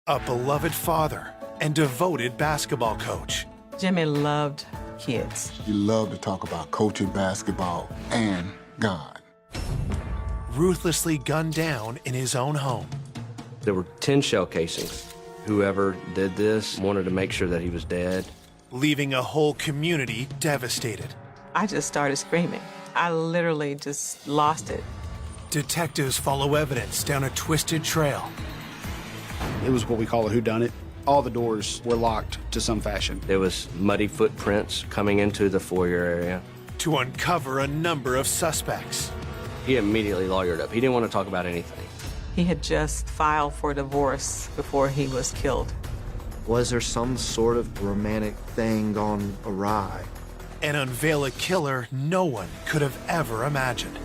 a beloved father and devoted basketball coach. Jimmy loved kids. He loved to talk about coaching basketball and God. Ruthlessly gunned down in his own home. There were 10 shell casings. Whoever did this wanted to make sure that he was dead. Leaving a whole community devastated. I just started screaming. I literally just lost it. Detectives follow evidence down a twisted trail. It was what we call a whodunit. All the doors were locked to some fashion. There was muddy footprints coming into the foyer area. To uncover a number of suspects. He immediately lawyered up. He didn't want to talk about anything. He had just filed for divorce before he was killed. Was there some sort of romantic thing gone awry? And unveil a killer no one could have ever imagined.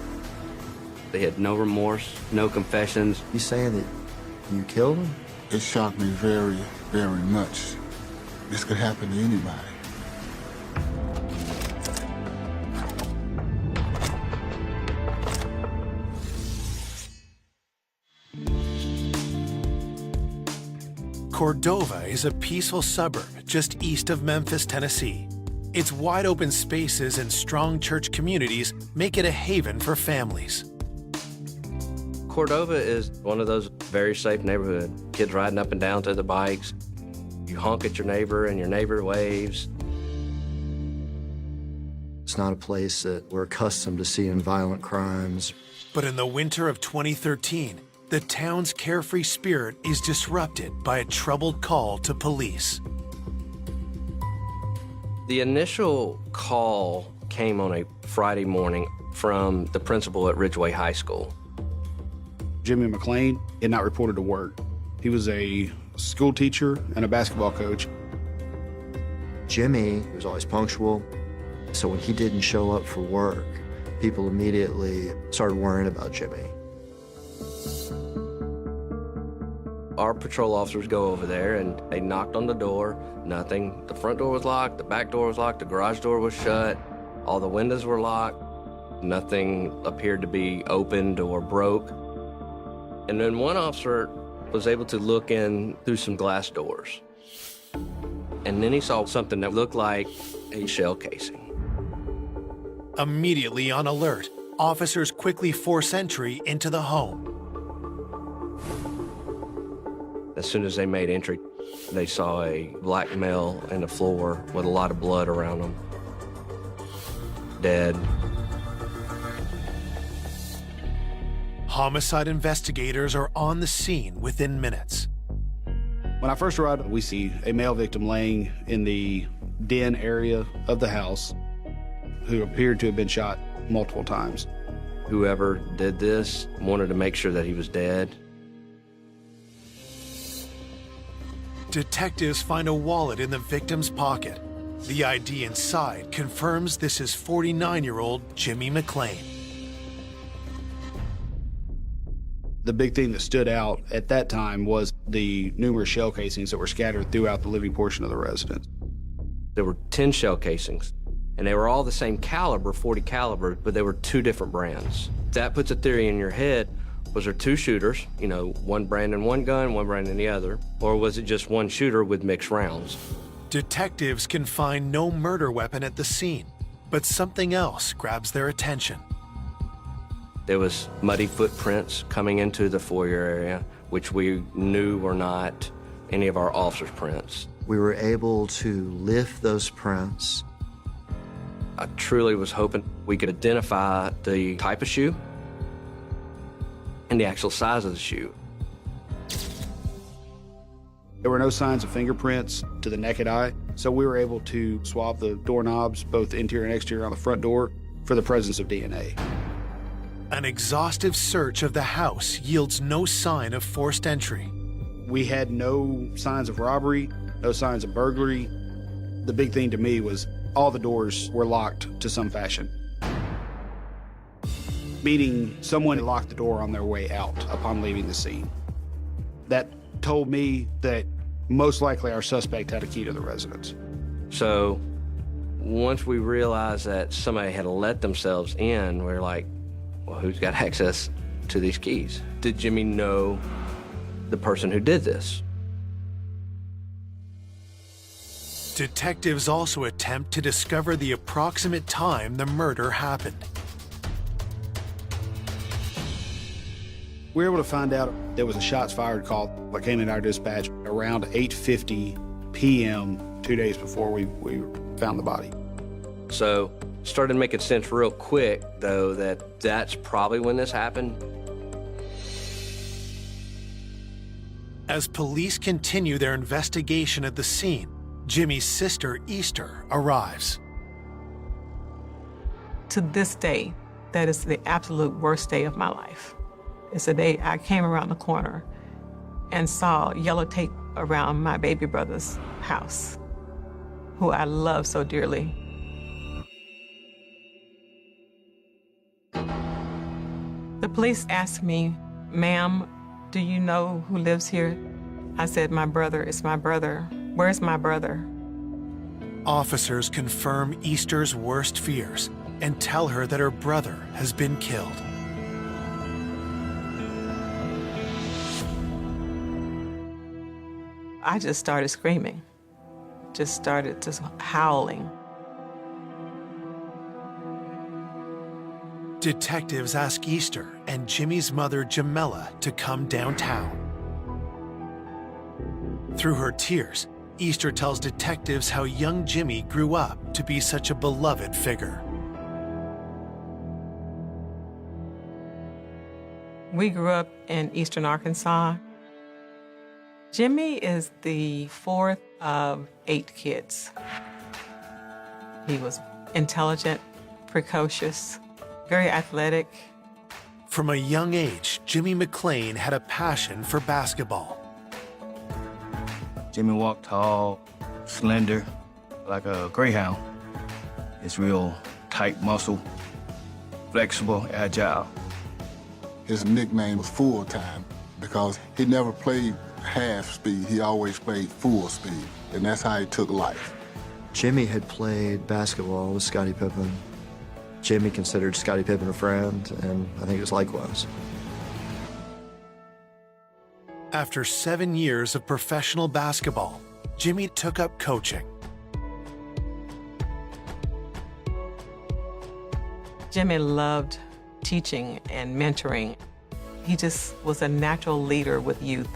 They had no remorse, no confessions. You saying that you killed him? It shocked me very, very much. This could happen to anybody. Cordova is a peaceful suburb just east of Memphis, Tennessee. Its wide open spaces and strong church communities make it a haven for families. Cordova is one of those very safe neighborhoods. Kids riding up and down to the bikes. You honk at your neighbor and your neighbor waves. It's not a place that we're accustomed to seeing violent crimes. But in the winter of 2013, the town's carefree spirit is disrupted by a troubled call to police. The initial call came on a Friday morning from the principal at Ridgeway High School. Jimmy McClain had not reported to work. He was a school teacher and a basketball coach. Jimmy was always punctual, so when he didn't show up for work, people immediately started worrying about Jimmy. Our patrol officers go over there and they knocked on the door, nothing. The front door was locked, the back door was locked, the garage door was shut, all the windows were locked, nothing appeared to be opened or broke. And then one officer was able to look in through some glass doors. And then he saw something that looked like a shell casing. Immediately on alert, officers quickly force entry into the home. As soon as they made entry, they saw a black male on the floor with a lot of blood around him, dead. Homicide investigators are on the scene within minutes. When I first arrived, we see a male victim laying in the den area of the house who appeared to have been shot multiple times. Whoever did this wanted to make sure that he was dead. Detectives find a wallet in the victim's pocket. The ID inside confirms this is 49-year-old Jimmy McClain. The big thing that stood out at that time was the numerous shell casings that were scattered throughout the living portion of the residence. There were 10 shell casings, and they were all the same caliber, 40 caliber, but they were two different brands. That puts a theory in your head. Was there two shooters, you know, one brand in one gun, one brand in the other? Or was it just one shooter with mixed rounds? Detectives can find no murder weapon at the scene, but something else grabs their attention. There was muddy footprints coming into the foyer area, which we knew were not any of our officers' prints. We were able to lift those prints. I truly was hoping we could identify the type of shoe and the actual size of the shoe. There were no signs of fingerprints to the naked eye, so we were able to swab the doorknobs, both interior and exterior on the front door, for the presence of DNA. An exhaustive search of the house yields no sign of forced entry. We had no signs of robbery, no signs of burglary. The big thing to me was all the doors were locked to some fashion, meaning someone had locked the door on their way out upon leaving the scene. That told me that most likely our suspect had a key to the residence. So once we realized that somebody had let themselves in, we're like, well, who's got access to these keys? Did Jimmy know the person who did this? Detectives also attempt to discover the approximate time the murder happened. We were able to find out there was a shots fired call that came in our dispatch around 8:50 p.m. 2 days before we found the body. So started making sense real quick, though, that that's probably when this happened. As police continue their investigation at the scene, Jimmy's sister, Easter, arrives. To this day, that is the absolute worst day of my life. It's the day I came around the corner and saw yellow tape around my baby brother's house, who I love so dearly. The police asked me, "Ma'am, do you know who lives here?" I said, "My brother is my brother. Where's my brother?" Officers confirm Easter's worst fears and tell her that her brother has been killed. I just started screaming, just howling. Detectives ask Easter and Jimmy's mother, Jamela, to come downtown. Through her tears, Easter tells detectives how young Jimmy grew up to be such a beloved figure. We grew up in eastern Arkansas. Jimmy is the fourth of 8 kids. He was intelligent, precocious, very athletic. From a young age, Jimmy McClain had a passion for basketball. Jimmy walked tall, slender, like a greyhound. It's real tight muscle, flexible, agile. His nickname was Full Time because he never played half speed. He always played full speed, and that's how he took life. Jimmy had played basketball with Scottie Pippen. Jimmy considered Scottie Pippen a friend, and I think it was likewise. After 7 years of professional basketball, Jimmy took up coaching. Jimmy loved teaching and mentoring. He just was a natural leader with youth.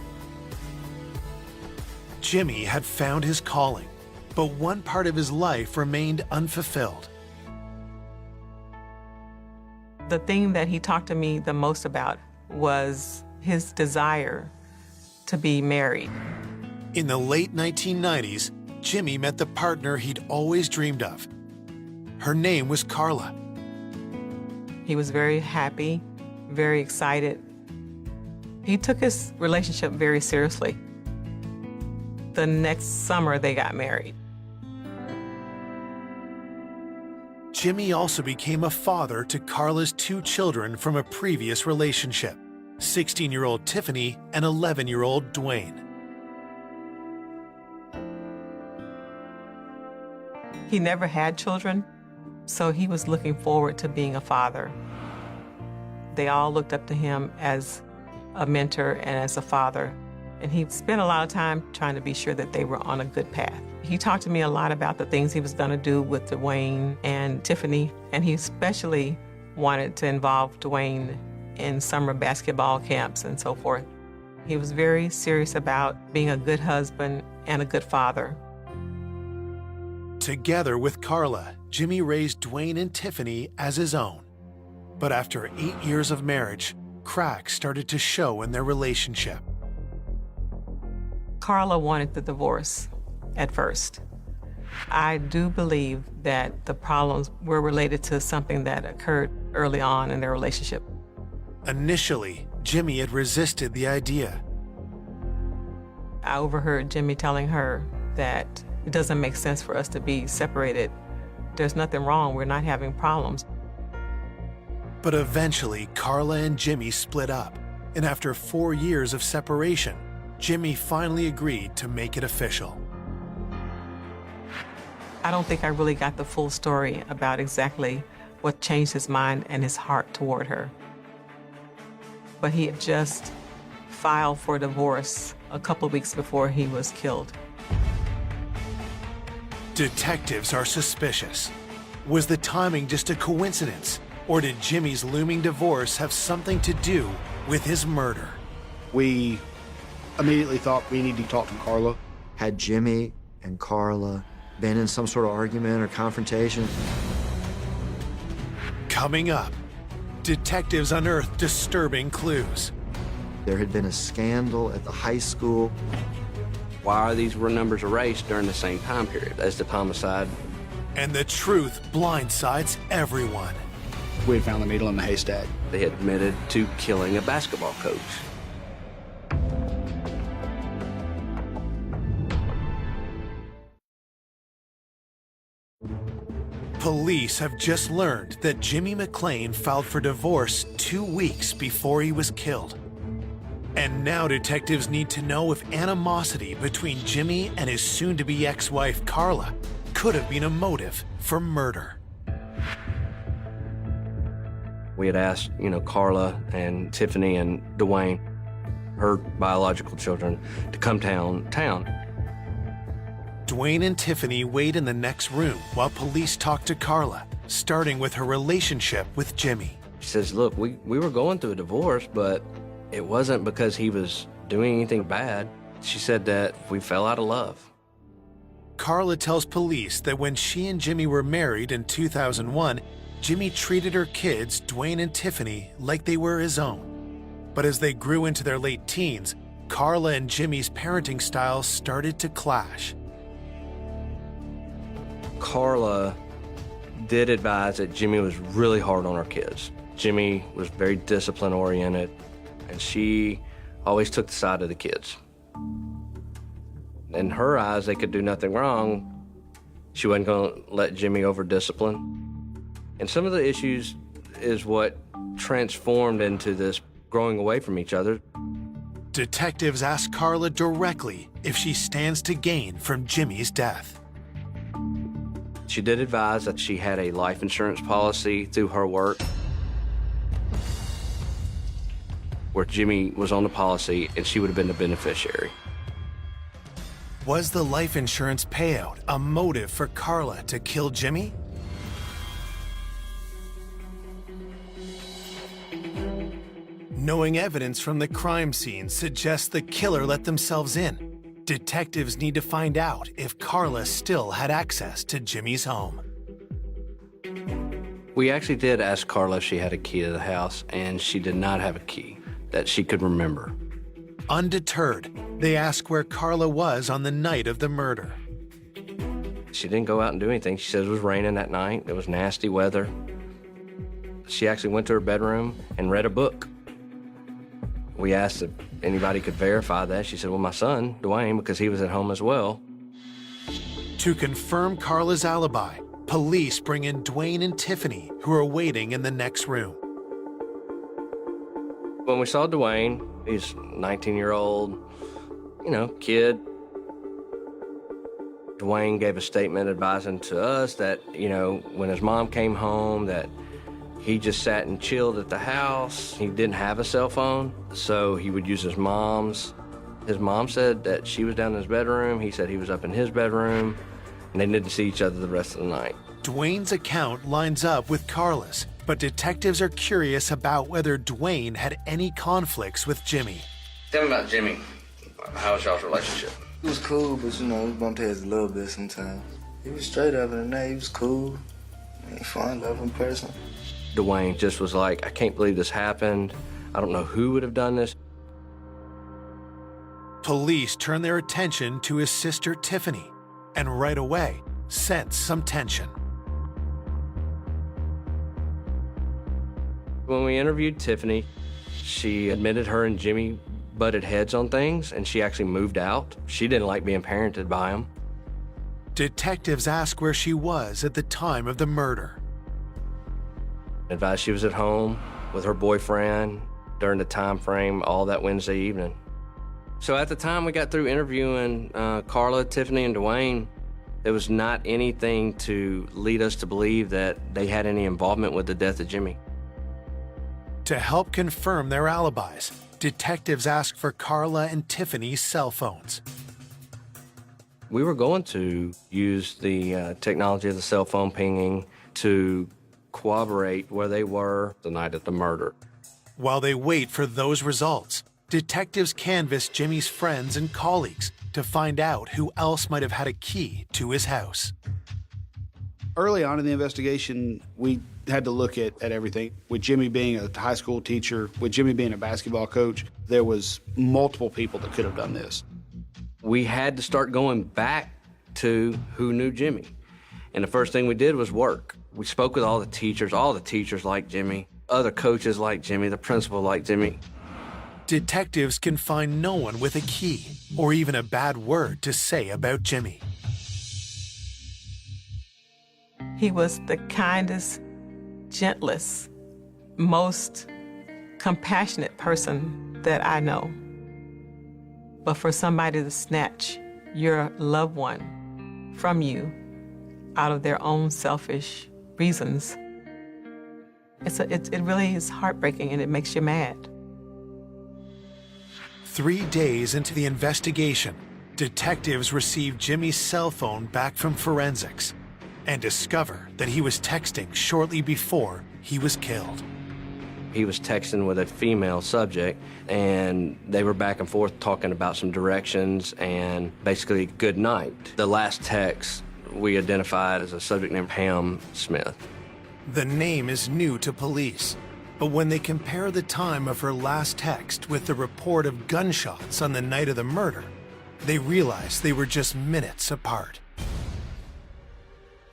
Jimmy had found his calling, but one part of his life remained unfulfilled. The thing that he talked to me the most about was his desire to be married. In the late 1990s, Jimmy met the partner he'd always dreamed of. Her name was Carla. He was very happy, very excited. He took his relationship very seriously. The next summer, they got married. Jimmy also became a father to Carla's 2 children from a previous relationship, 16-year-old Tiffany and 11-year-old Dwayne. He never had children, so he was looking forward to being a father. They all looked up to him as a mentor and as a father, and he spent a lot of time trying to be sure that they were on a good path. He talked to me a lot about the things he was going to do with Dwayne and Tiffany, and he especially wanted to involve Dwayne in summer basketball camps and so forth. He was very serious about being a good husband and a good father. Together with Carla, Jimmy raised Dwayne and Tiffany as his own. But after 8 years of marriage, cracks started to show in their relationship. Carla wanted the divorce at first. I do believe that the problems were related to something that occurred early on in their relationship. Initially, Jimmy had resisted the idea. I overheard Jimmy telling her that it doesn't make sense for us to be separated. There's nothing wrong, we're not having problems. But eventually, Carla and Jimmy split up, and after 4 years of separation, Jimmy finally agreed to make it official. I don't think I really got the full story about exactly what changed his mind and his heart toward her. But he had just filed for divorce a couple of weeks before he was killed. Detectives are suspicious. Was the timing just a coincidence, or did Jimmy's looming divorce have something to do with his murder? We immediately thought we need to talk to Carla. Had Jimmy and Carla been in some sort of argument or confrontation? Coming up, detectives unearth disturbing clues. There had been a scandal at the high school. Why are these numbers erased during the same time period as the homicide? And the truth blindsides everyone. We had found the needle in the haystack. They admitted to killing a basketball coach. Police have just learned that Jimmy McClain filed for divorce 2 weeks before he was killed. And now detectives need to know if animosity between Jimmy and his soon-to-be ex-wife Carla could have been a motive for murder. We had asked, Carla and Tiffany and Dwayne, her biological children, to come town. Dwayne and Tiffany wait in the next room while police talk to Carla, starting with her relationship with Jimmy. She says, look, we were going through a divorce, but it wasn't because he was doing anything bad. She said that we fell out of love. Carla tells police that when she and Jimmy were married in 2001, Jimmy treated her kids, Dwayne and Tiffany, like they were his own. But as they grew into their late teens, Carla and Jimmy's parenting styles started to clash. Carla did advise that Jimmy was really hard on her kids. Jimmy was very discipline-oriented, and she always took the side of the kids. In her eyes, they could do nothing wrong. She wasn't going to let Jimmy over-discipline. And some of the issues is what transformed into this growing away from each other. Detectives ask Carla directly if she stands to gain from Jimmy's death. She did advise that she had a life insurance policy through her work where Jimmy was on the policy and she would have been the beneficiary. Was the life insurance payout a motive for Carla to kill Jimmy? Knowing evidence from the crime scene suggests the killer let themselves in. Detectives need to find out if Carla still had access to Jimmy's home. We actually did ask Carla if she had a key to the house, and she did not have a key that she could remember. Undeterred, they ask where Carla was on the night of the murder. She didn't go out and do anything. She said it was raining that night. It was nasty weather. She actually went to her bedroom and read a book. We asked if anybody could verify that. She said, well, my son, Dwayne, because he was at home as well. To confirm Carla's alibi, police bring in Dwayne and Tiffany, who are waiting in the next room. When we saw Dwayne, he's a 19-year-old, kid. Dwayne gave a statement advising to us that, when his mom came home, that he just sat and chilled at the house. He didn't have a cell phone, so he would use his mom's. His mom said that she was down in his bedroom. He said he was up in his bedroom, and they didn't see each other the rest of the night. Dwayne's account lines up with Carla's, but detectives are curious about whether Dwayne had any conflicts with Jimmy. Tell me about Jimmy. How was y'all's relationship? It was cool, but we bumped heads a little bit sometimes. He was straight up in the night. He was cool. He fun, loving person. Dwayne just was like, I can't believe this happened. I don't know who would have done this. Police turn their attention to his sister Tiffany, and right away sense some tension. When we interviewed Tiffany, she admitted her and Jimmy butted heads on things, and she actually moved out. She didn't like being parented by him. Detectives ask where she was at the time of the murder. Advised she was at home with her boyfriend during the time frame all that Wednesday evening. So at the time we got through interviewing Carla, Tiffany, and Dwayne, there was not anything to lead us to believe that they had any involvement with the death of Jimmy. To help confirm their alibis, detectives ask for Carla and Tiffany's cell phones. We were going to use the technology of the cell phone pinging to corroborate where they were the night of the murder. While they wait for those results, detectives canvass Jimmy's friends and colleagues to find out who else might have had a key to his house. Early on in the investigation, we had to look at everything. With Jimmy being a high school teacher, with Jimmy being a basketball coach, there was multiple people that could have done this. We had to start going back to who knew Jimmy. And the first thing we did was work. We spoke with all the teachers liked Jimmy, other coaches liked Jimmy, the principal liked Jimmy. Detectives can find no one with a key or even a bad word to say about Jimmy. He was the kindest, gentlest, most compassionate person that I know. But for somebody to snatch your loved one from you out of their own selfish reasons, it really is heartbreaking, and it makes you mad. 3 days into the investigation, detectives receive Jimmy's cell phone back from forensics and discover that he was texting shortly before he was killed. He was texting with a female subject, and they were back and forth talking about some directions and basically good night. The last text we identified as a subject named Pam Smith. The name is new to police, but when they compare the time of her last text with the report of gunshots on the night of the murder, they realize they were just minutes apart.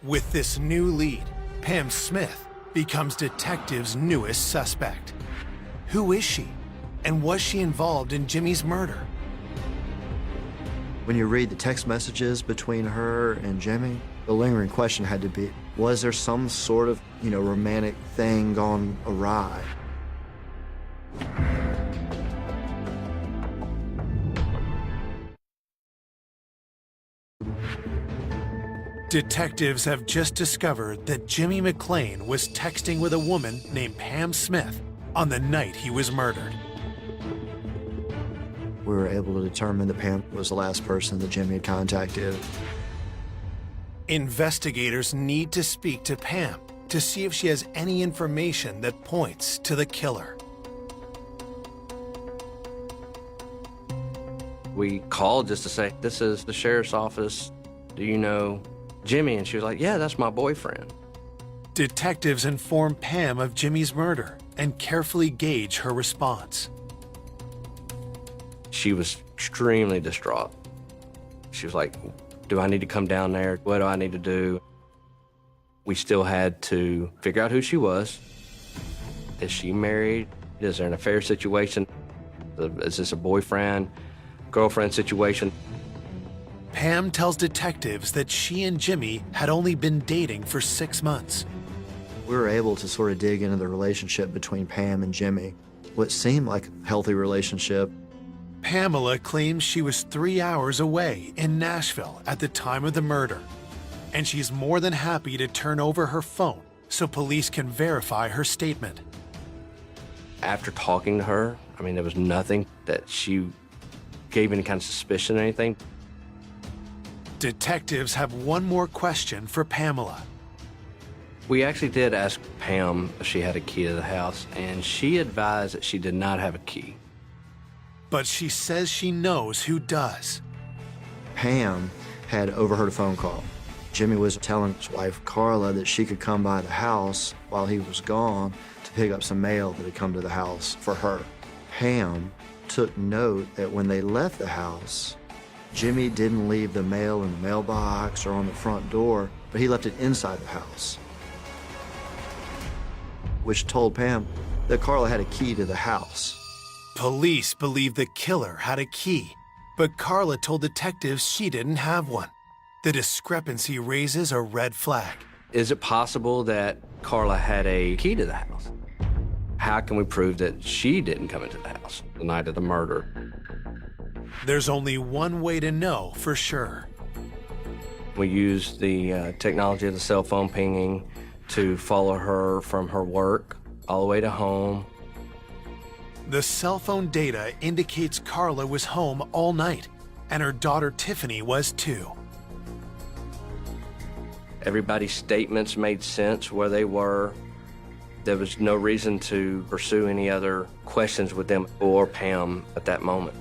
With this new lead, Pam Smith becomes detectives' newest suspect. Who is she? And was she involved in Jimmy's murder? When you read the text messages between her and Jimmy, the lingering question had to be, was there some sort of, romantic thing gone awry? Detectives have just discovered that Jimmy McClain was texting with a woman named Pam Smith on the night he was murdered. We were able to determine that Pam was the last person that Jimmy had contacted. Investigators need to speak to Pam to see if she has any information that points to the killer. We called just to say, this is the sheriff's office. Do you know Jimmy? And she was like, yeah, that's my boyfriend. Detectives inform Pam of Jimmy's murder and carefully gauge her response. She was extremely distraught. She was like, do I need to come down there? What do I need to do? We still had to figure out who she was. Is she married? Is there an affair situation? Is this a boyfriend, girlfriend situation? Pam tells detectives that she and Jimmy had only been dating for 6 months. We were able to sort of dig into the relationship between Pam and Jimmy, what seemed like a healthy relationship. Pamela claims she was 3 hours away in Nashville at the time of the murder, and she's more than happy to turn over her phone so police can verify her statement. After talking to her, there was nothing that she gave any kind of suspicion or anything. Detectives have one more question for Pamela. We actually did ask Pam if she had a key to the house, and she advised that she did not have a key. But she says she knows who does. Pam had overheard a phone call. Jimmy was telling his wife, Carla, that she could come by the house while he was gone to pick up some mail that had come to the house for her. Pam took note that when they left the house, Jimmy didn't leave the mail in the mailbox or on the front door, but he left it inside the house, which told Pam that Carla had a key to the house. Police believe the killer had a key, but Carla told detectives she didn't have one. The discrepancy raises a red flag. Is it possible that Carla had a key to the house? How can we prove that she didn't come into the house the night of the murder? There's only one way to know for sure. We used the technology of the cell phone pinging to follow her from her work all the way to home. The cell phone data indicates Carla was home all night, and her daughter Tiffany was too. Everybody's statements made sense where they were. There was no reason to pursue any other questions with them or Pam at that moment.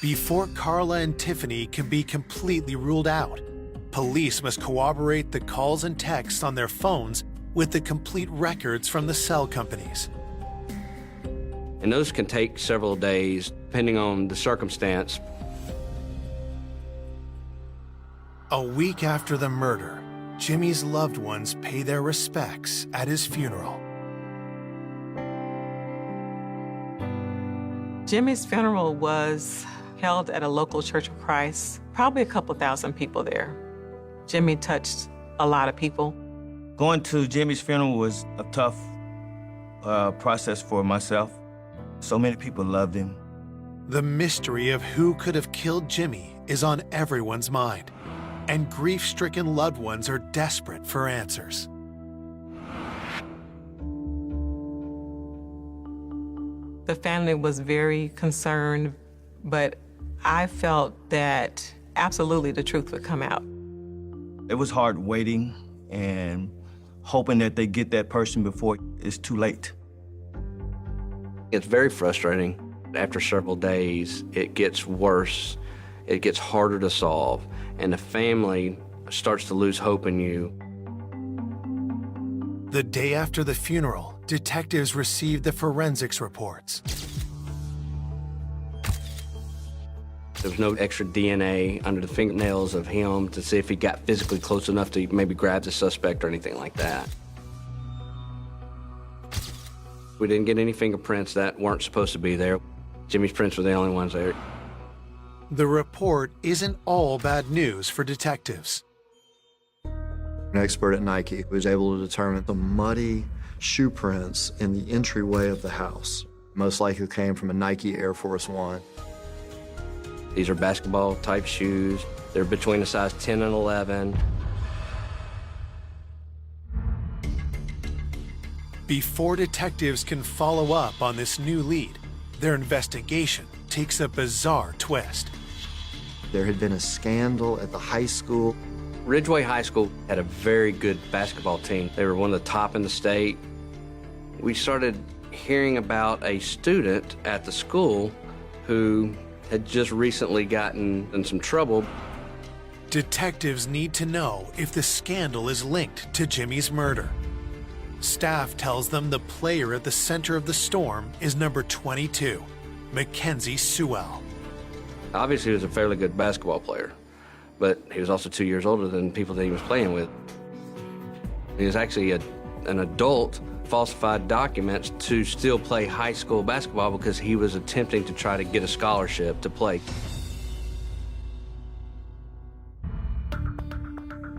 Before Carla and Tiffany can be completely ruled out, police must corroborate the calls and texts on their phones with the complete records from the cell companies. And those can take several days, depending on the circumstance. A week after the murder, Jimmy's loved ones pay their respects at his funeral. Jimmy's funeral was held at a local Church of Christ, probably a couple thousand people there. Jimmy touched a lot of people. Going to Jimmy's funeral was a tough process for myself. So many people loved him. The mystery of who could have killed Jimmy is on everyone's mind, and grief-stricken loved ones are desperate for answers. The family was very concerned, but I felt that absolutely the truth would come out. It was hard waiting and hoping that they get that person before it's too late. It's very frustrating. After several days, it gets worse. It gets harder to solve, and the family starts to lose hope in you. The day after the funeral, detectives received the forensics reports. There was no extra DNA under the fingernails of him to see if he got physically close enough to maybe grab the suspect or anything like that. We didn't get any fingerprints that weren't supposed to be there. Jimmy's prints were the only ones there. The report isn't all bad news for detectives. An expert at Nike was able to determine the muddy shoe prints in the entryway of the house. Most likely came from a Nike Air Force One. These are basketball-type shoes. They're between a size 10 and 11. Before detectives can follow up on this new lead, their investigation takes a bizarre twist. There had been a scandal at the high school. Ridgeway High School had a very good basketball team. They were one of the top in the state. We started hearing about a student at the school who had just recently gotten in some trouble. Detectives need to know if the scandal is linked to Jimmy's murder. Staff tells them the player at the center of the storm is number 22, Mackenzie Sewell. Obviously, he was a fairly good basketball player, but he was also 2 years older than people that he was playing with. He was actually an adult, falsified documents to still play high school basketball because he was attempting to try to get a scholarship to play.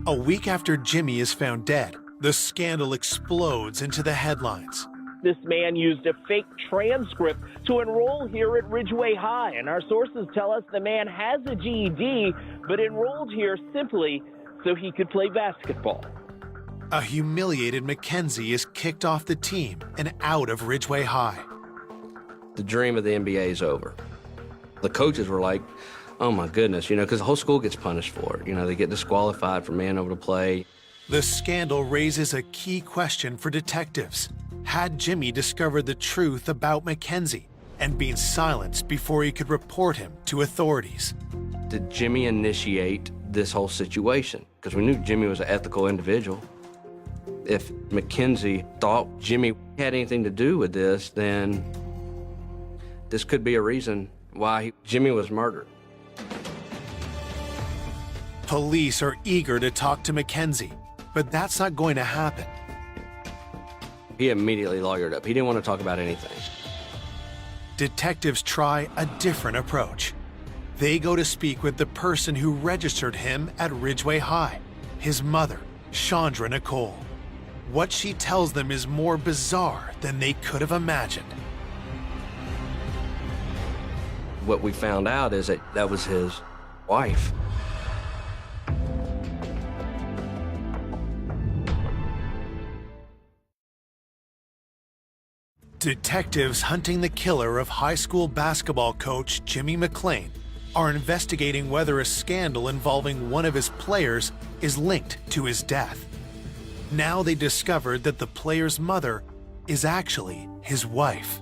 A week after Jimmy is found dead, the scandal explodes into the headlines. This man used a fake transcript to enroll here at Ridgeway High, and our sources tell us the man has a GED, but enrolled here simply so he could play basketball. A humiliated Mackenzie is kicked off the team and out of Ridgeway High. The dream of the NBA is over. The coaches were like, oh my goodness, because the whole school gets punished for it. They get disqualified from being able to play. The scandal raises a key question for detectives. Had Jimmy discovered the truth about Mackenzie and been silenced before he could report him to authorities? Did Jimmy initiate this whole situation? Because we knew Jimmy was an ethical individual. If Mackenzie thought Jimmy had anything to do with this, then this could be a reason why Jimmy was murdered. Police are eager to talk to Mackenzie, but that's not going to happen. He immediately lawyered up. He didn't want to talk about anything. Detectives try a different approach. They go to speak with the person who registered him at Ridgeway High, his mother, Chandra Nicole. What she tells them is more bizarre than they could have imagined. What we found out is that was his wife. Detectives hunting the killer of high school basketball coach Jimmy McClain are investigating whether a scandal involving one of his players is linked to his death. Now they discovered that the player's mother is actually his wife.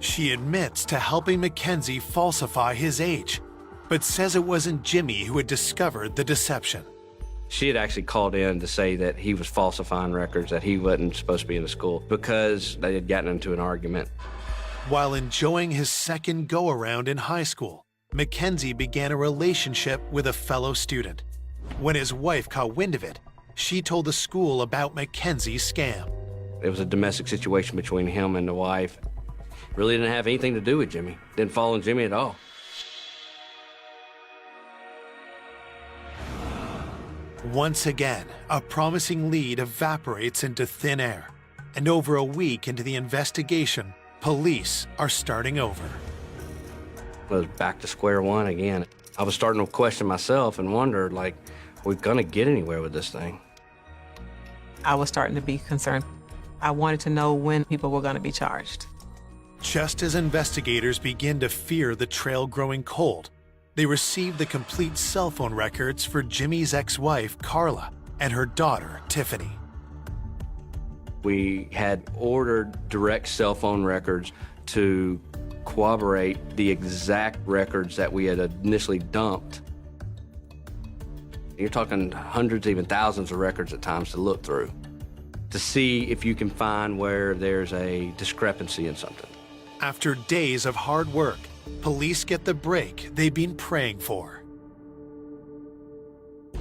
She admits to helping Mackenzie falsify his age, but says it wasn't Jimmy who had discovered the deception. She had actually called in to say that he was falsifying records, that he wasn't supposed to be in the school because they had gotten into an argument. While enjoying his second go-around in high school, Mackenzie began a relationship with a fellow student. When his wife caught wind of it, she told the school about Mackenzie's scam. It was a domestic situation between him and the wife. Really didn't have anything to do with Jimmy. Didn't fall on Jimmy at all. Once again, a promising lead evaporates into thin air. And over a week into the investigation, police are starting over. I was back to square one again. I was starting to question myself and wonder, like, are we gonna get anywhere with this thing? I was starting to be concerned. I wanted to know when people were going to be charged. Just as investigators begin to fear the trail growing cold, they receive the complete cell phone records for Jimmy's ex-wife, Carla, and her daughter, Tiffany. We had ordered direct cell phone records to corroborate the exact records that we had initially dumped. You're talking hundreds, even thousands of records at times to look through, to see if you can find where there's a discrepancy in something. After days of hard work, police get the break they've been praying for.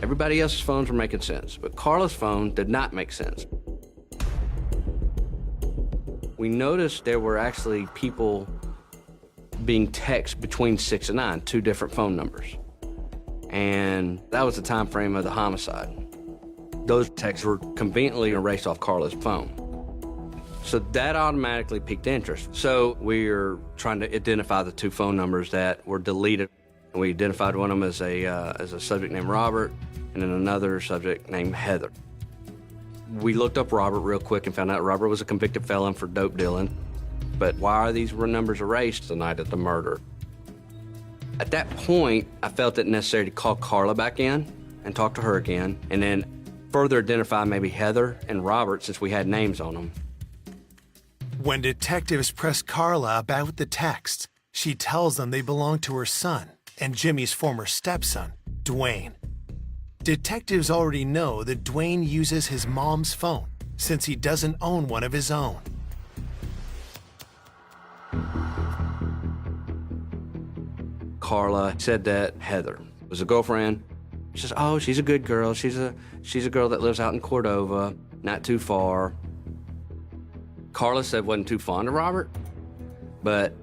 Everybody else's phones were making sense, but Carla's phone did not make sense. We noticed there were actually people being texted between 6 and 9, 2 different phone numbers. And that was the time frame of the homicide. Those texts were conveniently erased off Carla's phone. So that automatically piqued interest. So we're trying to identify the 2 phone numbers that were deleted. We identified one of them as a subject named Robert, and then another subject named Heather. We looked up Robert real quick and found out Robert was a convicted felon for dope dealing. But why are these numbers erased the night of the murder? At that point, I felt it necessary to call Carla back in and talk to her again, and then further identify maybe Heather and Robert since we had names on them. When detectives press Carla about the texts, she tells them they belong to her son and Jimmy's former stepson, Dwayne. Detectives already know that Dwayne uses his mom's phone since he doesn't own one of his own. Carla said that Heather was a girlfriend. She says, oh, she's a good girl. She's a girl that lives out in Cordova, not too far. Carla said wasn't too fond of Robert, but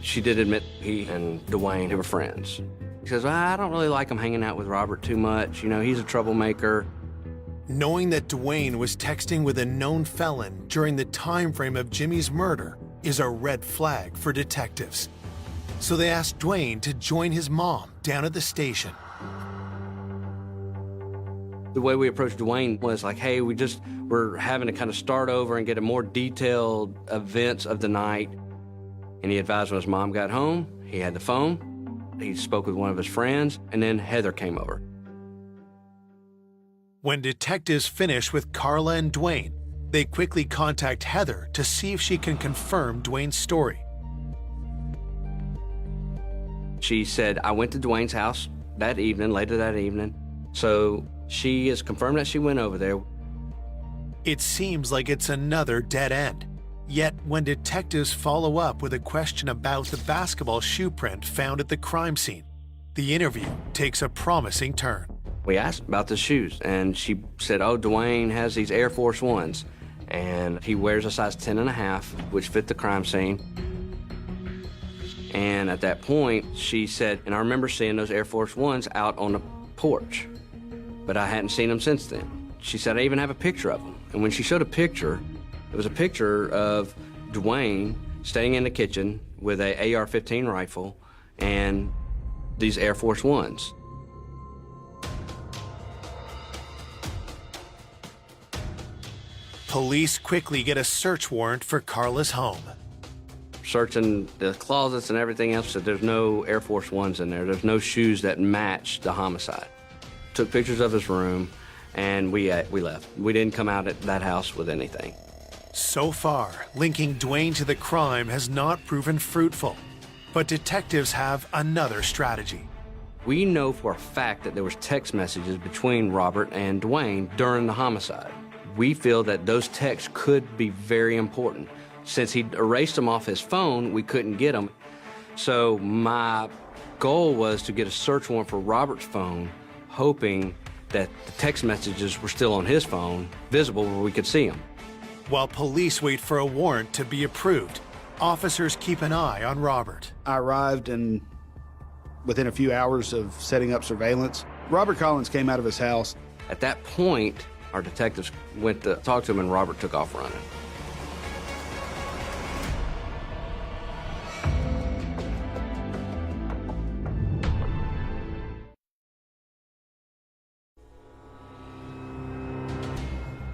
she did admit he and Dwayne were friends. She says, well, I don't really like him hanging out with Robert too much. You know, he's a troublemaker. Knowing that Dwayne was texting with a known felon during the time frame of Jimmy's murder is a red flag for detectives. So they asked Dwayne to join his mom down at the station. The way we approached Dwayne was like, hey, we're having to kind of start over and get a more detailed events of the night. And he advised when his mom got home, he had the phone, he spoke with one of his friends, and then Heather came over. When detectives finish with Carla and Dwayne, they quickly contact Heather to see if she can confirm Dwayne's story. She said, I went to Dwayne's house that evening, later that evening. So she has confirmed that she went over there. It seems like it's another dead end. Yet when detectives follow up with a question about the basketball shoe print found at the crime scene, the interview takes a promising turn. We asked about the shoes, and she said, oh, Dwayne has these Air Force Ones, and he wears a size 10.5, which fit the crime scene. And at that point, she said, and I remember seeing those Air Force Ones out on the porch, but I hadn't seen them since then. She said, I even have a picture of them. And when she showed a picture, it was a picture of Dwayne staying in the kitchen with a AR-15 rifle and these Air Force Ones. Police quickly get a search warrant for Carla's home. searching the closets and everything else, so there's no Air Force Ones in there. There's no shoes that match the homicide. Took pictures of his room, and we left. We didn't come out at that house with anything. So far, linking Dwayne to the crime has not proven fruitful. But detectives have another strategy. We know for a fact that there was text messages between Robert and Dwayne during the homicide. We feel that those texts could be very important. Since he erased them off his phone, we couldn't get them. So my goal was to get a search warrant for Robert's phone, hoping that the text messages were still on his phone, visible where we could see them. While police wait for a warrant to be approved, officers keep an eye on Robert. I arrived, and within a few hours of setting up surveillance, Robert Collins came out of his house. At that point, our detectives went to talk to him, and Robert took off running.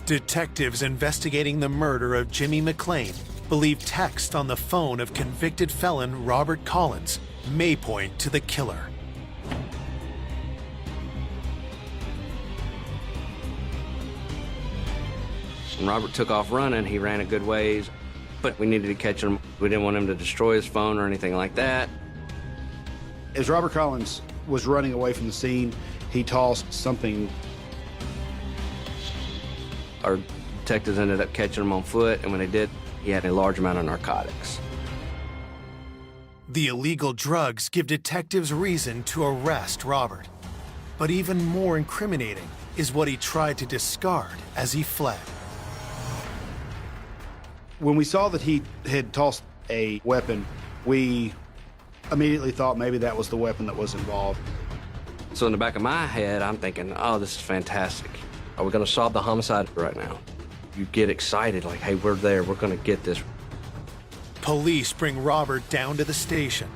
Detectives investigating the murder of Jimmy McClain believe text on the phone of convicted felon Robert Collins may point to the killer. When Robert took off running, he ran a good ways, but we needed to catch him. We didn't want him to destroy his phone or anything like that. As Robert Collins was running away from the scene, he tossed something. Our detectives ended up catching him on foot, and when they did, he had a large amount of narcotics. The illegal drugs give detectives reason to arrest Robert. But even more incriminating is what he tried to discard as he fled. When we saw that he had tossed a weapon, we immediately thought maybe that was the weapon that was involved. So in the back of my head, I'm thinking, oh, this is fantastic. Are we going to solve the homicide right now? You get excited, like, hey, we're there, we're going to get this. Police bring Robert down to the station,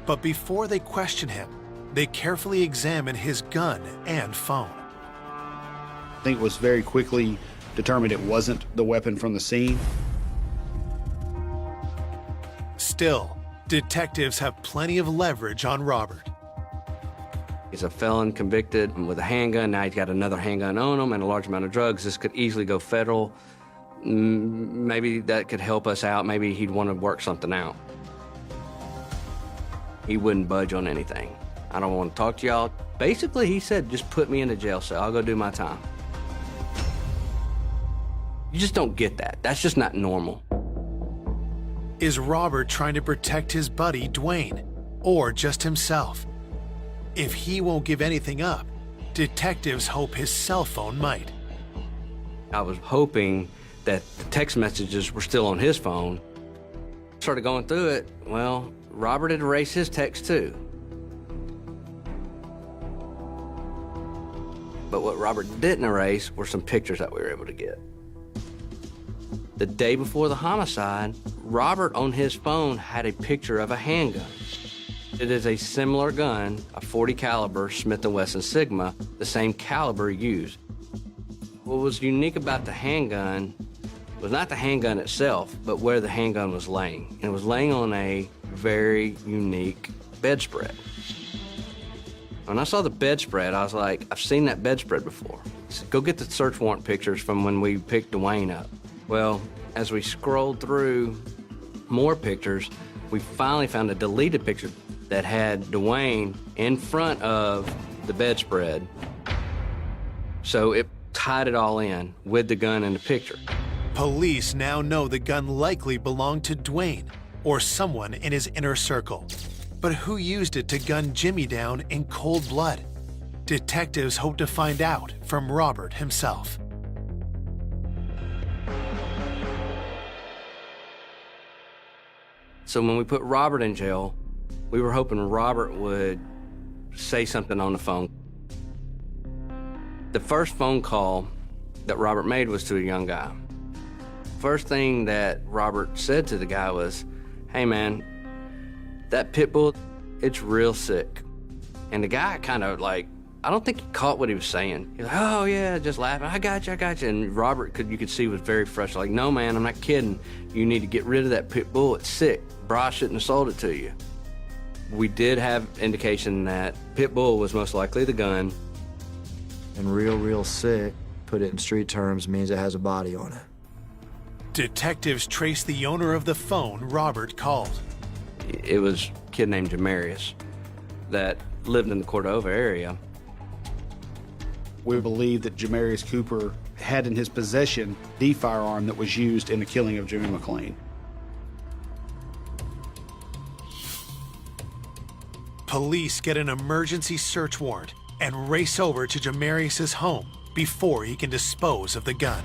but before they question him, they carefully examine his gun and phone. I think it was very quickly determined it wasn't the weapon from the scene. Still, detectives have plenty of leverage on Robert. He's a felon convicted with a handgun. Now he's got another handgun on him and a large amount of drugs. This could easily go federal. Maybe that could help us out. Maybe he'd want to work something out. He wouldn't budge on anything. I don't want to talk to y'all. Basically, he said, just put me in a jail cell. I'll go do my time. You just don't get that. That's just not normal. Is Robert trying to protect his buddy, Dwayne, or just himself? If he won't give anything up, detectives hope his cell phone might. I was hoping that the text messages were still on his phone. Started going through it. Well, Robert had erased his text too. But what Robert didn't erase were some pictures that we were able to get. The day before the homicide, Robert on his phone had a picture of a handgun. It is a similar gun, a .40 caliber Smith & Wesson Sigma, the same caliber used. What was unique about the handgun was not the handgun itself, but where the handgun was laying. And it was laying on a very unique bedspread. When I saw the bedspread, I was like, I've seen that bedspread before. I said, go get the search warrant pictures from when we picked Dwayne up. Well, as we scrolled through more pictures, we finally found a deleted picture that had Dwayne in front of the bedspread. So it tied it all in with the gun in the picture. Police now know the gun likely belonged to Dwayne or someone in his inner circle. But who used it to gun Jimmy down in cold blood? Detectives hope to find out from Robert himself. So when we put Robert in jail, we were hoping Robert would say something on the phone. The first phone call that Robert made was to a young guy. First thing that Robert said to the guy was, hey man, that pit bull, it's real sick. And the guy kind of like, I don't think he caught what he was saying. He's like, oh yeah, just laughing, I got you. And Robert, you could see, was very frustrated. Like, no man, I'm not kidding. You need to get rid of that pit bull, it's sick. Bryce shouldn't have sold it to you. We did have indication that Pit Bull was most likely the gun. And real sick, put it in street terms, means it has a body on it. Detectives traced the owner of the phone Robert called. It was a kid named Jamarius that lived in the Cordova area. We believe that Jamarius Cooper had in his possession the firearm that was used in the killing of Jimmy McClain. Police get an emergency search warrant and race over to Jamarius's home before he can dispose of the gun.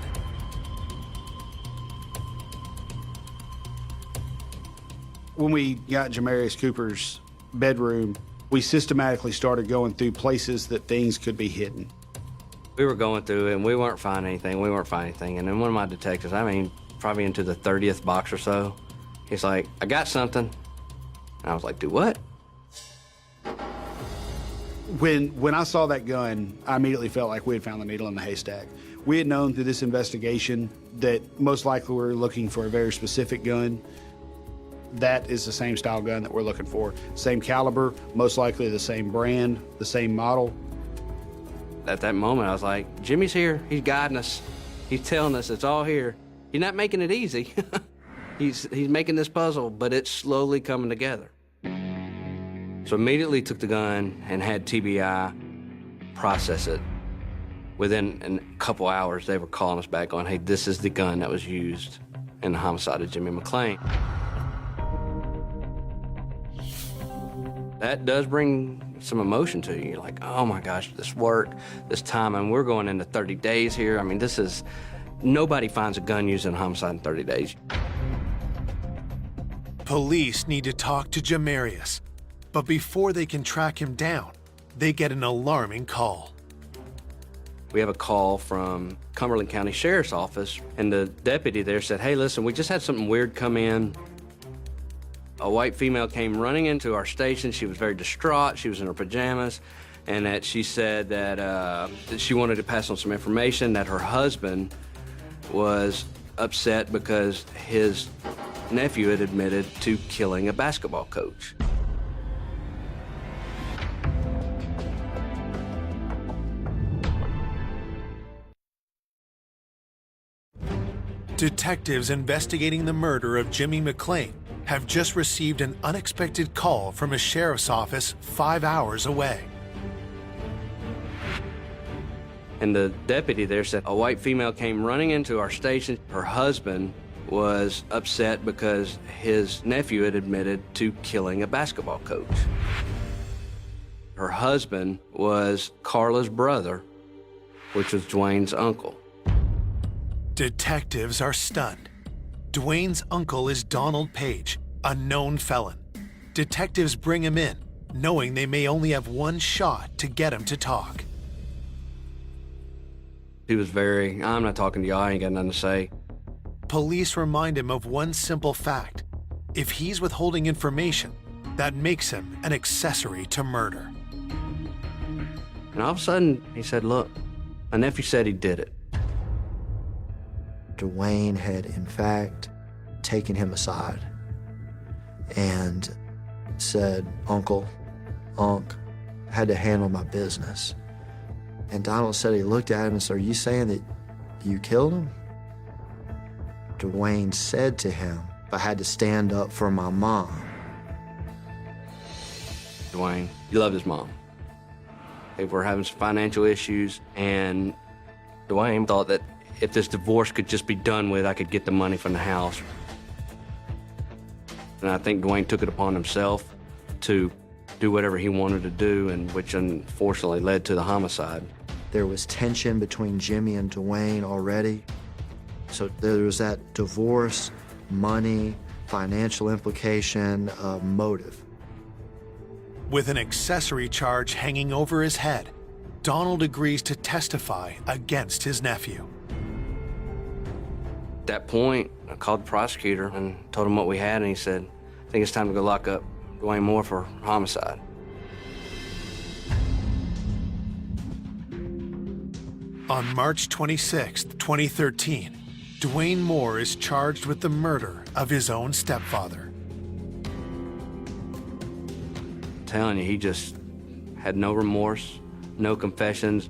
When we got Jamarius Cooper's bedroom, we systematically started going through places that things could be hidden. We were going through it, and we weren't finding anything. And then one of my detectives, probably into the 30th box or so, he's like, I got something. And I was like, do what? When I saw that gun, I immediately felt like we had found the needle in the haystack. We had known through this investigation that most likely we were looking for a very specific gun. That is the same style gun that we're looking for. Same caliber, most likely the same brand, the same model. At that moment, I was like, Jimmy's here. He's guiding us. He's telling us it's all here. He's not making it easy. He's making this puzzle, but it's slowly coming together. So immediately took the gun and had TBI process it. Within a couple hours, they were calling us back on, hey, this is the gun that was used in the homicide of Jimmy McClain. That does bring some emotion to you. You're like, oh my gosh, this work, this time, and we're going into 30 days here. I mean, nobody finds a gun used in a homicide in 30 days. Police need to talk to Jamarius, but before they can track him down, they get an alarming call. We have a call from Cumberland County Sheriff's Office, and the deputy there said, hey, listen, we just had something weird come in. A white female came running into our station. She was very distraught. She was in her pajamas, and that she said that she wanted to pass on some information, that her husband was upset because his nephew had admitted to killing a basketball coach. Detectives investigating the murder of Jimmy McClain have just received an unexpected call from a sheriff's office 5 hours away. And the deputy there said a white female came running into our station. Her husband was upset because his nephew had admitted to killing a basketball coach. Her husband was Carla's brother, which was Dwayne's uncle. Detectives are stunned. Dwayne's uncle is Donald Page, a known felon. Detectives bring him in, knowing they may only have one shot to get him to talk. He was I'm not talking to y'all, I ain't got nothing to say. Police remind him of one simple fact. If he's withholding information, that makes him an accessory to murder. And all of a sudden, he said, look, my nephew said he did it. Dwayne had, in fact, taken him aside and said, Unc, had to handle my business. And Donald said he looked at him and said, are you saying that you killed him? Dwayne said to him, I had to stand up for my mom. Dwayne, he loved his mom. They were having some financial issues, and Dwayne thought that if this divorce could just be done with, I could get the money from the house. And I think Dwayne took it upon himself to do whatever he wanted to do, and which unfortunately led to the homicide. There was tension between Jimmy and Dwayne already. So there was that divorce, money, financial implication, motive. With an accessory charge hanging over his head, Donald agrees to testify against his nephew. At that point, I called the prosecutor and told him what we had, and he said, I think it's time to go lock up Dwayne Moore for homicide. On March 26, 2013, Dwayne Moore is charged with the murder of his own stepfather. telling you, he just had no remorse, no confessions.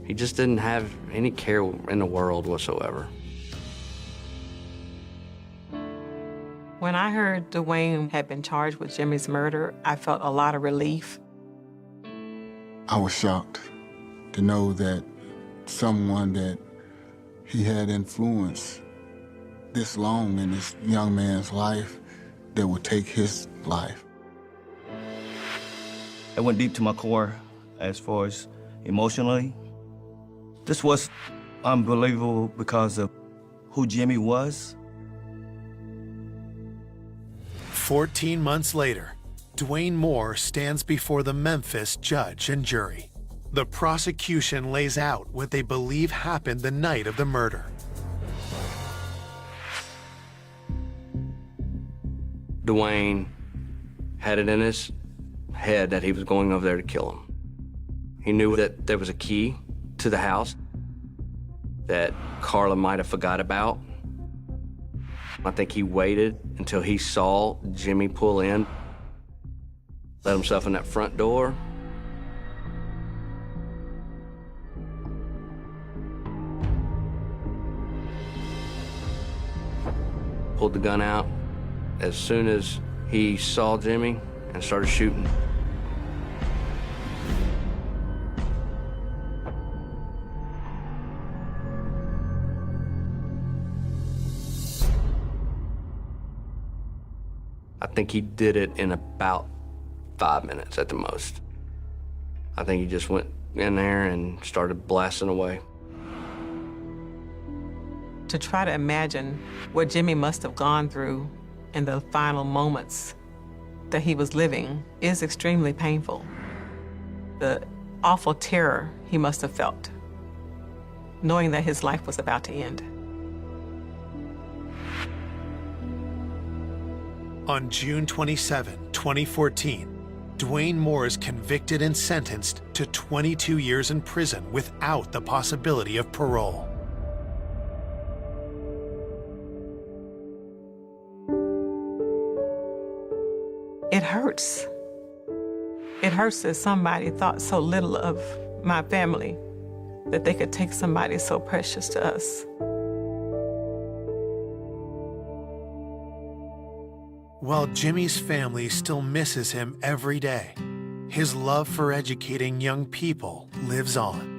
He just didn't have any care in the world whatsoever. When I heard Dwayne had been charged with Jimmy's murder, I felt a lot of relief. I was shocked to know that someone that he had influenced this long in this young man's life that would take his life. I went deep to my core as far as emotionally. This was unbelievable because of who Jimmy was. 14 months later, Dwayne Moore stands before the Memphis judge and jury. The prosecution lays out what they believe happened the night of the murder. Dwayne had it in his head that he was going over there to kill him. He knew that there was a key to the house that Carla might have forgot about. I think he waited until he saw Jimmy pull in, let himself in that front door. Pulled the gun out as soon as he saw Jimmy and started shooting. I think he did it in about 5 minutes at the most. I think he just went in there and started blasting away. To try to imagine what Jimmy must have gone through in the final moments that he was living is extremely painful. The awful terror he must have felt, knowing that his life was about to end. On June 27, 2014, Dwayne Moore is convicted and sentenced to 22 years in prison without the possibility of parole. It hurts. It hurts that somebody thought so little of my family, that they could take somebody so precious to us. While Jimmy's family still misses him every day, his love for educating young people lives on.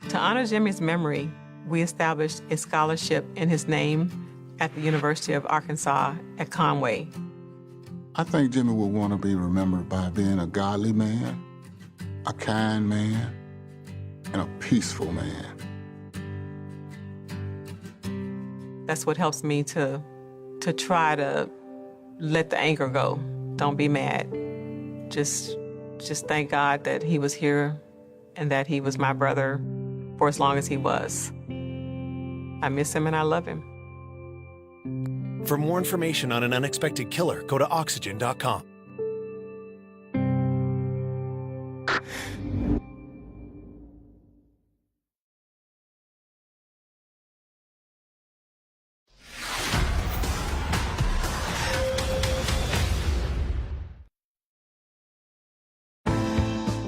To honor Jimmy's memory, we established a scholarship in his name at the University of Arkansas at Conway. I think Jimmy would want to be remembered by being a godly man, a kind man, and a peaceful man. That's what helps me to try to let the anger go. Don't be mad. Just thank God that he was here and that he was my brother for as long as he was. I miss him and I love him. For more information on an unexpected killer, go to oxygen.com.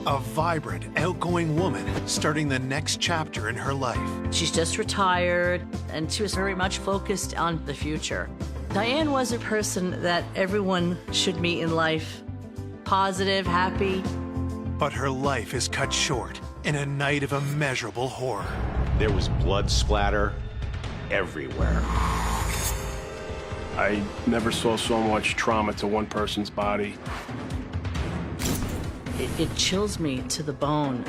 A vibrant, outgoing woman starting the next chapter in her life. She's just retired, and she was very much focused on the future. Diane was a person that everyone should meet in life. Positive, happy. But her life is cut short in a night of immeasurable horror. There was blood splatter everywhere. I never saw so much trauma to one person's body. It chills me to the bone.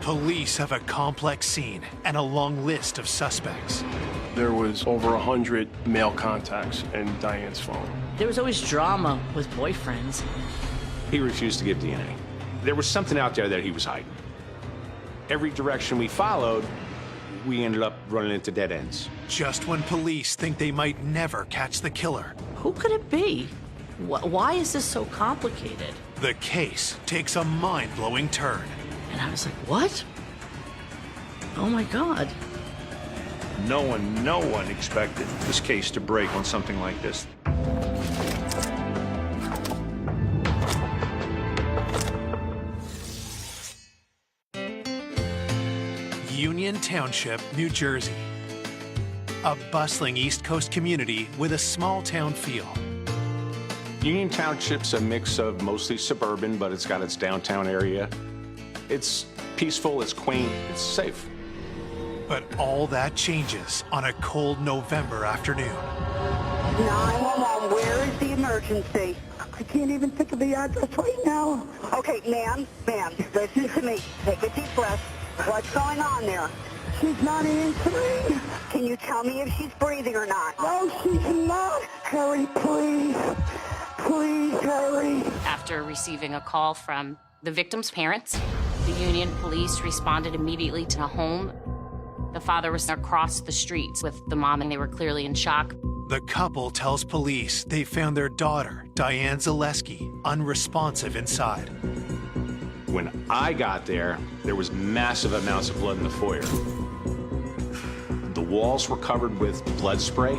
Police have a complex scene and a long list of suspects. There was over 100 male contacts in Diane's phone. There was always drama with boyfriends. He refused to give DNA. There was something out there that he was hiding. Every direction we followed, we ended up running into dead ends. Just when police think they might never catch the killer, Who could it be? Why is this so complicated? the case takes a mind-blowing turn. And I was like, what? Oh my God. No one expected this case to break on something like this. Union Township, New Jersey. A bustling East Coast community with a small town feel. Union Township's a mix of mostly suburban, but it's got its downtown area. It's peaceful, it's quaint, it's safe. But all that changes on a cold November afternoon. 911, where is the emergency? I can't even think of the address right now. Okay, ma'am, listen to me. Take a deep breath. What's going on there? She's not answering. Can you tell me if she's breathing or not? No, she's not. Hurry, please. Please, hurry. After receiving a call from the victim's parents, the Union police responded immediately to the home. The father was across the streets with the mom, and they were clearly in shock. The couple tells police they found their daughter, Diane Zaleski, unresponsive inside. When I got there, there was massive amounts of blood in the foyer. The walls were covered with blood spray.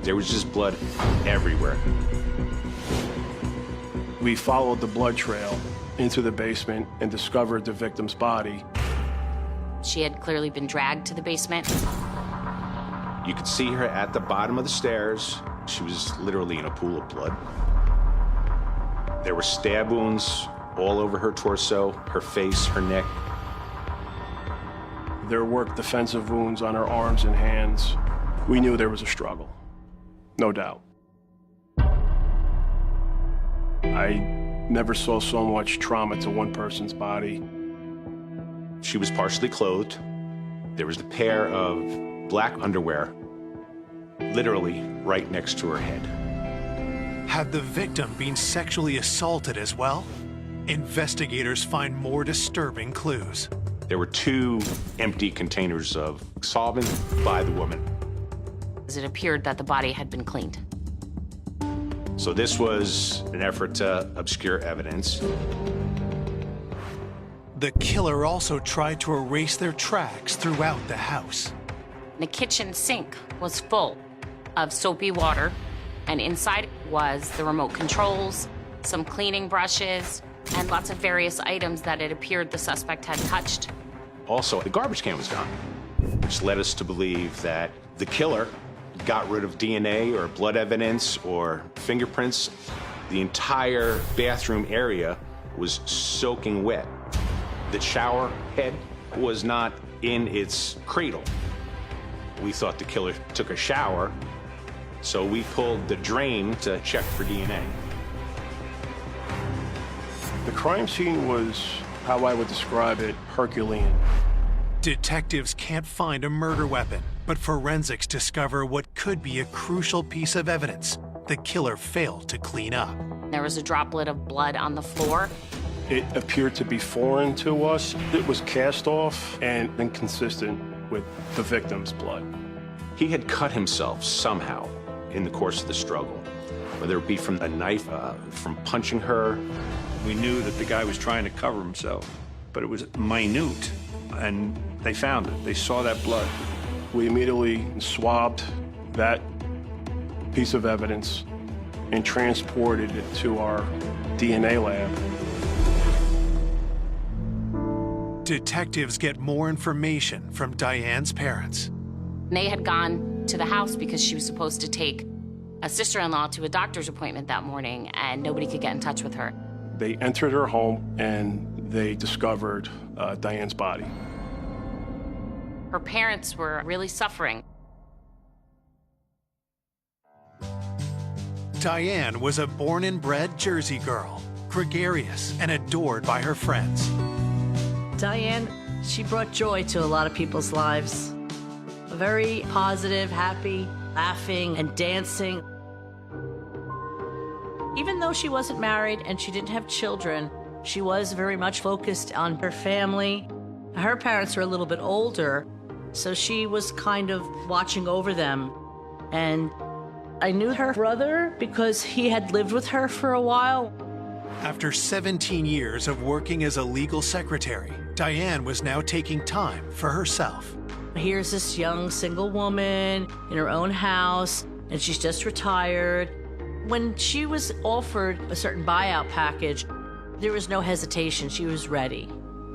There was just blood everywhere. We followed the blood trail into the basement and discovered the victim's body. She had clearly been dragged to the basement. You could see her at the bottom of the stairs. She was literally in a pool of blood. There were stab wounds all over her torso, her face, her neck. There were defensive wounds on her arms and hands. We knew there was a struggle, no doubt. I never saw so much trauma to one person's body. She was partially clothed. There was a pair of black underwear, literally right next to her head. Had the victim been sexually assaulted as well? Investigators find more disturbing clues. There were 2 empty containers of solvent by the woman. It appeared that the body had been cleaned. So this was an effort to obscure evidence. The killer also tried to erase their tracks throughout the house. The kitchen sink was full of soapy water, and inside was the remote controls, some cleaning brushes, and lots of various items that it appeared the suspect had touched. Also, the garbage can was gone, which led us to believe that the killer got rid of DNA or blood evidence or fingerprints. The entire bathroom area was soaking wet. The shower head was not in its cradle. We thought the killer took a shower, so we pulled the drain to check for DNA. The crime scene was, how I would describe it, Herculean. Detectives can't find a murder weapon, but forensics discover what could be a crucial piece of evidence the killer failed to clean up. There was a droplet of blood on the floor. It appeared to be foreign to us. It was cast off and inconsistent with the victim's blood. He had cut himself somehow in the course of the struggle, whether it be from a knife, from punching her. We knew that the guy was trying to cover himself, but it was minute, and they found it. They saw that blood. We immediately swabbed that piece of evidence and transported it to our DNA lab. Detectives get more information from Diane's parents. They had gone to the house because she was supposed to take a sister-in-law to a doctor's appointment that morning, and nobody could get in touch with her. They entered her home and they discovered Diane's body. Her parents were really suffering. Diane was a born and bred Jersey girl, gregarious and adored by her friends. Diane, she brought joy to a lot of people's lives. Very positive, happy, laughing and dancing. Even though she wasn't married and she didn't have children, she was very much focused on her family. Her parents were a little bit older, so she was kind of watching over them. And I knew her brother because he had lived with her for a while. After 17 years of working as a legal secretary, Diane was now taking time for herself. Here's this young single woman in her own house, and she's just retired. When she was offered a certain buyout package, there was no hesitation. She was ready.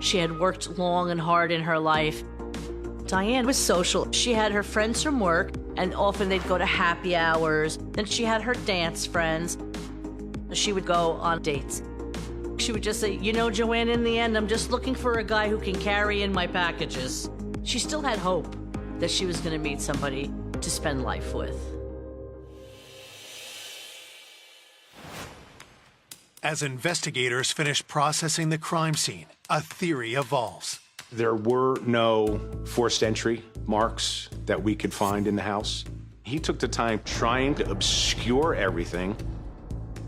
She had worked long and hard in her life. Diane was social. She had her friends from work, and often they'd go to happy hours. Then she had her dance friends. She would go on dates. She would just say, you know, Joanne, in the end, I'm just looking for a guy who can carry in my packages. She still had hope that she was going to meet somebody to spend life with. As investigators finish processing the crime scene, a theory evolves. There were no forced entry marks that we could find in the house. He took the time trying to obscure everything.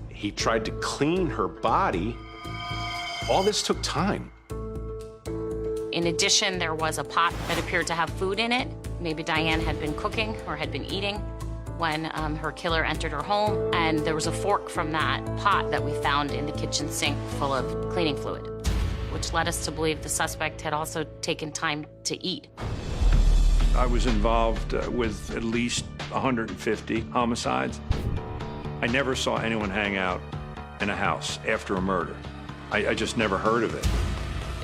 He tried to clean her body. All this took time. In addition, there was a pot that appeared to have food in it. Maybe Diane had been cooking or had been eating when her killer entered her home. And there was a fork from that pot that we found in the kitchen sink full of cleaning fluid, which led us to believe the suspect had also taken time to eat. I was involved with at least 150 homicides. I never saw anyone hang out in a house after a murder. I just never heard of it.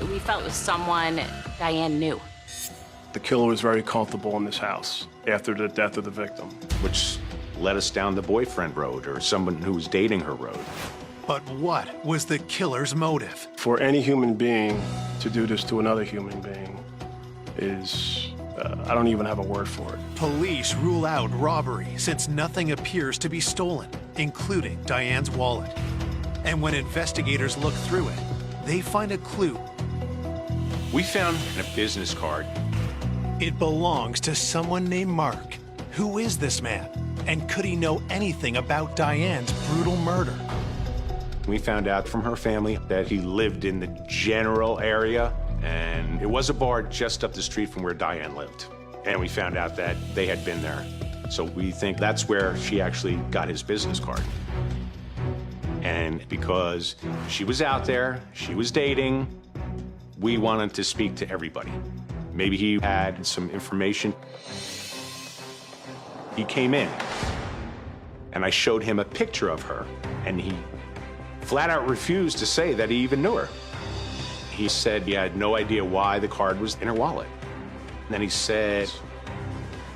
We felt it was someone Diane knew. The killer was very comfortable in this house after the death of the victim. Which led us down the boyfriend road, or someone who was dating her road. But what was the killer's motive? For any human being to do this to another human being is, I don't even have a word for it. Police rule out robbery since nothing appears to be stolen, including Diane's wallet. And when investigators look through it, they find a clue. We found a business card. It belongs to someone named Mark. Who is this man? And could he know anything about Diane's brutal murder? We found out from her family that he lived in the general area, and it was a bar just up the street from where Diane lived. And we found out that they had been there. So we think that's where she actually got his business card. And because she was out there, she was dating, we wanted to speak to everybody. Maybe he had some information. He came in, and I showed him a picture of her, and he flat out refused to say that he even knew her. He said he had no idea why the card was in her wallet. And then he said,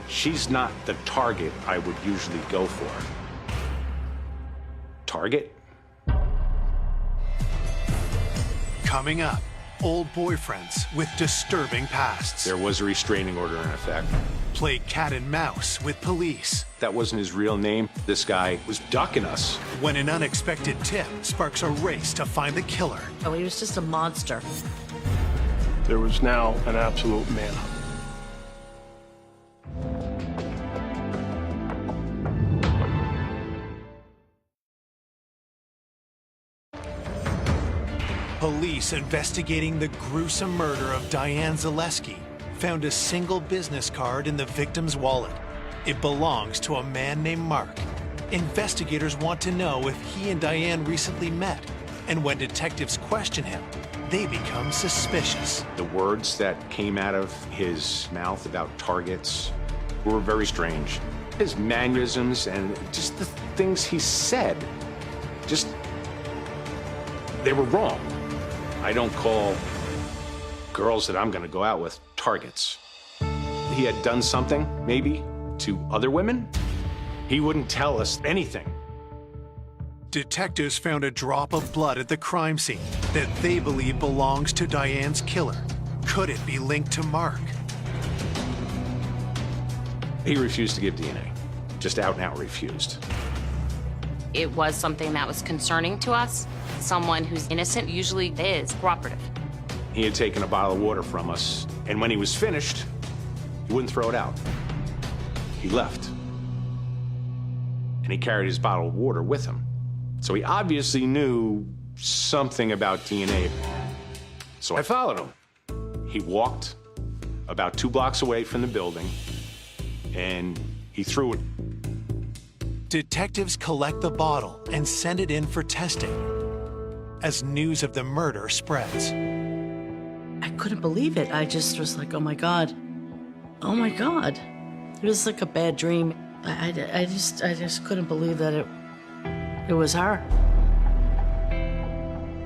she's not the target I would usually go for. Target? Coming up, old boyfriends with disturbing pasts. There was a restraining order in effect. Play cat and mouse with police. That wasn't his real name. This guy was ducking us. When an unexpected tip sparks a race to find the killer. Oh, he was just a monster. There was now an absolute manhunt. Police investigating the gruesome murder of Diane Zaleski found a single business card in the victim's wallet. It belongs to a man named Mark. Investigators want to know if he and Diane recently met, and when detectives question him, they become suspicious. The words that came out of his mouth about targets were very strange. His mannerisms and just the things he said, they were wrong. I don't call girls that I'm gonna go out with targets. He had done something, maybe, to other women. He wouldn't tell us anything. Detectives found a drop of blood at the crime scene that they believe belongs to Diane's killer. Could it be linked to Mark? He refused to give DNA, just out and out refused. It was something that was concerning to us. Someone who's innocent usually is cooperative. He had taken a bottle of water from us, and when he was finished, he wouldn't throw it out. He left. And he carried his bottle of water with him. So he obviously knew something about DNA. So I followed him. He walked about 2 blocks away from the building, and he threw it. Detectives collect the bottle and send it in for testing. As news of the murder spreads. I couldn't believe it. I just was like, oh my God. Oh my God. It was like a bad dream. I just couldn't believe that it was her.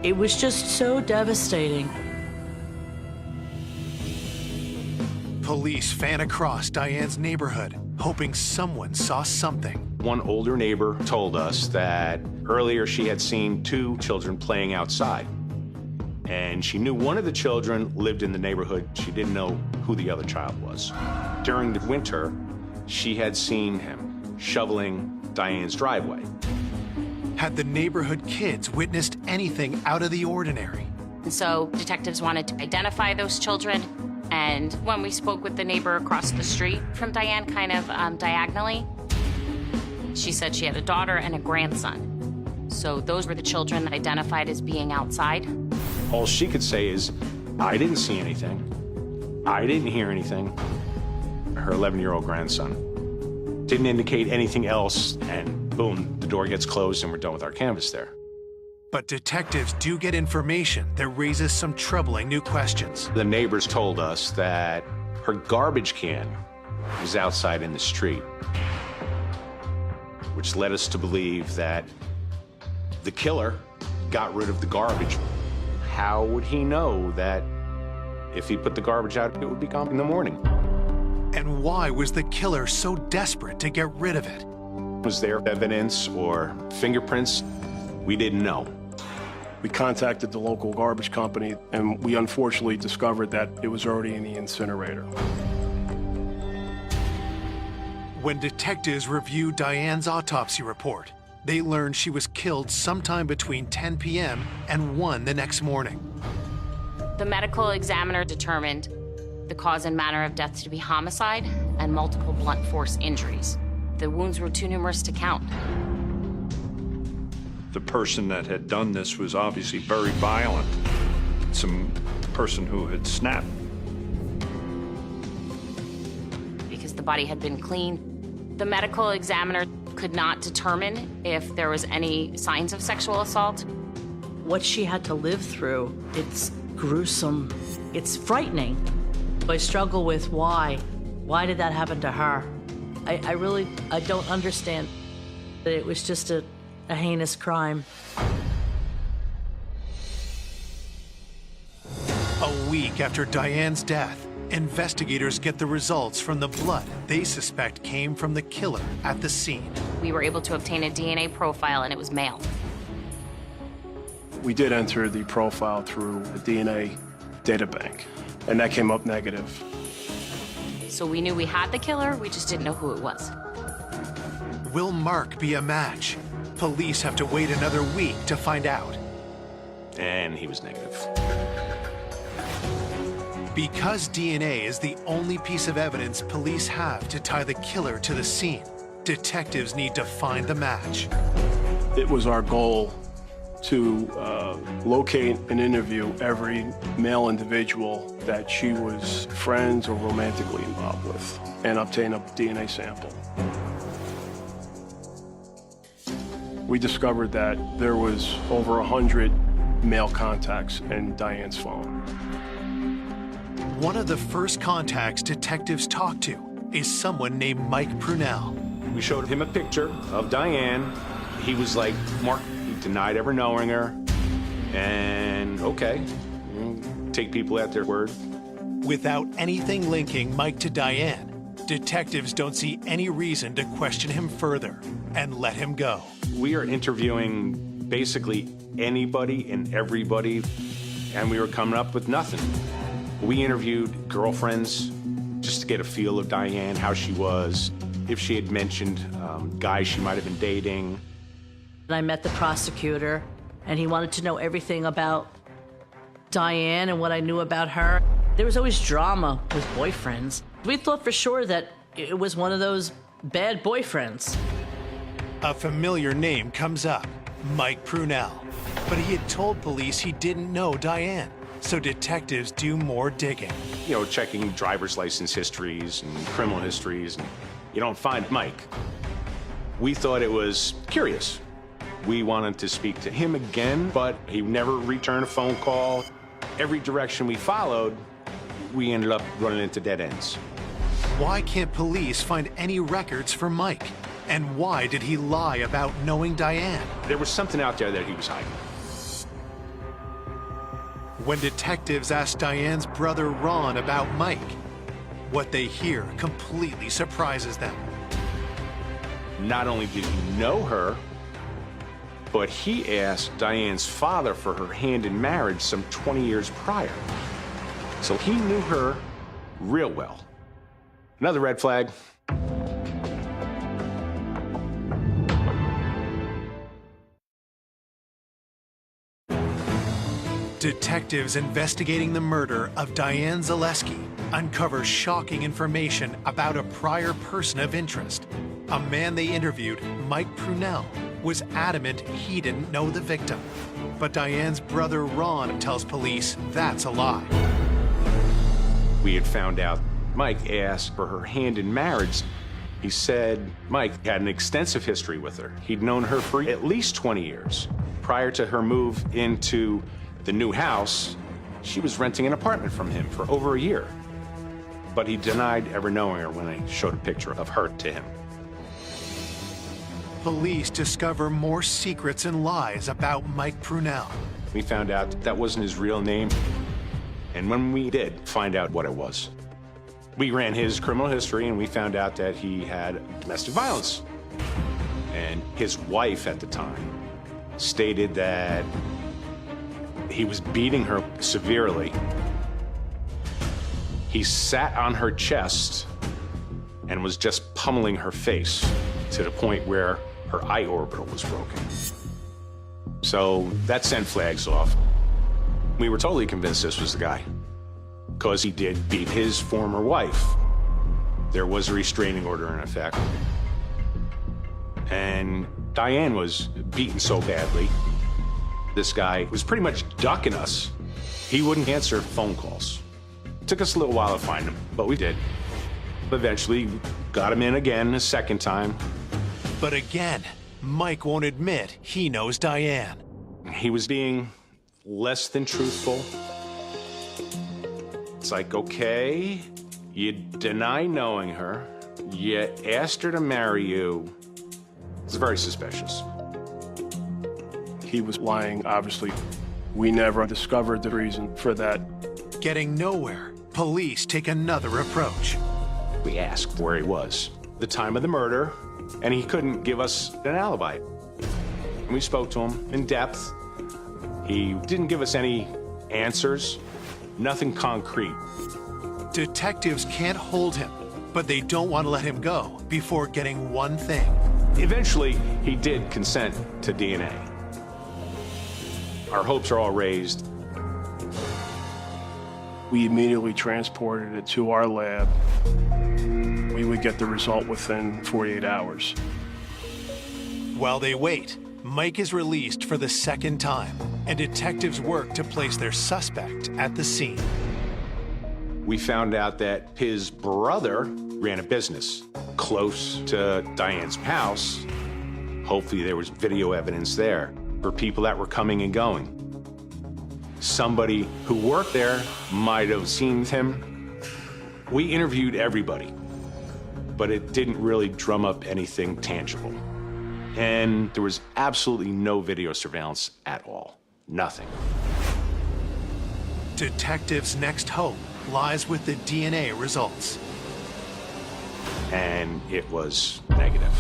It was just so devastating. Police fan across Diane's neighborhood, hoping someone saw something. One older neighbor told us that earlier she had seen 2 children playing outside. And she knew one of the children lived in the neighborhood. She didn't know who the other child was. During the winter, she had seen him shoveling Diane's driveway. Had the neighborhood kids witnessed anything out of the ordinary? And so detectives wanted to identify those children. And when we spoke with the neighbor across the street from Diane, kind of diagonally, she said she had a daughter and a grandson. So those were the children that identified as being outside. All she could say is, I didn't see anything. I didn't hear anything. Her 11-year-old grandson didn't indicate anything else, and boom, the door gets closed and we're done with our canvas there. But detectives do get information that raises some troubling new questions. The neighbors told us that her garbage can was outside in the street, which led us to believe that the killer got rid of the garbage. How would he know that if he put the garbage out, it would be gone in the morning? And why was the killer so desperate to get rid of it? Was there evidence or fingerprints? We didn't know. We contacted the local garbage company, and we unfortunately discovered that it was already in the incinerator. When detectives reviewed Diane's autopsy report, they learned she was killed sometime between 10 p.m. and 1 the next morning. The medical examiner determined the cause and manner of death to be homicide and multiple blunt force injuries. The wounds were too numerous to count. The person that had done this was obviously very violent. Some person who had snapped. Because the body had been clean, the medical examiner could not determine if there was any signs of sexual assault. What she had to live through, it's gruesome, it's frightening. I struggle with why. Why did that happen to her? I really don't understand that it was just a heinous crime. A week after Diane's death, investigators get the results from the blood they suspect came from the killer at the scene. We were able to obtain a DNA profile, and it was male. We did enter the profile through the DNA data bank, and that came up negative. So we knew we had the killer, we just didn't know who it was. Will Mark be a match? Police have to wait another week to find out. And he was negative. Because DNA is the only piece of evidence police have to tie the killer to the scene, detectives need to find the match. It was our goal to locate and interview every male individual that she was friends or romantically involved with and obtain a DNA sample. We discovered that there was over 100 male contacts in Diane's phone. One of the first contacts detectives talked to is someone named Mike Prunell. We showed him a picture of Diane. He was like, Mark, he denied ever knowing her. And okay, take people at their word. Without anything linking Mike to Diane, detectives don't see any reason to question him further and let him go. We are interviewing basically anybody and everybody, and we were coming up with nothing. We interviewed girlfriends just to get a feel of Diane, how she was, if she had mentioned guys she might have been dating. I met the prosecutor, and he wanted to know everything about Diane and what I knew about her. There was always drama with boyfriends. We thought for sure that it was one of those bad boyfriends. A familiar name comes up, Mike Prunell. But he had told police he didn't know Diane, so detectives do more digging. You know, checking driver's license histories and criminal histories, and you don't find Mike. We thought it was curious. We wanted to speak to him again, but he never returned a phone call. Every direction we followed, we ended up running into dead ends. Why can't police find any records for Mike? And why did he lie about knowing Diane? There was something out there that he was hiding. When detectives asked Diane's brother Ron about Mike, What they hear completely surprises them. Not only did he know her, but he asked Diane's father for her hand in marriage some 20 years prior. So he knew her real well. Another red flag. Detectives investigating the murder of Diane Zaleski uncover shocking information about a prior person of interest. A man they interviewed, Mike Prunell, was adamant he didn't know the victim. But Diane's brother Ron tells police that's a lie. We had found out Mike asked for her hand in marriage. He said Mike had an extensive history with her. He'd known her for at least 20 years. Prior to her move into the new house, she was renting an apartment from him for over a year. But he denied ever knowing her when I showed a picture of her to him. Police discover more secrets and lies about Mike Prunell. We found out that wasn't his real name. And when we did find out what it was, we ran his criminal history and we found out that he had domestic violence. And his wife at the time stated that he was beating her severely. He sat on her chest and was just pummeling her face to the point where her eye orbital was broken. So that sent flags off. We were totally convinced this was the guy, because he did beat his former wife. There was a restraining order in effect. And Diane was beaten so badly, this guy was pretty much ducking us. He wouldn't answer phone calls. It took us a little while to find him, but we did. Eventually, got him in again a second time. But again, Mike won't admit he knows Diane. He was being less than truthful. It's like, okay, you deny knowing her, you asked her to marry you. It's very suspicious. He was lying, obviously. We never discovered the reason for that. Getting nowhere, police take another approach. We asked where he was, the time of the murder, and he couldn't give us an alibi. We spoke to him in depth. He didn't give us any answers, nothing concrete. Detectives can't hold him, but they don't want to let him go before getting one thing. Eventually, he did consent to DNA. Our hopes are all raised. We immediately transported it to our lab. We would get the result within 48 hours. While they wait, Mike is released for the second time, and detectives work to place their suspect at the scene. We found out that his brother ran a business close to Diane's house. Hopefully there was video evidence there for people that were coming and going. Somebody who worked there might have seen him. We interviewed everybody, but it didn't really drum up anything tangible. And there was absolutely no video surveillance at all. Nothing. Detectives' next hope lies with the DNA results. And it was negative.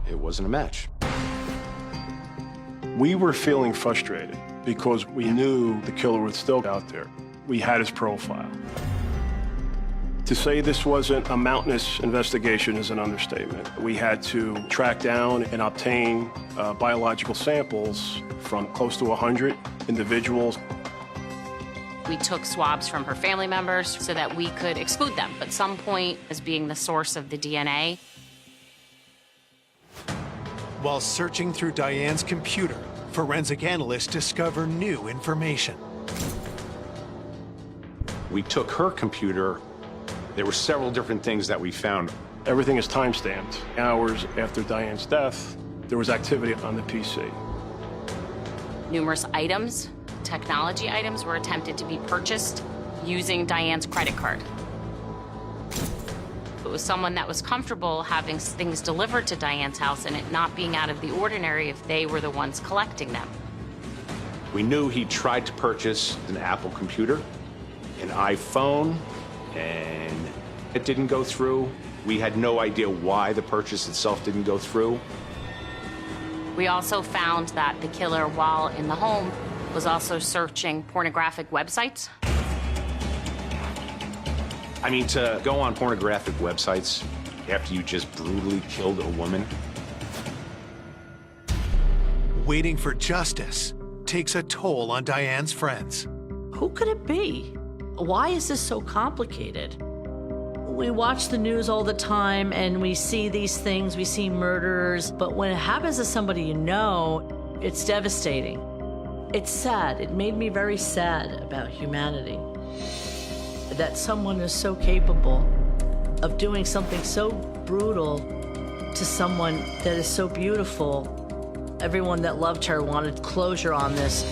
It wasn't a match. We were feeling frustrated because we knew the killer was still out there. We had his profile. To say this wasn't a mountainous investigation is an understatement. We had to track down and obtain biological samples from close to 100 individuals. We took swabs from her family members so that we could exclude them, but some point as being the source of the DNA. While searching through Diane's computer, forensic analysts discover new information. We took her computer. There were several different things that we found. Everything is time-stamped. Hours after Diane's death, there was activity on the PC. Numerous items, technology items, were attempted to be purchased using Diane's credit card. It was someone that was comfortable having things delivered to Diane's house and it not being out of the ordinary if they were the ones collecting them. We knew he tried to purchase an Apple computer, an iPhone, and it didn't go through. We had no idea why the purchase itself didn't go through. We also found that the killer, while in the home, was also searching pornographic websites. I mean, to go on pornographic websites after you just brutally killed a woman. Waiting for justice takes a toll on Diane's friends. Who could it be? Why is this so complicated? We watch the news all the time and we see these things, we see murders, but when it happens to somebody you know, it's devastating. It's sad. It made me very sad about humanity. That someone is so capable of doing something so brutal to someone that is so beautiful. Everyone that loved her wanted closure on this.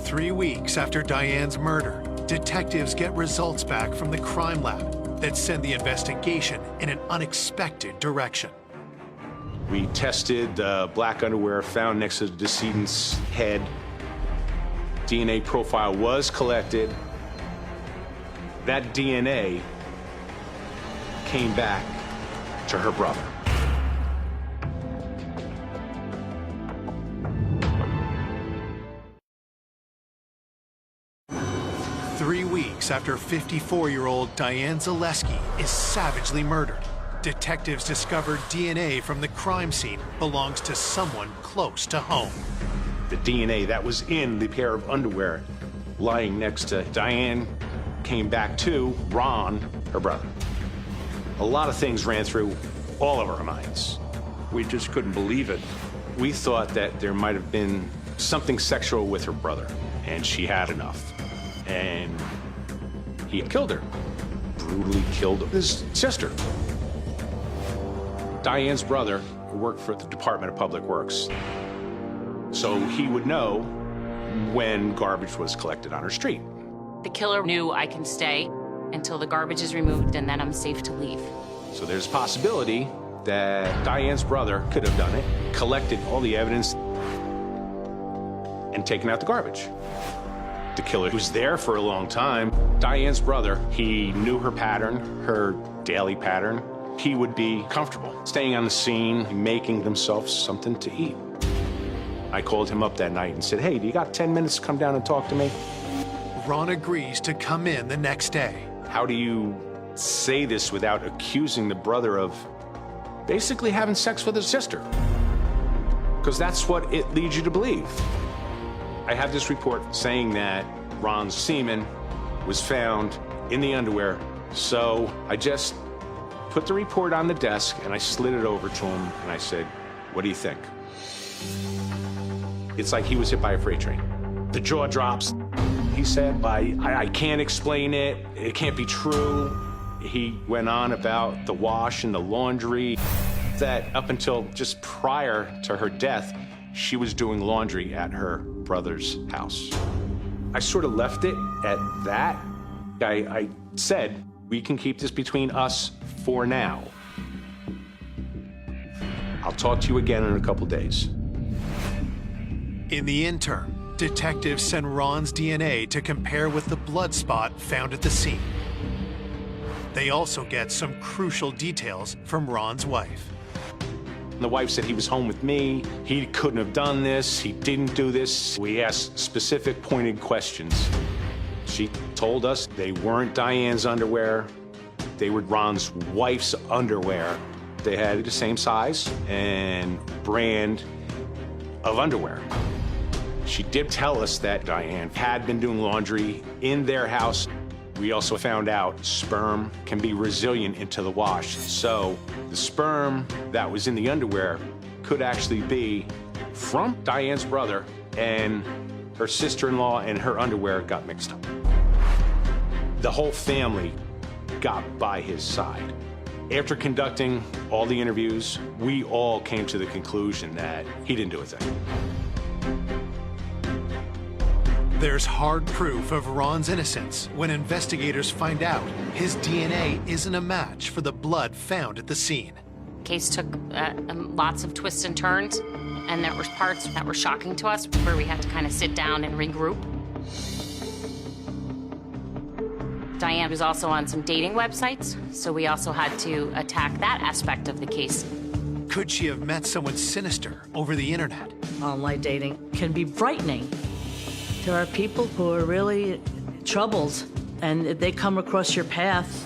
3 weeks after Diane's murder, detectives get results back from the crime lab that send the investigation in an unexpected direction. We tested the black underwear found next to the decedent's head. DNA profile was collected. That DNA came back to her brother. Three weeks after 54-year-old Diane Zaleski is savagely murdered, detectives discovered DNA from the crime scene belongs to someone close to home. The DNA that was in the pair of underwear lying next to Diane came back to Ron, her brother. A lot of things ran through all of our minds. We just couldn't believe it. We thought that there might have been something sexual with her brother, and she had enough. And he killed her, brutally killed his sister. Diane's brother worked for the Department of Public Works, so he would know when garbage was collected on her street. The killer knew I can stay until the garbage is removed and then I'm safe to leave. So there's a possibility that Diane's brother could have done it, collected all the evidence, and taken out the garbage. The killer was there for a long time. Diane's brother, he knew her pattern, her daily pattern. He would be comfortable staying on the scene, making themselves something to eat. I called him up that night and said, hey, do you got 10 minutes to come down and talk to me? Ron agrees to come in the next day. How do you say this without accusing the brother of basically having sex with his sister? Because that's what it leads you to believe. I have this report saying that Ron's semen was found in the underwear, so I just put the report on the desk and I slid it over to him and I said, what do you think? It's like he was hit by a freight train. The jaw drops. He said, I can't explain it. It can't be true. He went on about the wash and the laundry, that up until just prior to her death, she was doing laundry at her brother's house. I sort of left it at that. I said, we can keep this between us for now. I'll talk to you again in a couple days. In the interim, detectives send Ron's DNA to compare with the blood spot found at the scene. They also get some crucial details from Ron's wife. The wife said he was home with me, he couldn't have done this, he didn't do this. We asked specific pointed questions. She told us they weren't Diane's underwear, they were Ron's wife's underwear. They had the same size and brand of underwear. She did tell us that Diane had been doing laundry in their house. We also found out sperm can be resilient into the wash. So the sperm that was in the underwear could actually be from Diane's brother, and her sister-in-law and her underwear got mixed up. The whole family got by his side. After conducting all the interviews, we all came to the conclusion that he didn't do a thing. There's hard proof of Ron's innocence when investigators find out his DNA isn't a match for the blood found at the scene. The case took lots of twists and turns, and there were parts that were shocking to us where we had to kind of sit down and regroup. Diane was also on some dating websites, so we also had to attack that aspect of the case. Could she have met someone sinister over the internet? Online dating can be frightening. There are people who are really troubled, and if they come across your path,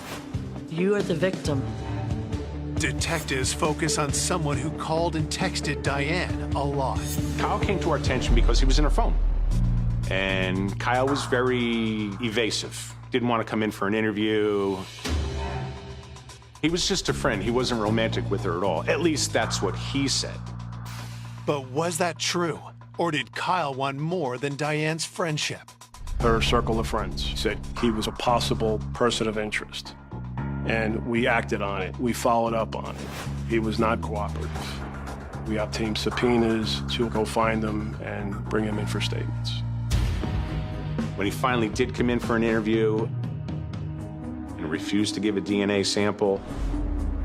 you are the victim. Detectives focus on someone who called and texted Diane a lot. Kyle came to our attention because he was in her phone. And Kyle was very evasive. Didn't want to come in for an interview. He was just a friend. He wasn't romantic with her at all. At least that's what he said. But was that true? Or did Kyle want more than Diane's friendship? Her circle of friends said he was a possible person of interest. And we acted on it. We followed up on it. He was not cooperative. We obtained subpoenas to go find him and bring him in for statements. When he finally did come in for an interview and refused to give a DNA sample,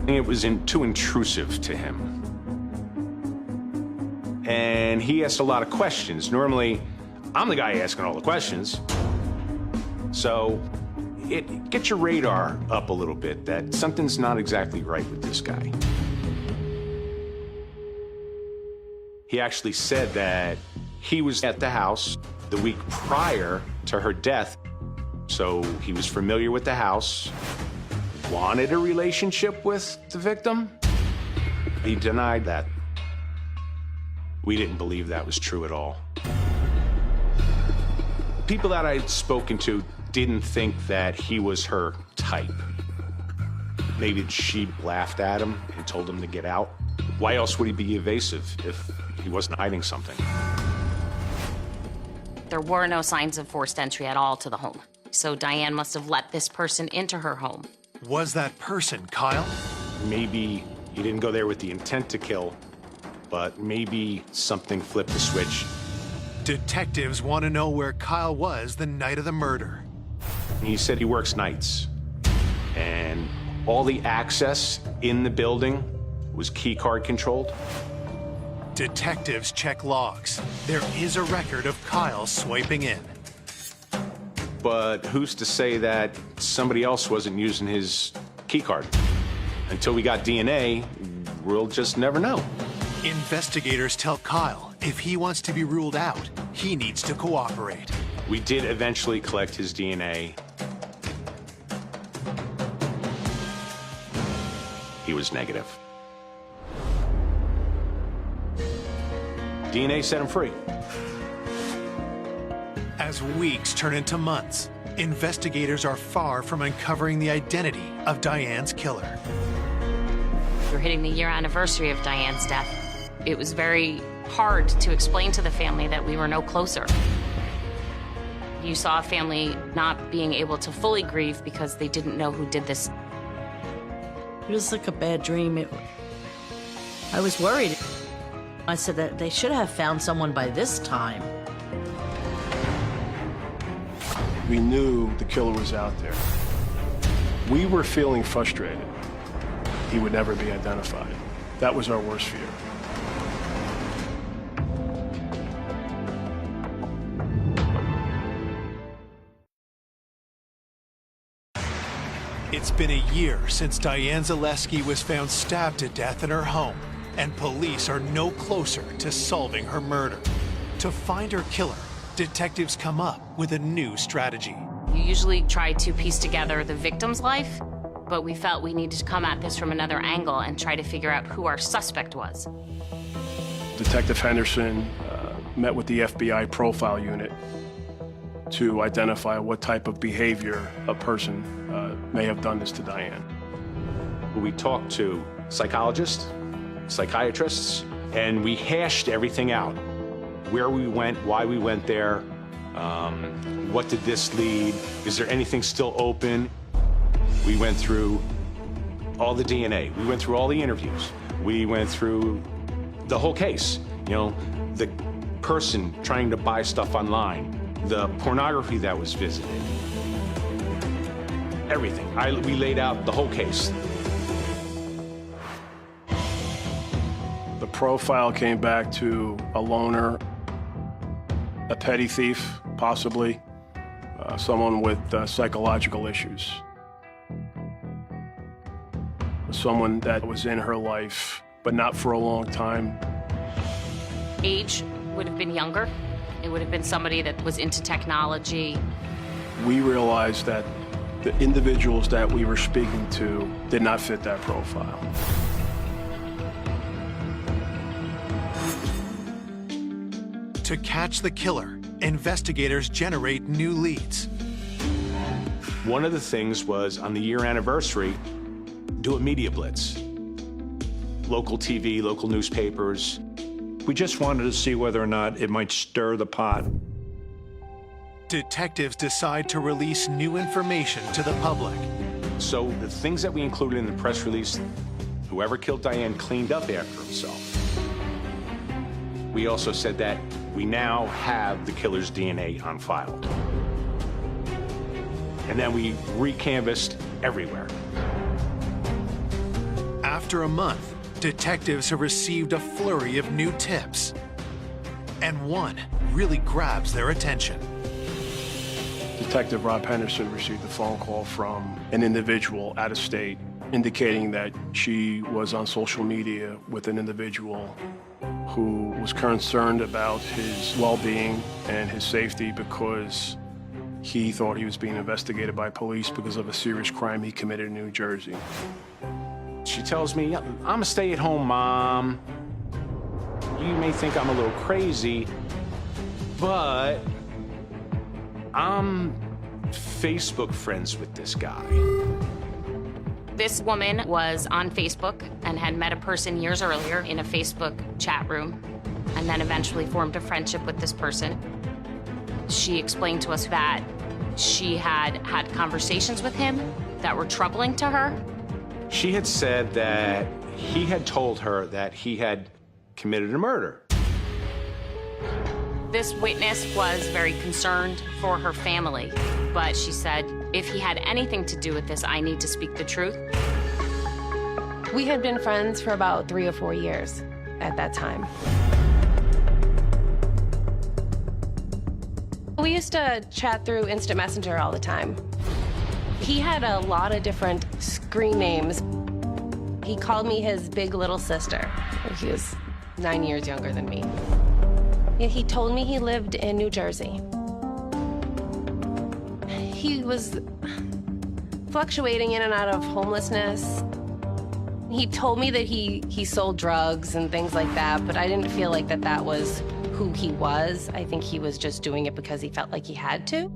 I think it was too intrusive to him. And he asked a lot of questions. Normally, I'm the guy asking all the questions. So it gets your radar up a little bit that something's not exactly right with this guy. He actually said that he was at the house the week prior to her death, so he was familiar with the house, wanted a relationship with the victim. He denied that. We didn't believe that was true at all. People that I'd spoken to didn't think that he was her type. Maybe she laughed at him and told him to get out. Why else would he be evasive if he wasn't hiding something? There were no signs of forced entry at all to the home. So Diane must have let this person into her home. Was that person Kyle? Maybe he didn't go there with the intent to kill, but maybe something flipped the switch. Detectives want to know where Kyle was the night of the murder. He said he works nights, and all the access in the building was key card controlled. Detectives check logs. There is a record of Kyle swiping in. But who's to say that somebody else wasn't using his key card? Until we got DNA, we'll just never know. Investigators tell Kyle if he wants to be ruled out, he needs to cooperate. We did eventually collect his DNA. He was negative. DNA set him free. As weeks turn into months, investigators are far from uncovering the identity of Diane's killer. We're hitting the year anniversary of Diane's death. It was very hard to explain to the family that we were no closer. You saw a family not being able to fully grieve because they didn't know who did this. It was like a bad dream. I was worried. I said that they should have found someone by this time. We knew the killer was out there. We were feeling frustrated. He would never be identified. That was our worst fear. It's been a year since Diane Zaleski was found stabbed to death in her home, and police are no closer to solving her murder. To find her killer, detectives come up with a new strategy. You usually try to piece together the victim's life, but we felt we needed to come at this from another angle and try to figure out who our suspect was. Detective Henderson met with the FBI profile unit to identify what type of behavior a person may have done this to Diane. We talked to psychologists, psychiatrists, and we hashed everything out. Where we went, why we went there, what did this lead, is there anything still open? We went through all the DNA, we went through all the interviews, we went through the whole case. You know, the person trying to buy stuff online, the pornography that was visited, everything. We laid out the whole case. The profile came back to a loner, a petty thief, possibly, someone with psychological issues. Someone that was in her life, but not for a long time. Age would have been younger. It would have been somebody that was into technology. We realized that the individuals that we were speaking to did not fit that profile. To catch the killer, investigators generate new leads. One of the things was, on the year anniversary, do a media blitz. Local TV, local newspapers. We just wanted to see whether or not it might stir the pot. Detectives decide to release new information to the public. So the things that we included in the press release, whoever killed Diane cleaned up after himself. We also said that we now have the killer's DNA on file. And then we recanvassed everywhere. After a month, detectives have received a flurry of new tips. And one really grabs their attention. Detective Rob Henderson received a phone call from an individual out of state indicating that she was on social media with an individual who was concerned about his well-being and his safety because he thought he was being investigated by police because of a serious crime he committed in New Jersey. She tells me, I'm a stay-at-home mom. You may think I'm a little crazy, but I'm Facebook friends with this guy. This woman was on Facebook and had met a person years earlier in a Facebook chat room, and then eventually formed a friendship with this person. She explained to us that she had had conversations with him that were troubling to her. She had said that he had told her that he had committed a murder. This witness was very concerned for her family, but she said, if he had anything to do with this, I need to speak the truth. We had been friends for about 3 or 4 years at that time. We used to chat through Instant Messenger all the time. He had a lot of different screen names. He called me his big little sister. He was 9 years younger than me. He told me he lived in New Jersey. He was fluctuating in and out of homelessness. He told me that he sold drugs and things like that, but I didn't feel like that was who he was. I think he was just doing it because he felt like he had to.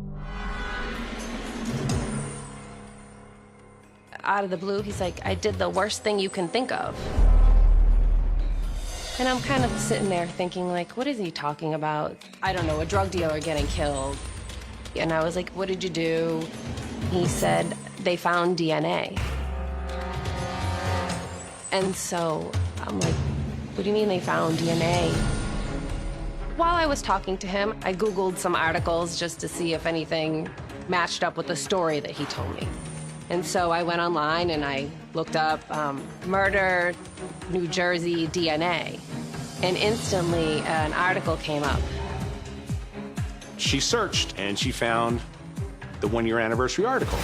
Out of the blue, he's like, I did the worst thing you can think of. And I'm kind of sitting there thinking, like, what is he talking about? I don't know, a drug dealer getting killed. And I was like, what did you do? He said, they found DNA. And so I'm like, what do you mean they found DNA? While I was talking to him, I Googled some articles just to see if anything matched up with the story that he told me. And so I went online and I looked up murder, New Jersey DNA. And instantly an article came up. She searched and she found the 1-year anniversary article.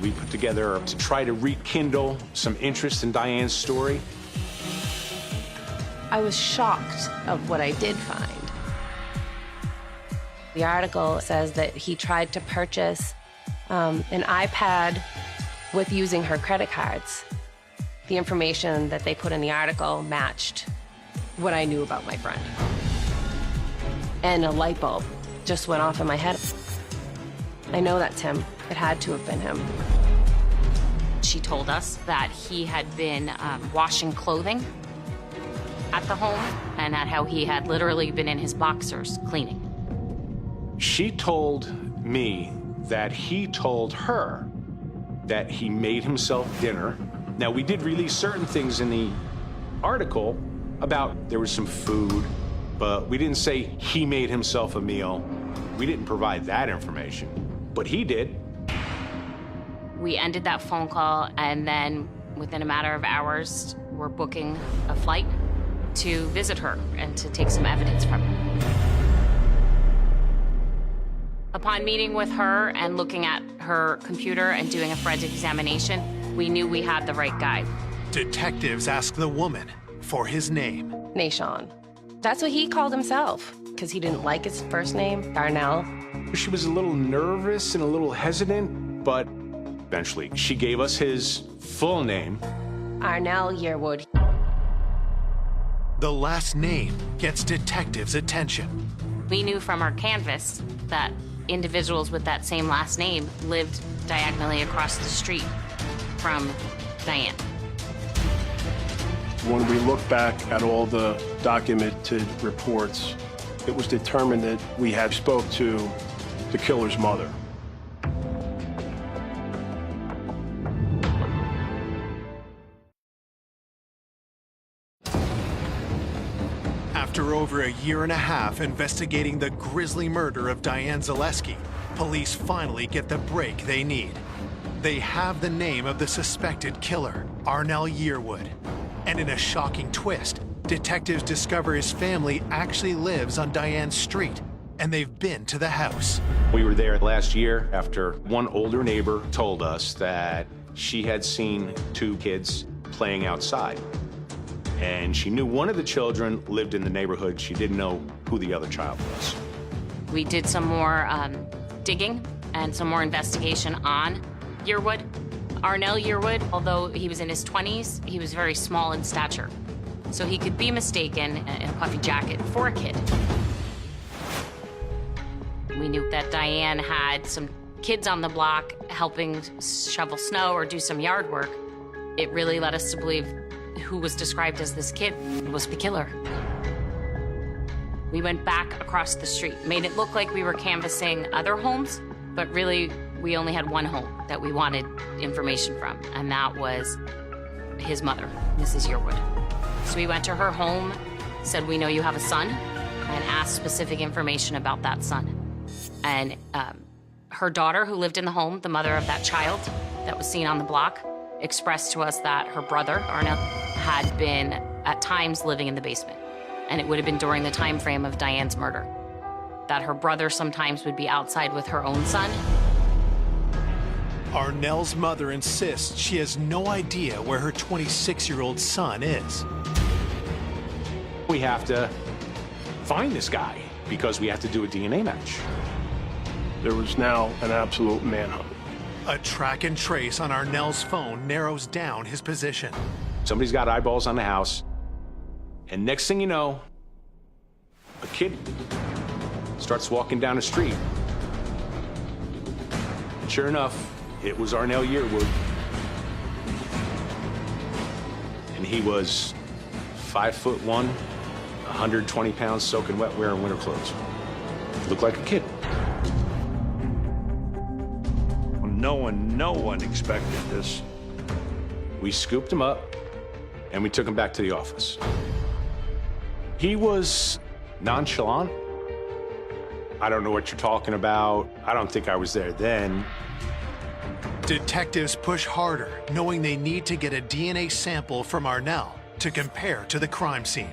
We put together to try to rekindle some interest in Diane's story. I was shocked of what I did find. The article says that he tried to purchase an iPad with using her credit cards. The information that they put in the article matched what I knew about my friend. And a light bulb just went off in my head. I know that's him. It had to have been him. She told us that he had been washing clothing at the home and at how he had literally been in his boxers cleaning. She told me that he told her that he made himself dinner. Now, we did release certain things in the article about there was some food, but we didn't say he made himself a meal. We didn't provide that information, but he did. We ended that phone call, and then within a matter of hours, we're booking a flight to visit her and to take some evidence from her. Upon meeting with her and looking at her computer and doing a forensic examination, we knew we had the right guy. Detectives ask the woman for his name. Nashon. That's what he called himself, because he didn't like his first name, Darnell. She was a little nervous and a little hesitant, but eventually she gave us his full name. Arnell Yearwood. The last name gets detectives' attention. We knew from our canvas that individuals with that same last name lived diagonally across the street from Diane. When we look back at all the documented reports, it was determined that we had spoke to the killer's mother. After over a year and a half investigating the grisly murder of Diane Zaleski, police finally get the break they need. They have the name of the suspected killer, Arnell Yearwood. And in a shocking twist, detectives discover his family actually lives on Diane's street, and they've been to the house. We were there last year after one older neighbor told us that she had seen two kids playing outside. And she knew one of the children lived in the neighborhood. She didn't know who the other child was. We did some more digging and some more investigation on Yearwood. Arnell Yearwood, although he was in his 20s, he was very small in stature. So he could be mistaken in a puffy jacket for a kid. We knew that Diane had some kids on the block helping shovel snow or do some yard work. It really led us to believe who was described as this kid was the killer. We went back across the street, made it look like we were canvassing other homes, but really we only had one home that we wanted information from, and that was his mother, Mrs. Yearwood. So we went to her home, said, "We know you have a son," and asked specific information about that son. And her daughter, who lived in the home, the mother of that child that was seen on the block, expressed to us that her brother, Arnell, had been at times living in the basement. And it would have been during the time frame of Diane's murder. That her brother sometimes would be outside with her own son. Arnell's mother insists she has no idea where her 26-year-old son is. We have to find this guy because we have to do a DNA match. There was now an absolute manhunt. A track and trace on Arnell's phone narrows down his position. Somebody's got eyeballs on the house, and next thing you know, a kid starts walking down the street. And sure enough, it was Arnell Yearwood. And he was 5'1", 120 pounds, soaking wet, wearing winter clothes. Looked like a kid. No one expected this. We scooped him up, and we took him back to the office. He was nonchalant. I don't know what you're talking about. I don't think I was there then. Detectives push harder, knowing they need to get a DNA sample from Arnell to compare to the crime scene.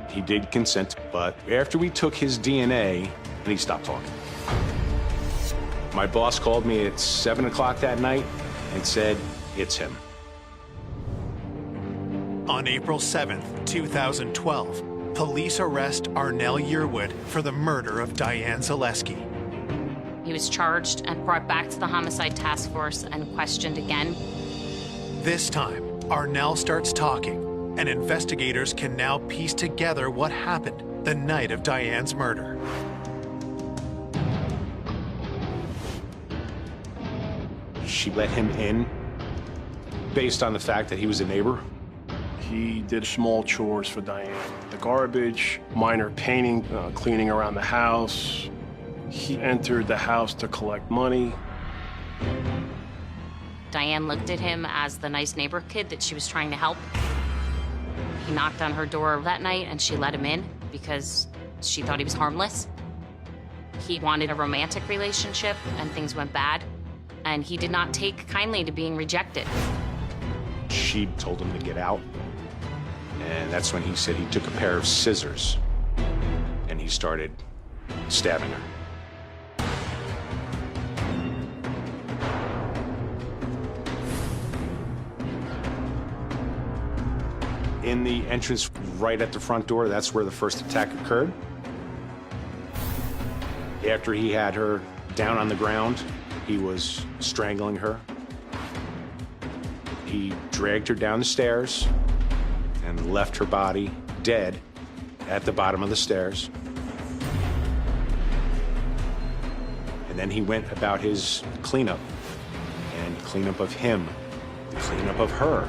He did consent, but after we took his DNA, he stopped talking. My boss called me at 7 o'clock that night and said, "It's him." On April 7th, 2012, police arrest Arnell Yearwood for the murder of Diane Zaleski. He was charged and brought back to the homicide task force and questioned again. This time, Arnell starts talking, and investigators can now piece together what happened the night of Diane's murder. She let him in based on the fact that he was a neighbor. He did small chores for Diane. The garbage, minor painting, cleaning around the house. He entered the house to collect money. Diane looked at him as the nice neighbor kid that she was trying to help. He knocked on her door that night and she let him in because she thought he was harmless. He wanted a romantic relationship and things went bad, and he did not take kindly to being rejected. She told him to get out, and that's when he said he took a pair of scissors and he started stabbing her. in the entrance right at the front door. That's where the first attack occurred. After he had her down on the ground, he was strangling her. He dragged her down the stairs and left her body dead at the bottom of the stairs. And then he went about his cleanup, and cleanup of him, cleanup of her,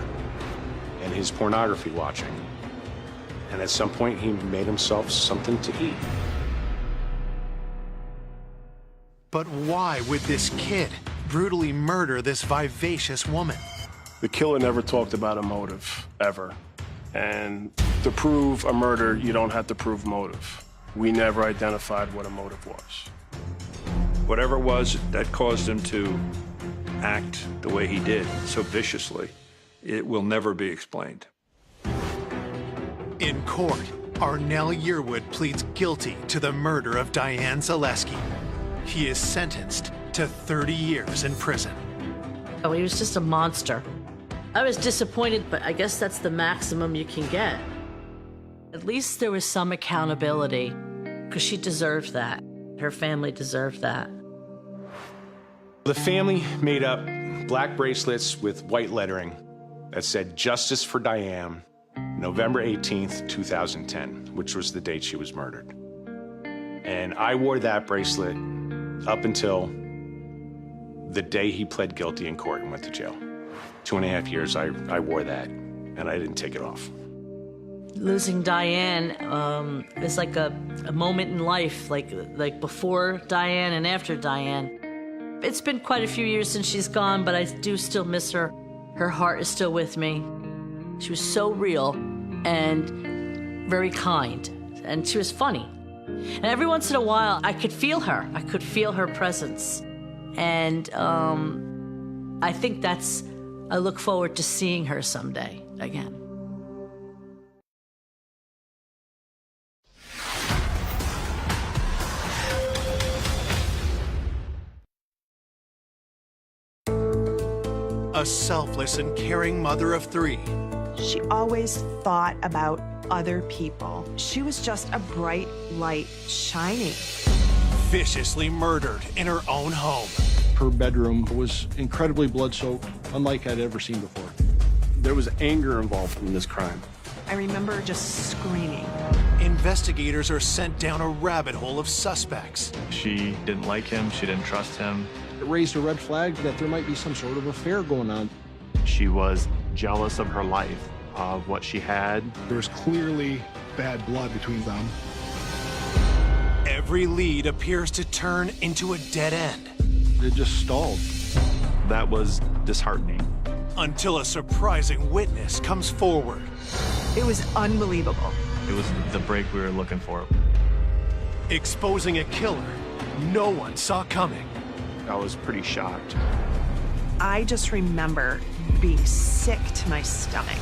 and his pornography watching. And at some point, he made himself something to eat. But why would this kid brutally murder this vivacious woman? The killer never talked about a motive, ever. And to prove a murder, you don't have to prove motive. We never identified what a motive was. Whatever it was that caused him to act the way he did, so viciously, it will never be explained. In court, Arnell Yearwood pleads guilty to the murder of Diane Zaleski. He is sentenced to 30 years in prison. Oh, he was just a monster. I was disappointed, but I guess that's the maximum you can get. At least there was some accountability, because she deserved that. Her family deserved that. The family made up black bracelets with white lettering that said "Justice for Diane, November 18th, 2010, which was the date she was murdered. And I wore that bracelet up until the day he pled guilty in court and went to jail. 2.5 years I wore that, and I didn't take it off. Losing Diane is like a moment in life, like before Diane and after Diane. It's been quite a few years since she's gone, but I do still miss her. Her heart is still with me. She was so real and very kind, and she was funny. And every once in a while, I could feel her. I could feel her presence. And I think I look forward to seeing her someday again. A selfless and caring mother of 3. She always thought about other people. She was just a bright light shining. Viciously murdered in her own home. Her bedroom was incredibly blood-soaked, unlike I'd ever seen before. There was anger involved in this crime. I remember just screaming. Investigators are sent down a rabbit hole of suspects. She didn't like him, she didn't trust him. It raised a red flag that there might be some sort of affair going on. She was jealous of her life, of what she had. There was clearly bad blood between them. Every lead appears to turn into a dead end. It just stalled. That was disheartening. Until a surprising witness comes forward. It was unbelievable. It was the break we were looking for. Exposing a killer no one saw coming. I was pretty shocked. I just remember being sick to my stomach.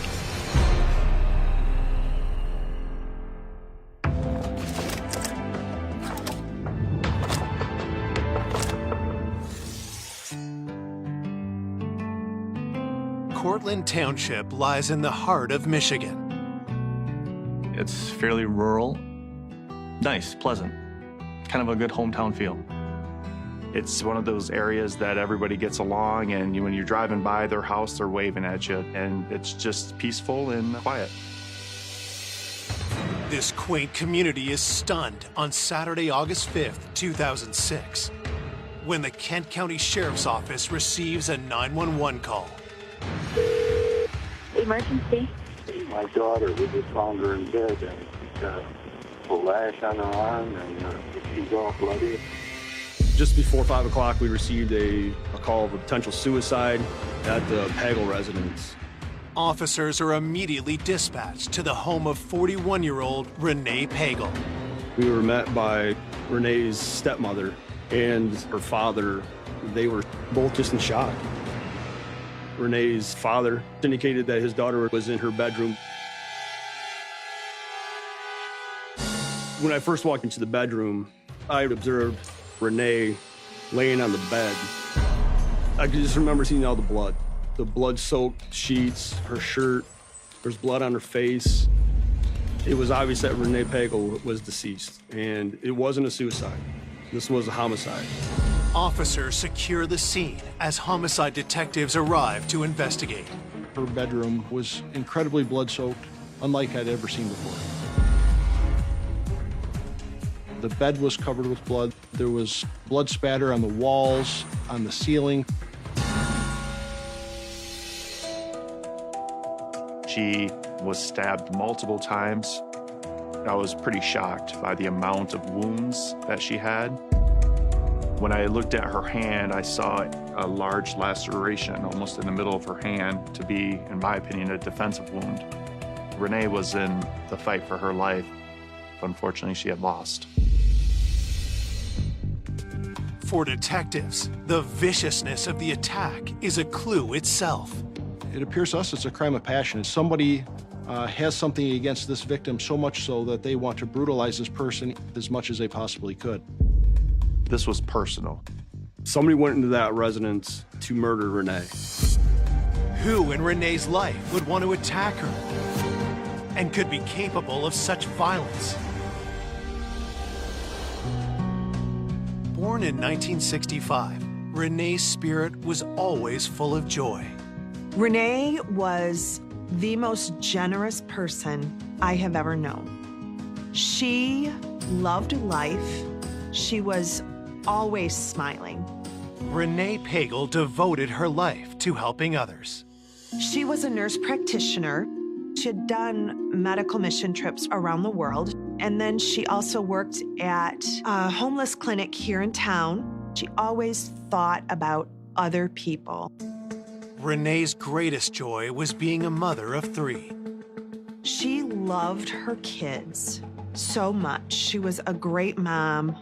Cortland Township lies in the heart of Michigan. It's fairly rural, nice, pleasant, kind of a good hometown feel. It's one of those areas that everybody gets along, and when you're driving by their house, they're waving at you, and it's just peaceful and quiet. This quaint community is stunned on Saturday, August 5th, 2006, when the Kent County Sheriff's Office receives a 911 call. Emergency. My daughter, we just found her in bed, and she's got a lash on her arm, and she's all bloody. Just before 5 o'clock, we received a call of a potential suicide at the Pagel residence. Officers are immediately dispatched to the home of 41-year-old Renee Pagel. We were met by Renee's stepmother and her father. They were both just in shock. Renee's father indicated that his daughter was in her bedroom. When I first walked into the bedroom, I observed Renee laying on the bed. I could just remember seeing all the blood soaked sheets, her shirt, There's blood on her face. It was obvious that Renee Pagel was deceased, and it wasn't a suicide. This was a homicide. Officers secure the scene as homicide detectives arrive to investigate. Her bedroom was incredibly blood-soaked, unlike I'd ever seen before. The bed was covered with blood. There was blood spatter on the walls, on the ceiling. She was stabbed multiple times. I was pretty shocked by the amount of wounds that she had. When I looked at her hand, I saw a large laceration almost in the middle of her hand to be, in my opinion, a defensive wound. Renee was in the fight for her life. Unfortunately, she had lost. For detectives, the viciousness of the attack is a clue itself. It appears to us it's a crime of passion. Somebody has something against this victim, so much so that they want to brutalize this person as much as they possibly could. This was personal. Somebody went into that residence to murder Renee. Who in Renee's life would want to attack her and could be capable of such violence? Born in 1965, Renee's spirit was always full of joy. Renee was the most generous person I have ever known. She loved life. She was always smiling. Renee Pagel devoted her life to helping others. She was a nurse practitioner. She had done medical mission trips around the world, and then she also worked at a homeless clinic here in town. She always thought about other people. Renee's greatest joy was being a mother of 3. She loved her kids so much. She was a great mom.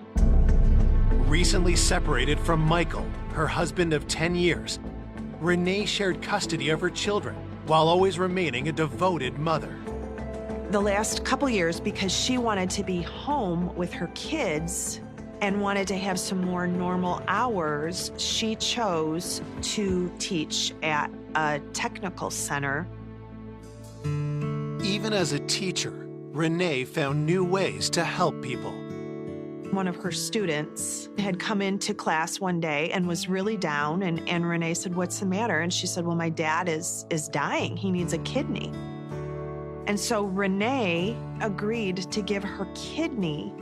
Recently separated from Michael, her husband of 10 years, Renee shared custody of her children while always remaining a devoted mother. The last couple years, because she wanted to be home with her kids and wanted to have some more normal hours, she chose to teach at a technical center. Even as a teacher, Renee found new ways to help people. One of her students had come into class one day and was really down, and Renee said, "What's the matter?" And she said, "Well, my dad is dying. He needs a kidney." And so Renee agreed to give her kidney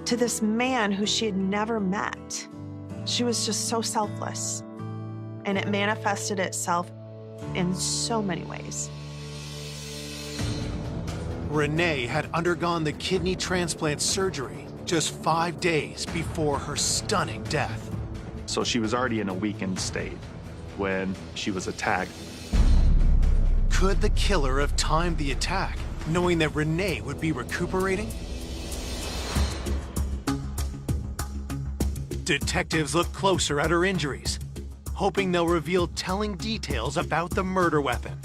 to this man who she had never met. She was just so selfless. And it manifested itself in so many ways. Renee had undergone the kidney transplant surgery just 5 days before her stunning death. So she was already in a weakened state when she was attacked. Could the killer have timed the attack, knowing that Renee would be recuperating? Detectives look closer at her injuries, hoping they'll reveal telling details about the murder weapon.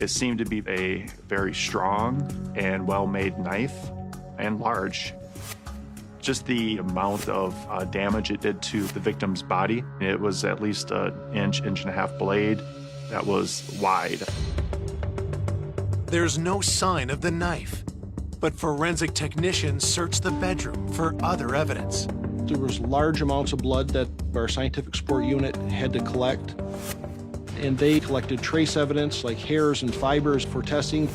It seemed to be a very strong and well-made knife and large. Just the amount of damage it did to the victim's body, it was at least an inch and a half blade that was wide. There's no sign of the knife, but forensic technicians searched the bedroom for other evidence. There was large amounts of blood that our scientific support unit had to collect, and they collected trace evidence like hairs and fibers for testing.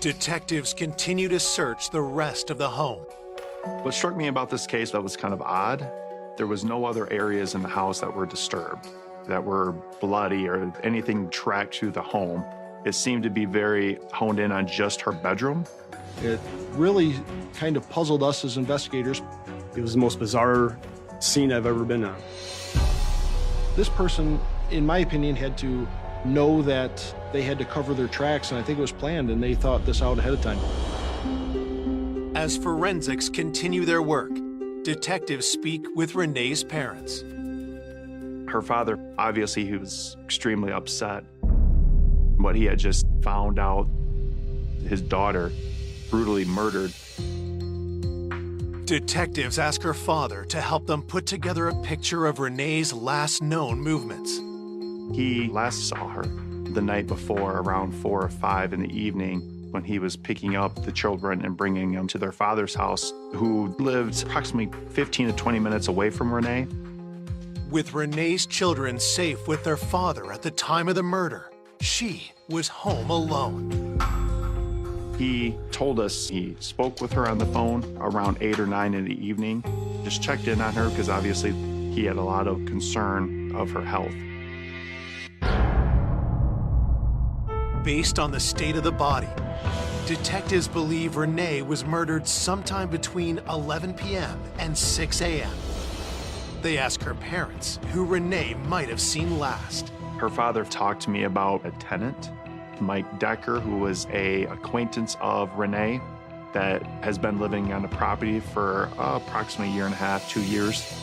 Detectives continue to search the rest of the home. What struck me about this case that was kind of odd, there was no other areas in the house that were disturbed, that were bloody or anything tracked to the home. It seemed to be very honed in on just her bedroom. It really kind of puzzled us as investigators. It was the most bizarre scene I've ever been on. This person, in my opinion, had to know that they had to cover their tracks, and I think it was planned, and they thought this out ahead of time. As forensics continue their work, detectives speak with Renee's parents. Her father, obviously, he was extremely upset. What he had just found out, his daughter brutally murdered. Detectives ask her father to help them put together a picture of Renee's last known movements. He last saw her the night before around 4 or 5 in the evening when he was picking up the children and bringing them to their father's house, who lived approximately 15 to 20 minutes away from Renee. With Renee's children safe with their father at the time of the murder, she was home alone. He told us he spoke with her on the phone around 8 or 9 in the evening, just checked in on her because obviously he had a lot of concern of her health. Based on the state of the body, detectives believe Renee was murdered sometime between 11 p.m. and 6 a.m. They ask her parents who Renee might have seen last. Her father talked to me about a tenant, Mike Decker, who was an acquaintance of Renee that has been living on the property for approximately a year and a half, 2 years.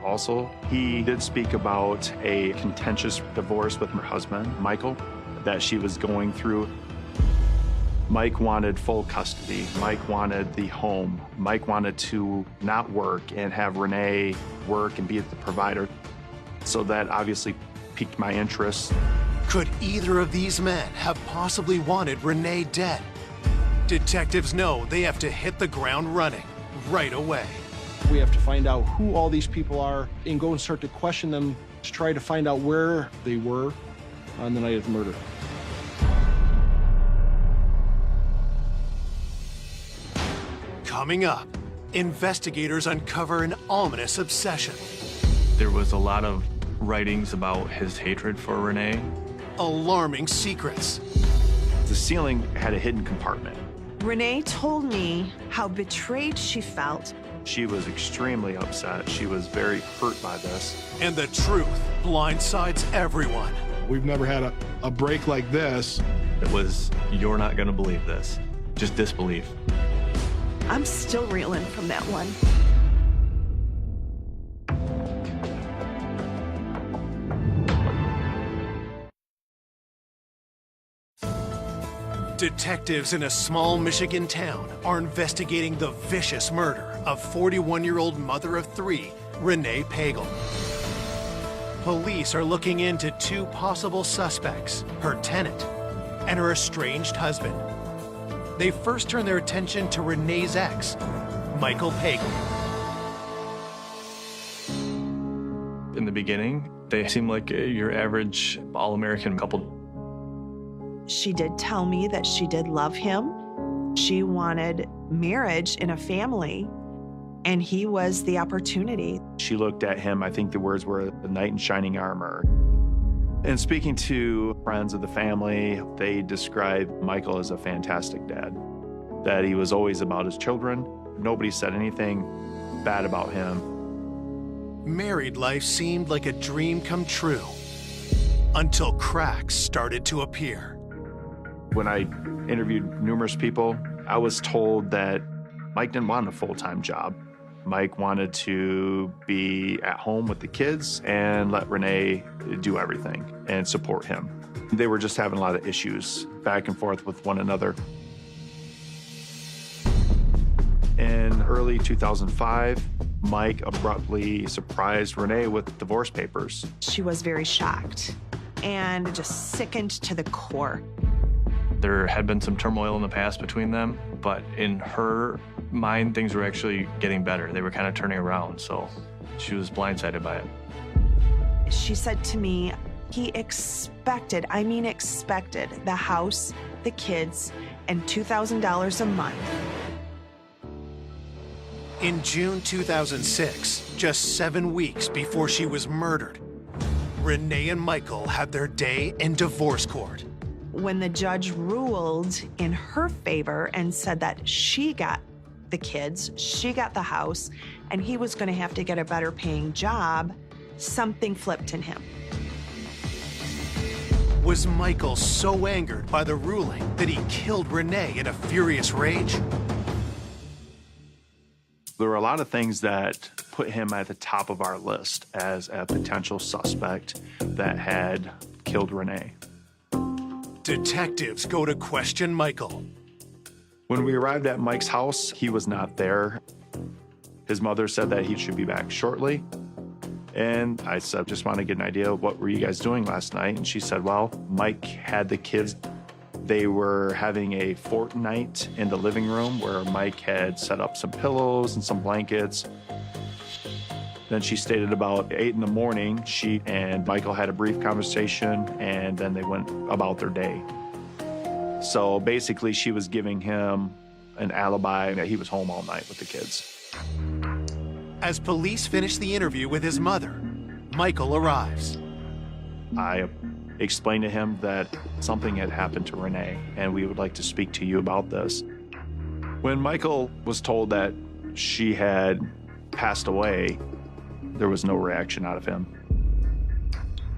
Also, he did speak about a contentious divorce with her husband, Michael, that she was going through. Mike wanted full custody. Mike wanted the home. Mike wanted to not work and have Renee work and be the provider. So that obviously piqued my interest. Could either of these men have possibly wanted Renee dead? Detectives know they have to hit the ground running right away. We have to find out who all these people are and go and start to question them to try to find out where they were on the night of the murder. Coming up, investigators uncover an ominous obsession. There was a lot of writings about his hatred for Renee. Alarming secrets. The ceiling had a hidden compartment. Renee told me how betrayed she felt. She was extremely upset. She was very hurt by this. And the truth blindsides everyone. We've never had a break like this. It was, you're not gonna believe this. Just disbelief. I'm still reeling from that one. Detectives in a small Michigan town are investigating the vicious murder of 41-year-old mother of 3, Renee Pagel. Police are looking into 2 possible suspects, her tenant and her estranged husband. They first turn their attention to Renee's ex, Michael Pagel. In the beginning, they seemed like your average all-American couple. She did tell me that she did love him. She wanted marriage in a family, and he was the opportunity. She looked at him, I think the words were the knight in shining armor. And speaking to friends of the family, they described Michael as a fantastic dad, that he was always about his children. Nobody said anything bad about him. Married life seemed like a dream come true until cracks started to appear. When I interviewed numerous people, I was told that Mike didn't want a full-time job. Mike wanted to be at home with the kids and let Renee do everything and support him. They were just having a lot of issues back and forth with one another. In early 2005, Mike abruptly surprised Renee with divorce papers. She was very shocked and just sickened to the core. There had been some turmoil in the past between them, but in her mind, things were actually getting better. They were kind of turning around, so she was blindsided by it. She said to me, he expected, I mean expected, the house, the kids, and $2,000 a month. In June 2006, just 7 weeks before she was murdered, Renee and Michael had their day in divorce court. When the judge ruled in her favor and said that she got the kids, she got the house, and he was going to have to get a better paying job, something flipped in him. Was Michael so angered by the ruling that he killed Renee in a furious rage? There were a lot of things that put him at the top of our list as a potential suspect that had killed Renee. Detectives go to question Michael. When we arrived at Mike's house, he was not there. His mother said that he should be back shortly. And I said, just want to get an idea of what were you guys doing last night? And she said, well, Mike had the kids. They were having a fortnight in the living room where Mike had set up some pillows and some blankets. Then she stated about 8 in the morning, she and Michael had a brief conversation, and then they went about their day. So basically, she was giving him an alibi that he was home all night with the kids. As police finish the interview with his mother, Michael arrives. I explained to him that something had happened to Renee, and we would like to speak to you about this. When Michael was told that she had passed away, there was no reaction out of him.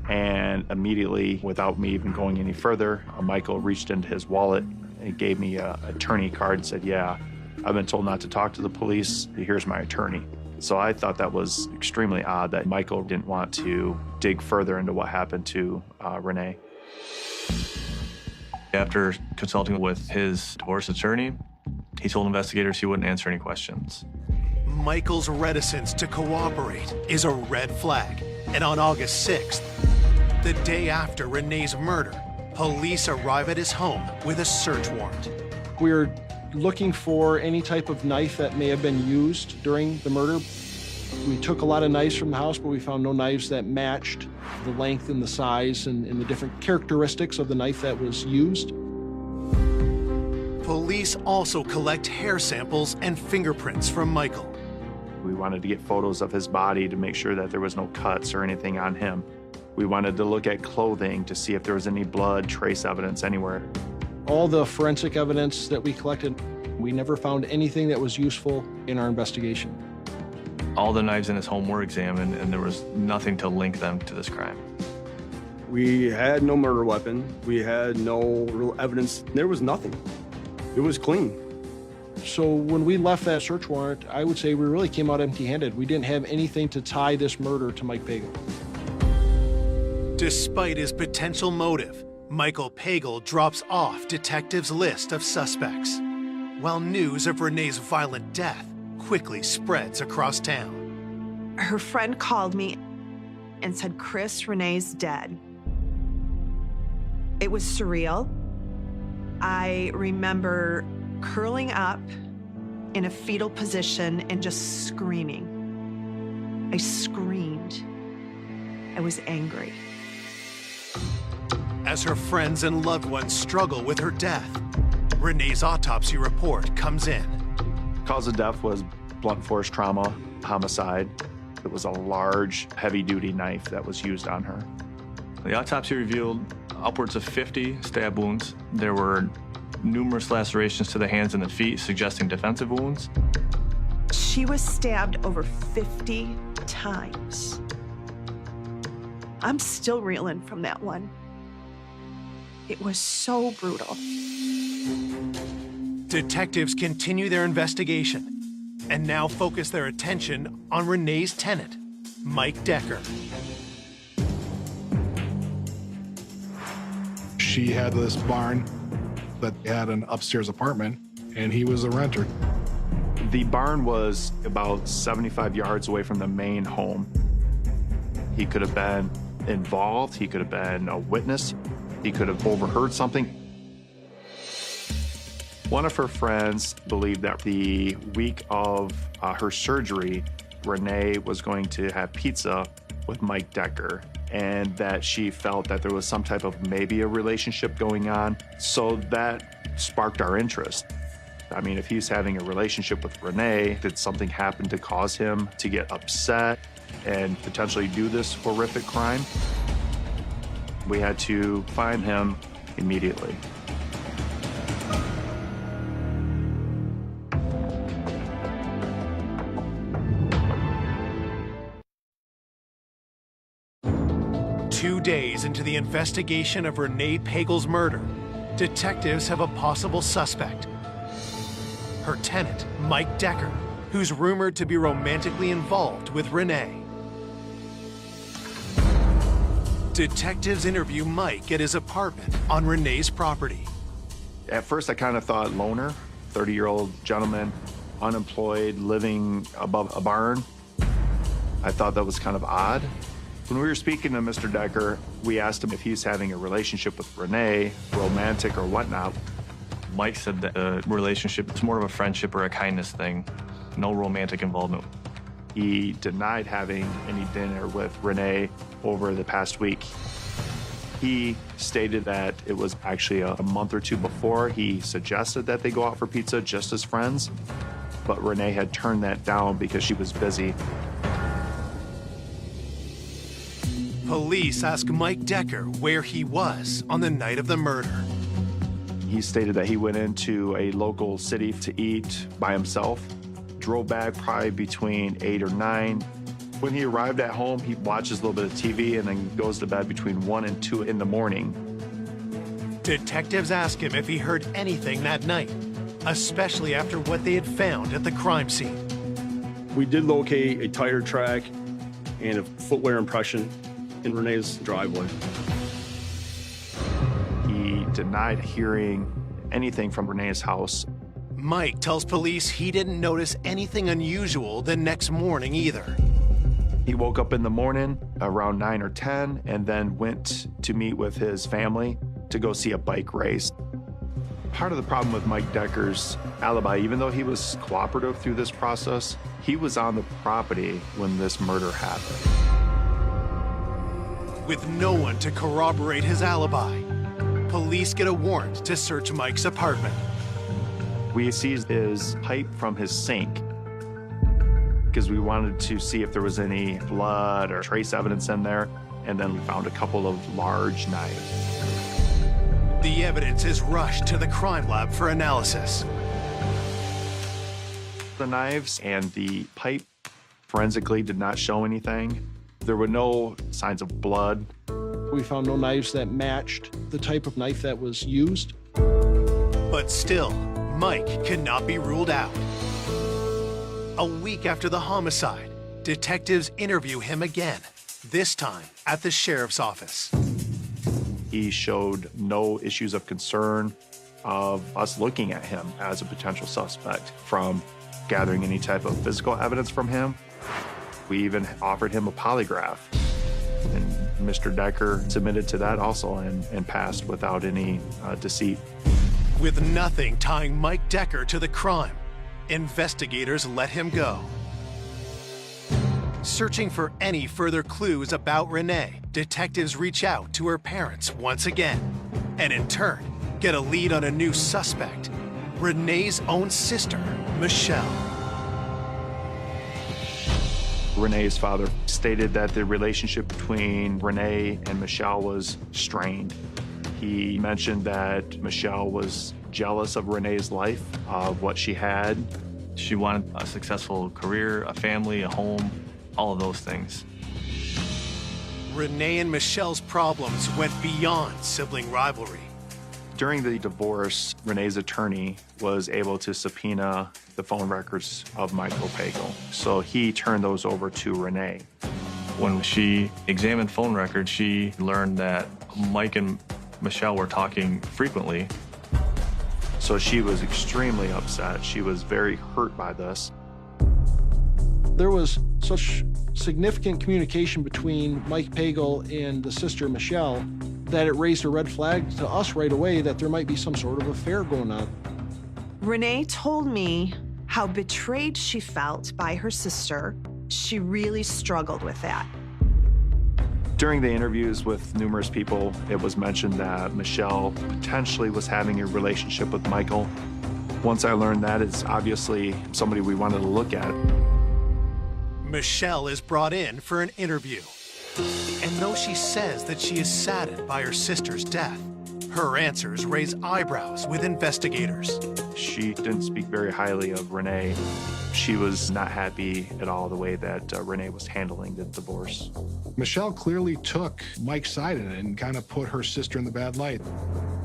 And immediately, without me even going any further, Michael reached into his wallet and gave me an attorney card and said, yeah, I've been told not to talk to the police. Here's my attorney. So I thought that was extremely odd that Michael didn't want to dig further into what happened to Renee. After consulting with his divorce attorney, he told investigators he wouldn't answer any questions. Michael's reticence to cooperate is a red flag. And on August 6th, the day after Renee's murder, police arrive at his home with a search warrant. We're looking for any type of knife that may have been used during the murder. We took a lot of knives from the house, but we found no knives that matched the length and the size and the different characteristics of the knife that was used. Police also collect hair samples and fingerprints from Michael. We wanted to get photos of his body to make sure that there was no cuts or anything on him. We wanted to look at clothing to see if there was any blood trace evidence anywhere. All the forensic evidence that we collected, we never found anything that was useful in our investigation. All the knives in his home were examined, and there was nothing to link them to this crime. We had no murder weapon. We had no real evidence. There was nothing. It was clean. So when we left that search warrant, I would say we really came out empty-handed. We didn't have anything to tie this murder to Mike Pagel. Despite his potential motive, Michael Pagel drops off detectives' list of suspects, while news of Renee's violent death quickly spreads across town. Her friend called me and said, Chris, Renee's dead. It was surreal. I remember curling up in a fetal position and just screaming. I screamed. I was angry. As her friends and loved ones struggle with her death, Renee's autopsy report comes in. Cause of death was blunt force trauma, homicide. It was a large, heavy-duty knife that was used on her. The autopsy revealed upwards of 50 stab wounds. There were numerous lacerations to the hands and the feet, suggesting defensive wounds. She was stabbed over 50 times. I'm still reeling from that one. It was so brutal. Detectives continue their investigation and now focus their attention on Renee's tenant, Mike Decker. She had this barn that had an upstairs apartment, and he was a renter. The barn was about 75 yards away from the main home. He could have been involved, he could have been a witness, he could have overheard something. One of her friends believed that the week of her surgery, Renee was going to have pizza with Mike Decker, and that she felt that there was some type of maybe a relationship going on. So that sparked our interest. I mean, if he's having a relationship with Renee, did something happen to cause him to get upset and potentially do this horrific crime? We had to find him immediately. Two days into the investigation of Renee Pagel's murder, detectives have a possible suspect. Her tenant, Mike Decker, who's rumored to be romantically involved with Renee. Detectives interview Mike at his apartment on Renee's property. At first, I kind of thought loner, 30-year-old gentleman, unemployed, living above a barn. I thought that was kind of odd. When we were speaking to Mr. Decker, we asked him if he was having a relationship with Renee, romantic or whatnot. Mike said that the relationship is more of a friendship or a kindness thing, no romantic involvement. He denied having any dinner with Renee over the past week. He stated that it was actually a month or two before he suggested that they go out for pizza just as friends, but Renee had turned that down because she was busy. Police ask Mike Decker where he was on the night of the murder. He stated that he went into a local city to eat by himself, drove back probably between 8 or 9. When he arrived at home, he watches a little bit of TV and then goes to bed between 1 and 2 in the morning. Detectives ask him if he heard anything that night, especially after what they had found at the crime scene. We did locate a tire track and a footwear impression in Renee's driveway. He denied hearing anything from Renee's house. Mike tells police he didn't notice anything unusual the next morning either. He woke up in the morning around 9 or 10 and then went to meet with his family to go see a bike race. Part of the problem with Mike Decker's alibi, even though he was cooperative through this process, he was on the property when this murder happened. With no one to corroborate his alibi, police get a warrant to search Mike's apartment. We seized his pipe from his sink because we wanted to see if there was any blood or trace evidence in there, and then we found a couple of large knives. The evidence is rushed to the crime lab for analysis. The knives and the pipe forensically did not show anything. There were no signs of blood. We found no knives that matched the type of knife that was used. But still, Mike cannot be ruled out. A week after the homicide, detectives interview him again, this time at the sheriff's office. He showed no issues of concern of us looking at him as a potential suspect from gathering any type of physical evidence from him. We even offered him a polygraph, and Mr. Decker submitted to that also and passed without any deceit. With nothing tying Mike Decker to the crime, investigators let him go. Searching for any further clues about Renee, detectives reach out to her parents once again, and in turn, get a lead on a new suspect, Renee's own sister, Michelle. Renee's father stated that the relationship between Renee and Michelle was strained. He mentioned that Michelle was jealous of Renee's life, of what she had. She wanted a successful career, a family, a home, all of those things. Renee and Michelle's problems went beyond sibling rivalry. During the divorce, Renee's attorney was able to subpoena the phone records of Michael Pagel, so he turned those over to Renee. When she examined phone records, she learned that Mike and Michelle were talking frequently. So she was extremely upset. She was very hurt by this. There was such significant communication between Mike Pagel and the sister Michelle that it raised a red flag to us right away that there might be some sort of affair going on. Renee told me how betrayed she felt by her sister. She really struggled with that. During the interviews with numerous people, it was mentioned that Michelle potentially was having a relationship with Michael. Once I learned that, it's obviously somebody we wanted to look at. Michelle is brought in for an interview. And though she says that she is saddened by her sister's death, her answers raise eyebrows with investigators. She didn't speak very highly of Renee. She was not happy at all the way that Renee was handling the divorce. Michelle clearly took Mike's side in it and kind of put her sister in the bad light.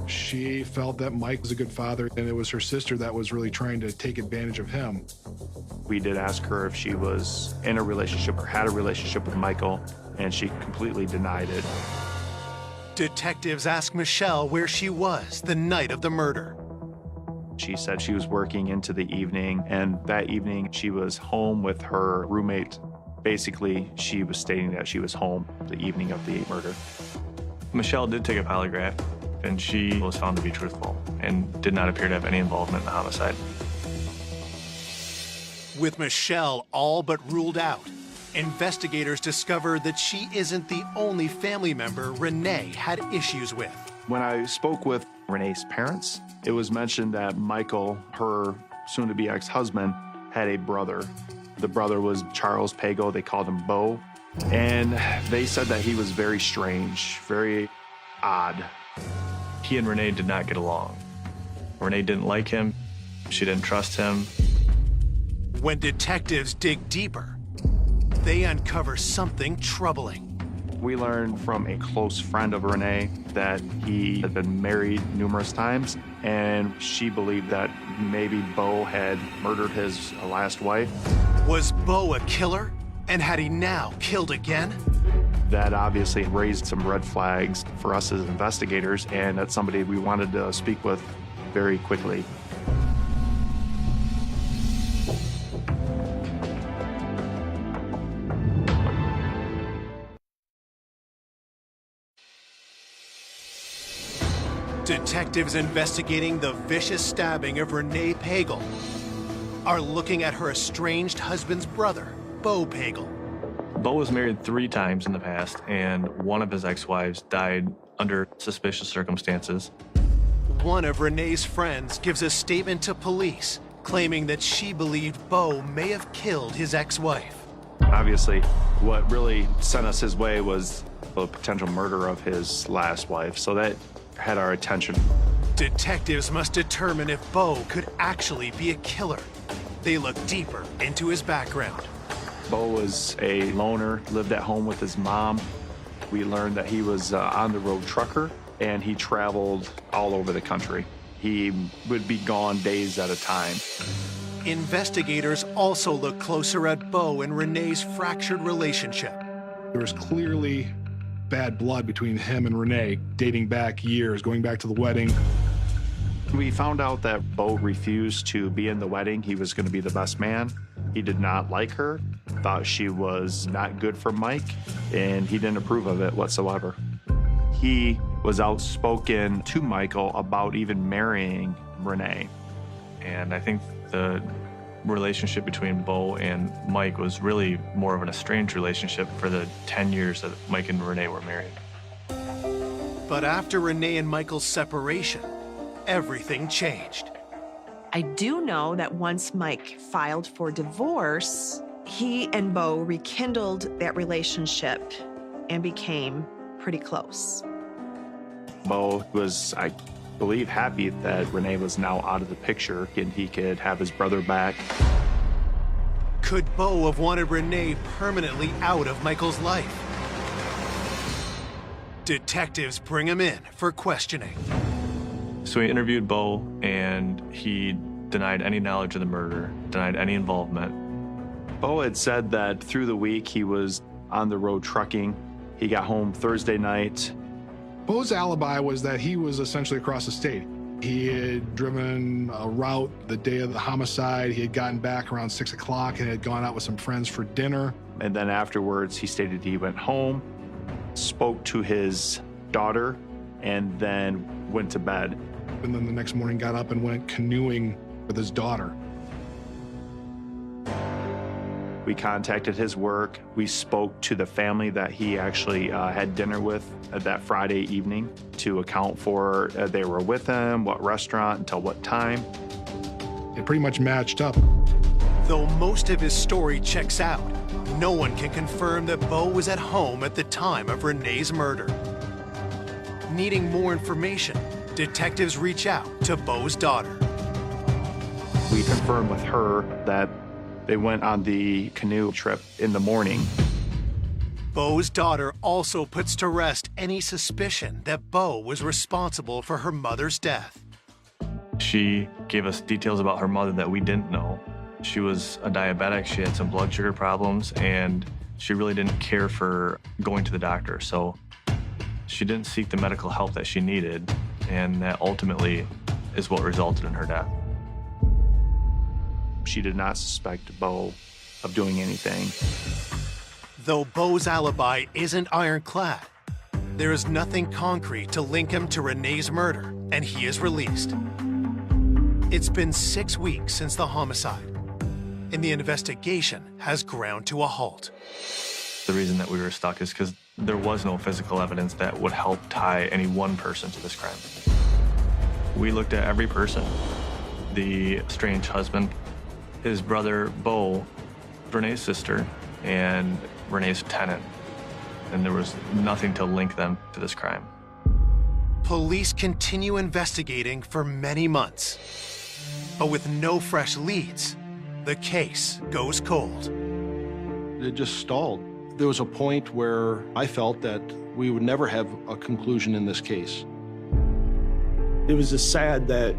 She felt that Mike was a good father, and it was her sister that was really trying to take advantage of him. We did ask her if she was in a relationship or had a relationship with Michael, and she completely denied it. Detectives ask Michelle where she was the night of the murder. She said she was working into the evening, and that evening she was home with her roommate, Basically, she was stating that she was home the evening of the murder. Michelle did take a polygraph, and she was found to be truthful and did not appear to have any involvement in the homicide. With Michelle all but ruled out, investigators discover that she isn't the only family member Renee had issues with. When I spoke with Renee's parents, it was mentioned that Michael, her soon-to-be ex-husband, had a brother. The brother was Charles Pago. They called him Bo. And they said that he was very strange, very odd. He and Renee did not get along. Renee didn't like him. She didn't trust him. When detectives dig deeper, they uncover something troubling. We learned from a close friend of Renee that he had been married numerous times, and she believed that maybe Bo had murdered his last wife. Was Bo a killer? And had he now killed again? That obviously raised some red flags for us as investigators, and that's somebody we wanted to speak with very quickly. Detectives investigating the vicious stabbing of Renee Pagel are looking at her estranged husband's brother, Bo Pagel. Bo was married 3 times in the past, and one of his ex-wives died under suspicious circumstances. One of Renee's friends gives a statement to police claiming that she believed Bo may have killed his ex-wife. Obviously, what really sent us his way was the potential murder of his last wife, so that had our attention. Detectives must determine if Bo could actually be a killer. They look deeper into his background. Bo was a loner, lived at home with his mom. We learned that he was on-the-road trucker, and he traveled all over the country. He would be gone days at a time. Investigators also look closer at Bo and Renee's fractured relationship. There was clearly bad blood between him and Renee, dating back years, going back to the wedding. We found out that Bo refused to be in the wedding. He was going to be the best man. He did not like her, thought she was not good for Mike, and he didn't approve of it whatsoever. He was outspoken to Michael about even marrying Renee. And I think the relationship between Bo and Mike was really more of an estranged relationship for the 10 years that Mike and Renee were married. But after Renee and Michael's separation, everything changed. I do know that once Mike filed for divorce, he and Bo rekindled that relationship and became pretty close. Bo was, I believe, happy that Renee was now out of the picture and he could have his brother back. Could Bo have wanted Renee permanently out of Michael's life? Detectives bring him in for questioning. So we interviewed Bo, and he denied any knowledge of the murder, denied any involvement. Bo had said that through the week he was on the road trucking. He got home Thursday night. Bo's alibi was that he was essentially across the state. He had driven a route the day of the homicide. He had gotten back around 6 o'clock and had gone out with some friends for dinner. And then afterwards, he stated he went home, spoke to his daughter, and then went to bed. And then the next morning got up and went canoeing with his daughter. We contacted his work. We spoke to the family that he actually had dinner with that Friday evening to account for they were with him, what restaurant, until what time. It pretty much matched up. Though most of his story checks out, no one can confirm that Bo was at home at the time of Renee's murder. Needing more information, detectives reach out to Bo's daughter. We confirmed with her that they went on the canoe trip in the morning. Bo's daughter also puts to rest any suspicion that Bo was responsible for her mother's death. She gave us details about her mother that we didn't know. She was a diabetic, she had some blood sugar problems, and she really didn't care for going to the doctor. So she didn't seek the medical help that she needed, and that ultimately is what resulted in her death. She did not suspect Bo of doing anything. Though Beau's alibi isn't ironclad, there is nothing concrete to link him to Renee's murder, and he is released. It's been 6 weeks since the homicide, and the investigation has ground to a halt. The reason that we were stuck is because there was no physical evidence that would help tie any one person to this crime. We looked at every person. The estranged husband, his brother, Beau, Renee's sister, and Renee's tenant. And there was nothing to link them to this crime. Police continue investigating for many months, but with no fresh leads, the case goes cold. It just stalled. There was a point where I felt that we would never have a conclusion in this case. It was just sad that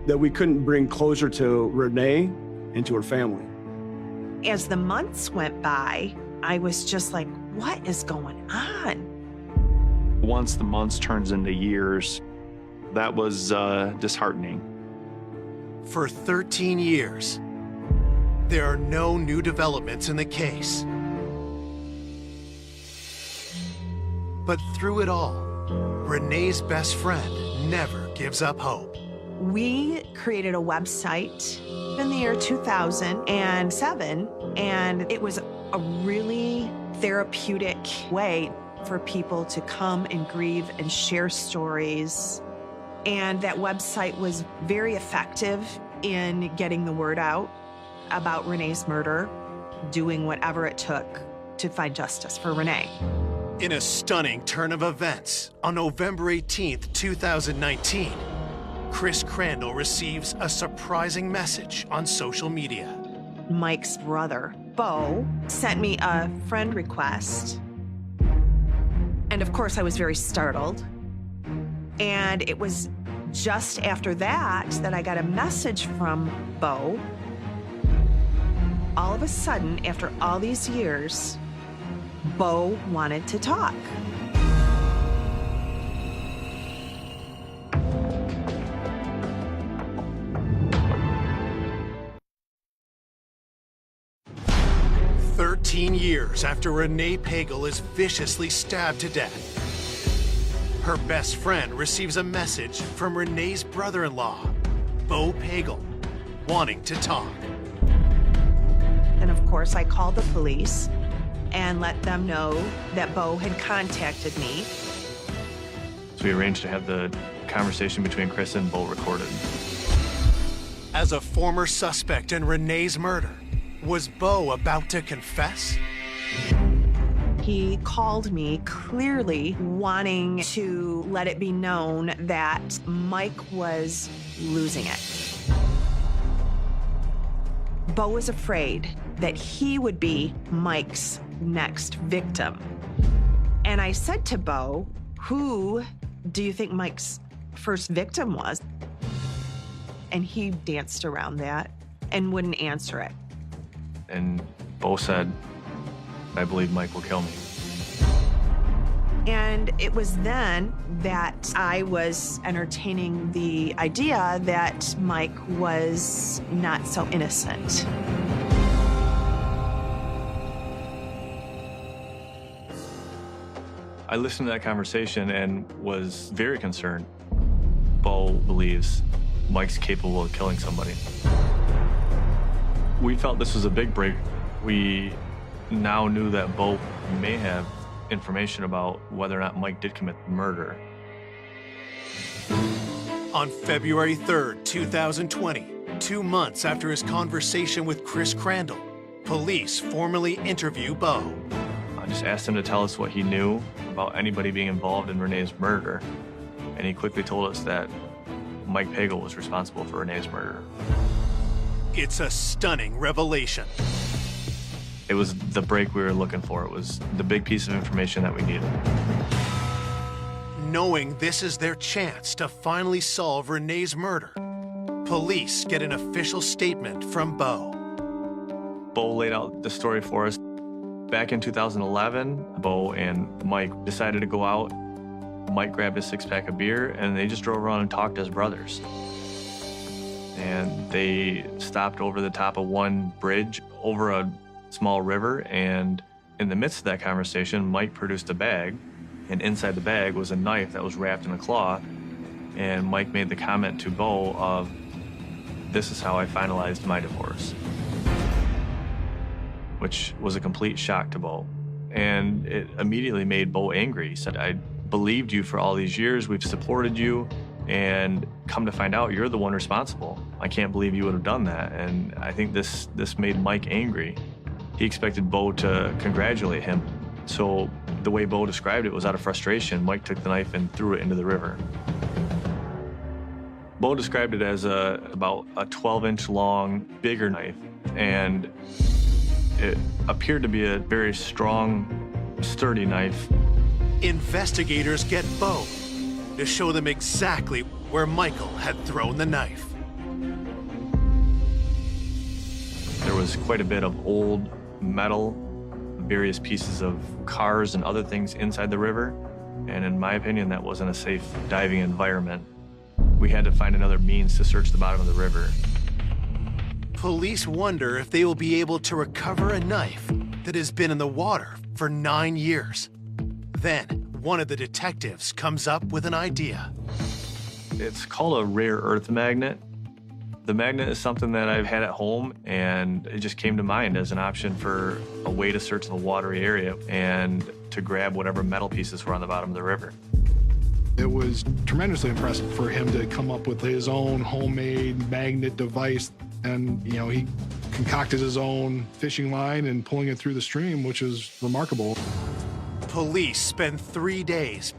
we couldn't bring closure to Renee and to her family. As the months went by, I was just like, what is going on? Once the months turns into years, that was disheartening. For 13 years, there are no new developments in the case. But through it all, Renee's best friend never gives up hope. We created a website in the year 2007, and it was a really therapeutic way for people to come and grieve and share stories. And that website was very effective in getting the word out about Renee's murder, doing whatever it took to find justice for Renee. In a stunning turn of events, on November 18th, 2019, Chris Crandall receives a surprising message on social media. Mike's brother, Beau, sent me a friend request. And of course, I was very startled. And it was just after that that I got a message from Beau. All of a sudden, after all these years, Beau wanted to talk. Years after Renee Pagel is viciously stabbed to death, her best friend receives a message from Renee's brother-in-law, Beau Pagel, wanting to talk. And of course, I called the police and let them know that Beau had contacted me. So we arranged to have the conversation between Chris and Beau recorded. As a former suspect in Renee's murder, was Beau about to confess? He called me clearly wanting to let it be known that Mike was losing it. Beau was afraid that he would be Mike's next victim. And I said to Beau, who do you think Mike's first victim was? And he danced around that and wouldn't answer it. And Beau said, I believe Mike will kill me. And it was then that I was entertaining the idea that Mike was not so innocent. I listened to that conversation and was very concerned. Beau believes Mike's capable of killing somebody. We felt this was a big break. We now knew that Beau may have information about whether or not Mike did commit murder. On February 3rd, 2020, 2 months after his conversation with Chris Crandall, police formally interview Beau. I just asked him to tell us what he knew about anybody being involved in Renee's murder, and he quickly told us that Mike Pagel was responsible for Renee's murder. It's a stunning revelation. It was the break we were looking for. It was the big piece of information that we needed. Knowing this is their chance to finally solve Renee's murder, police get an official statement from Beau. Beau laid out the story for us. Back in 2011, Beau and Mike decided to go out. Mike grabbed a 6-pack of beer, and they just drove around and talked as brothers. and they stopped over the top of one bridge over a small river, and in the midst of that conversation, Mike produced a bag, and inside the bag was a knife that was wrapped in a cloth, and Mike made the comment to Bo of, "This is how I finalized my divorce," which was a complete shock to Bo. And it immediately made Bo angry. He said, "I believed you for all these years, we've supported you, and come to find out you're the one responsible. I can't believe you would have done that." And I think this made Mike angry. He expected Bo to congratulate him. So the way Bo described it was out of frustration. Mike took the knife and threw it into the river. Bo described it as about a 12-inch long, bigger knife, and it appeared to be a very strong, sturdy knife. Investigators get Bo to show them exactly where Michael had thrown the knife. There was quite a bit of old metal, various pieces of cars and other things inside the river, and in my opinion, that wasn't a safe diving environment. We had to find another means to search the bottom of the river. Police wonder if they will be able to recover a knife that has been in the water for 9 years. Then, one of the detectives comes up with an idea. It's called a rare earth magnet. The magnet is something that I've had at home, and it just came to mind as an option for a way to search the watery area and to grab whatever metal pieces were on the bottom of the river. It was tremendously impressive for him to come up with his own homemade magnet device. And, you know, he concocted his own fishing line and pulling it through the stream, which is remarkable. Police spend 3 days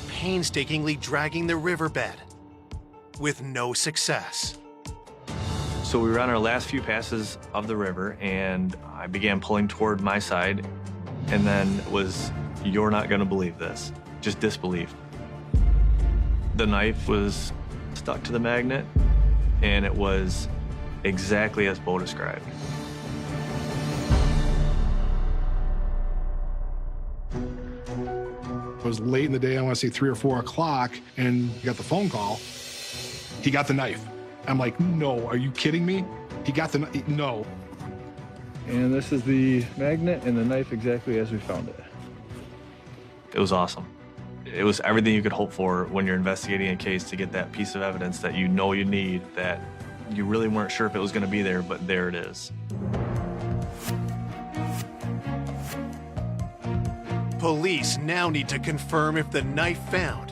painstakingly dragging the riverbed with no success. So we were on our last few passes of the river, and I began pulling toward my side, and then it was, "You're not gonna believe this," just disbelief. The knife was stuck to the magnet, and it was exactly as Bo described. It was late in the day, I want to say 3 or 4 o'clock, and got the phone call. He got the knife. I'm like, no, are you kidding me? He got the knife, no. And this is the magnet and the knife exactly as we found it. It was awesome. It was everything you could hope for when you're investigating a case, to get that piece of evidence that you know you need, that you really weren't sure if it was going to be there, but there it is. Police now need to confirm if the knife found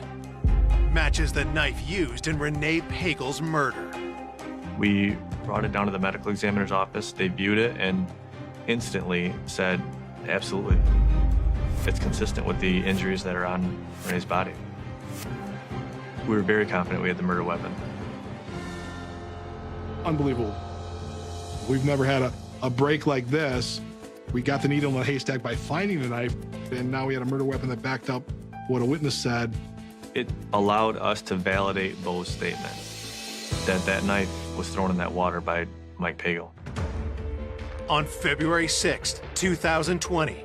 matches the knife used in Renee Pagel's murder. We brought it down to the medical examiner's office. They viewed it and instantly said, absolutely. It's consistent with the injuries that are on Renee's body. We were very confident we had the murder weapon. Unbelievable. We've never had a break like this. We got the needle in the haystack by finding the knife, and now we had a murder weapon that backed up what a witness said. It allowed us to validate Bo's statement that that knife was thrown in that water by Mike Pagel. On February 6th, 2020,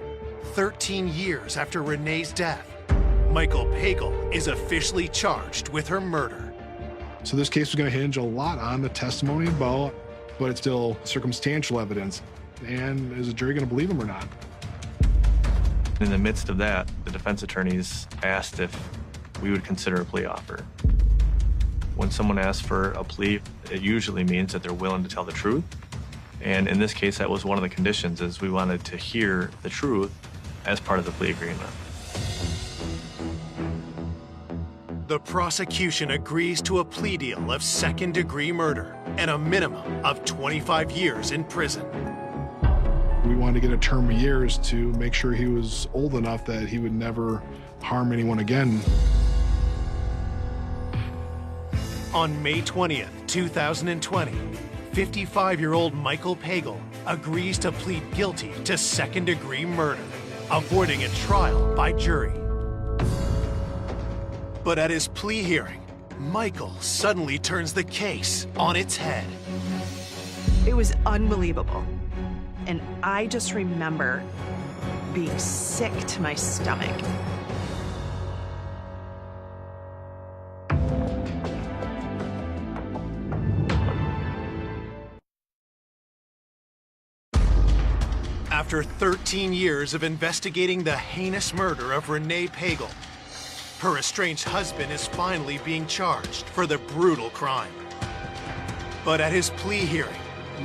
13 years after Renee's death, Michael Pagel is officially charged with her murder. So this case was going to hinge a lot on the testimony of Bo, but it's still circumstantial evidence. And is the jury going to believe him or not? In the midst of that, the defense attorneys asked if we would consider a plea offer. When someone asks for a plea, it usually means that they're willing to tell the truth. And in this case, that was one of the conditions, is we wanted to hear the truth as part of the plea agreement. The prosecution agrees to a plea deal of second-degree murder and a minimum of 25 years in prison. We wanted to get a term of years to make sure he was old enough that he would never harm anyone again. On May 20th, 2020, 55-year-old Michael Pagel agrees to plead guilty to second-degree murder, avoiding a trial by jury. But at his plea hearing, Michael suddenly turns the case on its head. It was unbelievable. And I just remember being sick to my stomach. After 13 years of investigating the heinous murder of Renee Pagel, her estranged husband is finally being charged for the brutal crime. But at his plea hearing,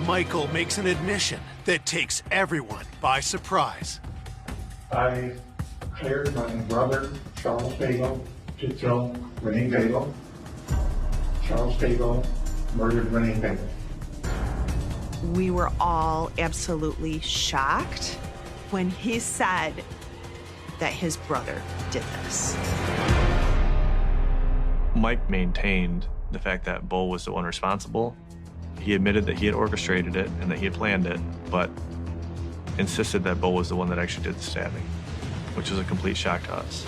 Michael makes an admission that takes everyone by surprise. I cleared my brother, Charles Pagel, to kill Renee Pagel. Charles Pagel murdered Renee Pagel. We were all absolutely shocked when he said that his brother did this. Mike maintained the fact that Bo was the one responsible. He admitted that he had orchestrated it and that he had planned it, but insisted that Bo was the one that actually did the stabbing, which was a complete shock to us.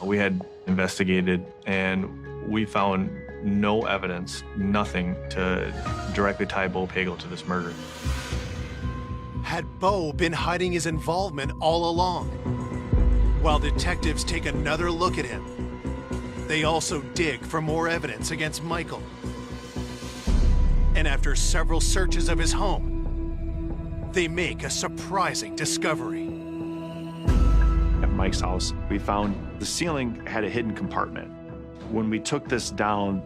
We had investigated and we found no evidence, nothing to directly tie Bo Pagel to this murder. Had Bo been hiding his involvement all along? While detectives take another look at him, they also dig for more evidence against Michael. And after several searches of his home, they make a surprising discovery. At Mike's house, we found the ceiling had a hidden compartment. When we took this down,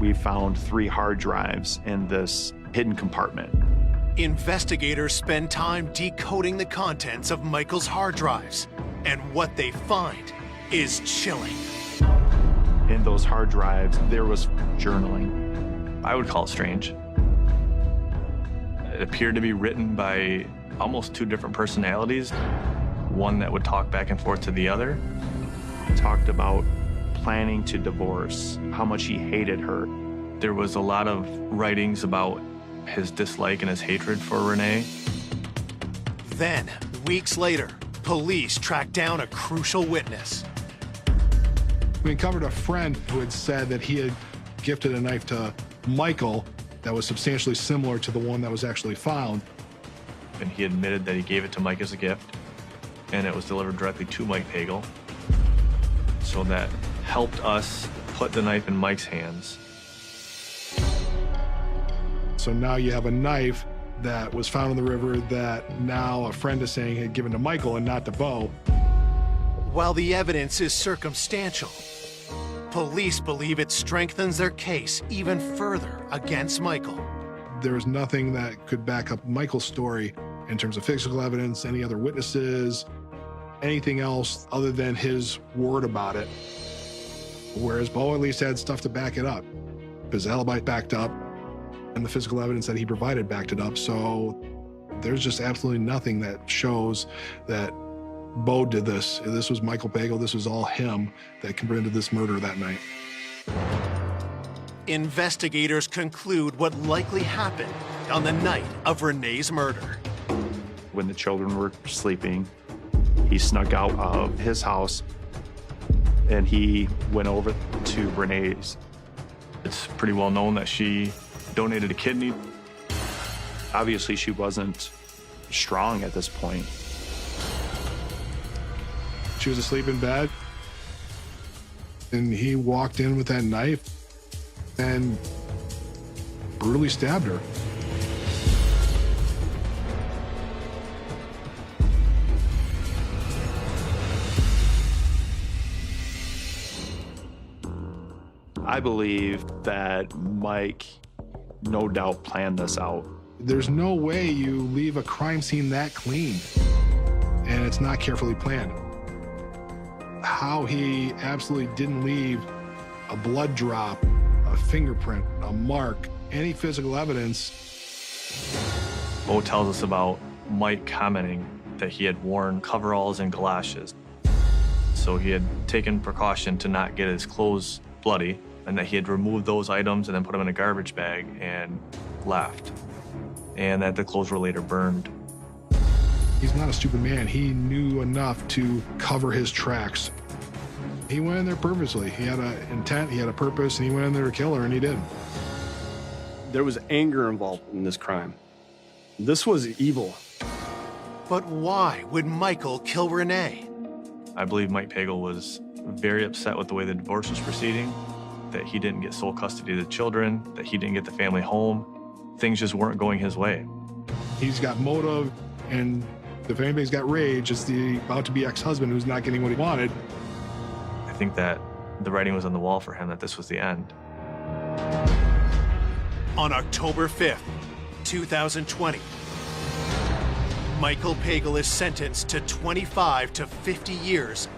we found 3 hard drives in this hidden compartment. Investigators spend time decoding the contents of Michael's hard drives, and what they find is chilling. In those hard drives, there was journaling. I would call it strange. It appeared to be written by almost 2 different personalities, one that would talk back and forth to the other. He talked about planning to divorce, how much he hated her. There was a lot of writings about his dislike and his hatred for Renee. Then, weeks later, police track down a crucial witness. We uncovered a friend who had said that he had gifted a knife to Michael that was substantially similar to the one that was actually found. And he admitted that he gave it to Mike as a gift, and it was delivered directly to Mike Pagel. So that helped us put the knife in Mike's hands. So now you have a knife that was found in the river that now a friend is saying had given to Michael and not to Bo. While the evidence is circumstantial, police believe it strengthens their case even further against Michael. There was nothing that could back up Michael's story in terms of physical evidence, any other witnesses, anything else other than his word about it. Whereas Bo at least had stuff to back it up. His alibi backed up, and the physical evidence that he provided backed it up. So there's just absolutely nothing that shows that Bo did this. This was Michael Pagel. This was all him that committed this murder that night. Investigators conclude what likely happened on the night of Renee's murder. When the children were sleeping, he snuck out of his house and he went over to Renee's. It's pretty well known that she donated a kidney. Obviously, she wasn't strong at this point. She was asleep in bed, and he walked in with that knife and brutally stabbed her. I believe that Mike no doubt planned this out. There's no way you leave a crime scene that clean and it's not carefully planned. How he absolutely didn't leave a blood drop, a fingerprint, a mark, any physical evidence. Bo tells us about Mike commenting that he had worn coveralls and galoshes. So he had taken precaution to not get his clothes bloody, and that he had removed those items and then put them in a garbage bag and left. And that the clothes were later burned. He's not a stupid man. He knew enough to cover his tracks. He went in there purposely. He had an intent, he had a purpose, and he went in there to kill her, and he did. There was anger involved in this crime. This was evil. But why would Michael kill Renee? I believe Mike Pagel was very upset with the way the divorce was proceeding, that he didn't get sole custody of the children, that he didn't get the family home. Things just weren't going his way. He's got motive, and if anybody's got rage, it's the about-to-be ex-husband who's not getting what he wanted. I think that the writing was on the wall for him that this was the end. On October 5th, 2020, Michael Pagel is sentenced to 25 to 50 years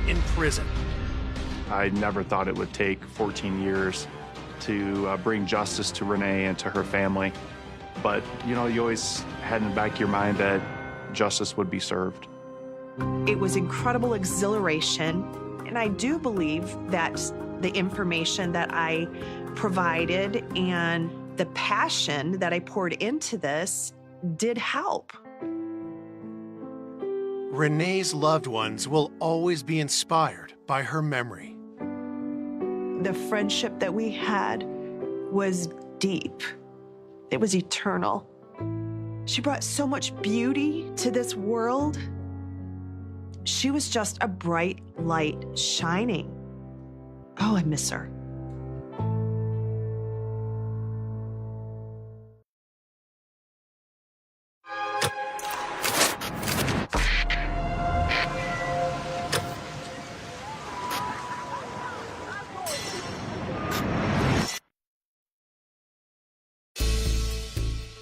in prison. I never thought it would take 14 years to bring justice to Renee and to her family. But, you know, you always had in the back of your mind that justice would be served. It was incredible exhilaration, and I do believe that the information that I provided and the passion that I poured into this did help. Renee's loved ones will always be inspired by her memory. The friendship that we had was deep. It was eternal. She brought so much beauty to this world. She was just a bright light shining. Oh, I miss her.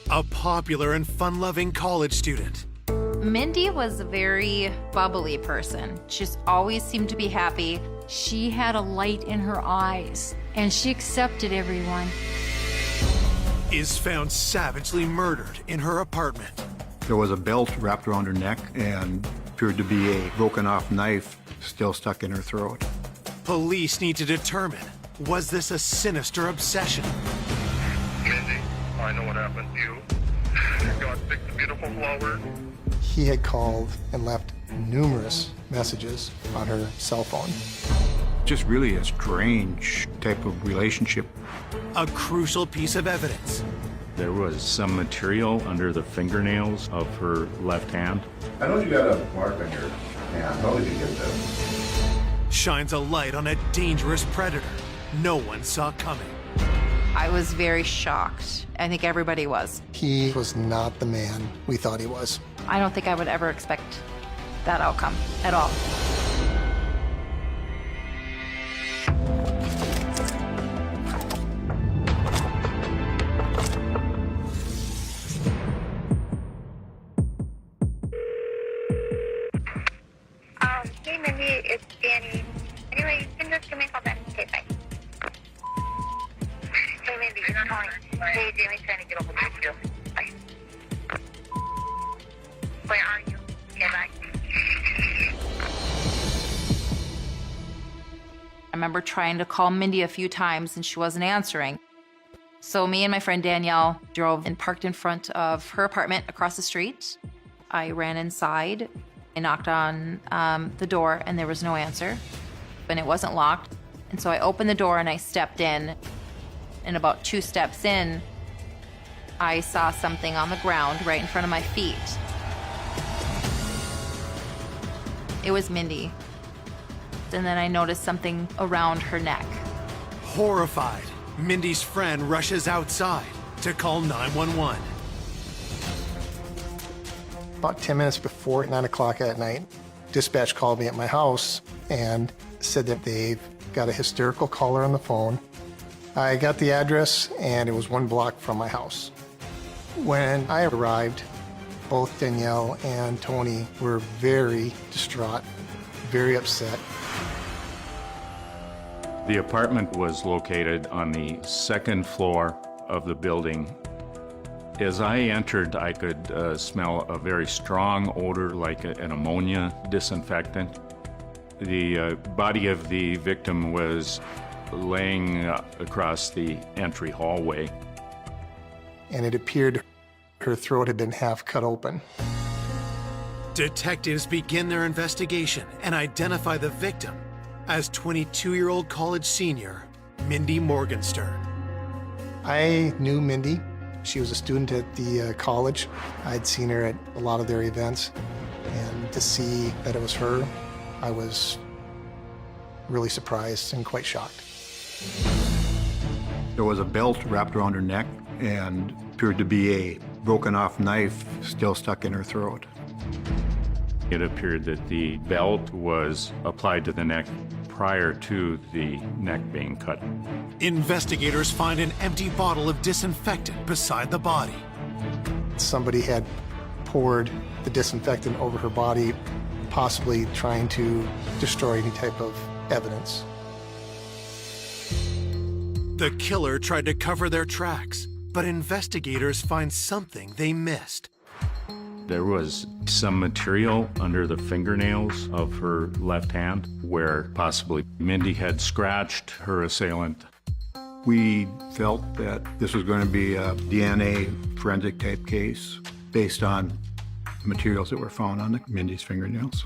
A popular and fun-loving college student. Mindy was a very bubbly person. She just always seemed to be happy. She had a light in her eyes, and she accepted everyone. Is found savagely murdered in her apartment. There was a belt wrapped around her neck and appeared to be a broken off knife still stuck in her throat. Police need to determine, was this a sinister obsession? Mindy, I know what happened to you. God picked a beautiful flower. He had called and left numerous messages on her cell phone. Just really a strange type of relationship. A crucial piece of evidence. There was some material under the fingernails of her left hand. I know you got a mark on your hand. How did you get that? Shines a light on a dangerous predator no one saw coming. I was very shocked. I think everybody was. He was not the man we thought he was. I don't think I would ever expect that outcome at all. Hey Mindy, it's Danny. Anyway, you can just give me a call back. Okay, bye. Hey Mindy, you're not calling. Hey, Jamie's trying to get over with you. Bye. Where are you? Okay, bye. I remember trying to call Mindy a few times and she wasn't answering. So me and my friend Danielle drove and parked in front of her apartment across the street. I ran inside. I knocked on the door and there was no answer, and it wasn't locked. And so I opened the door and I stepped in. And about 2 steps in, I saw something on the ground right in front of my feet. It was Mindy. And then I noticed something around her neck. Horrified, Mindy's friend rushes outside to call 911. About 10 minutes before 9 o'clock at night, dispatch called me at my house and said that they've got a hysterical caller on the phone. I got the address and it was 1 block from my house. When I arrived, both Danielle and Tony were very distraught, very upset. The apartment was located on the 2nd floor of the building. As I entered, I could smell a very strong odor like an ammonia disinfectant. The body of the victim was laying across the entry hallway. And it appeared her throat had been half cut open. Detectives begin their investigation and identify the victim as 22-year-old college senior Mindy Morgenstern. I knew Mindy. She was a student at the college. I'd seen her at a lot of their events. And to see that it was her, I was really surprised and quite shocked. There was a belt wrapped around her neck and appeared to be a broken off knife still stuck in her throat. It appeared that the belt was applied to the neck prior to the neck being cut. Investigators find an empty bottle of disinfectant beside the body. Somebody had poured the disinfectant over her body, possibly trying to destroy any type of evidence. The killer tried to cover their tracks, but investigators find something they missed. There was some material under the fingernails of her left hand where possibly Mindy had scratched her assailant. We felt that this was going to be a DNA forensic type case based on the materials that were found on Mindy's fingernails.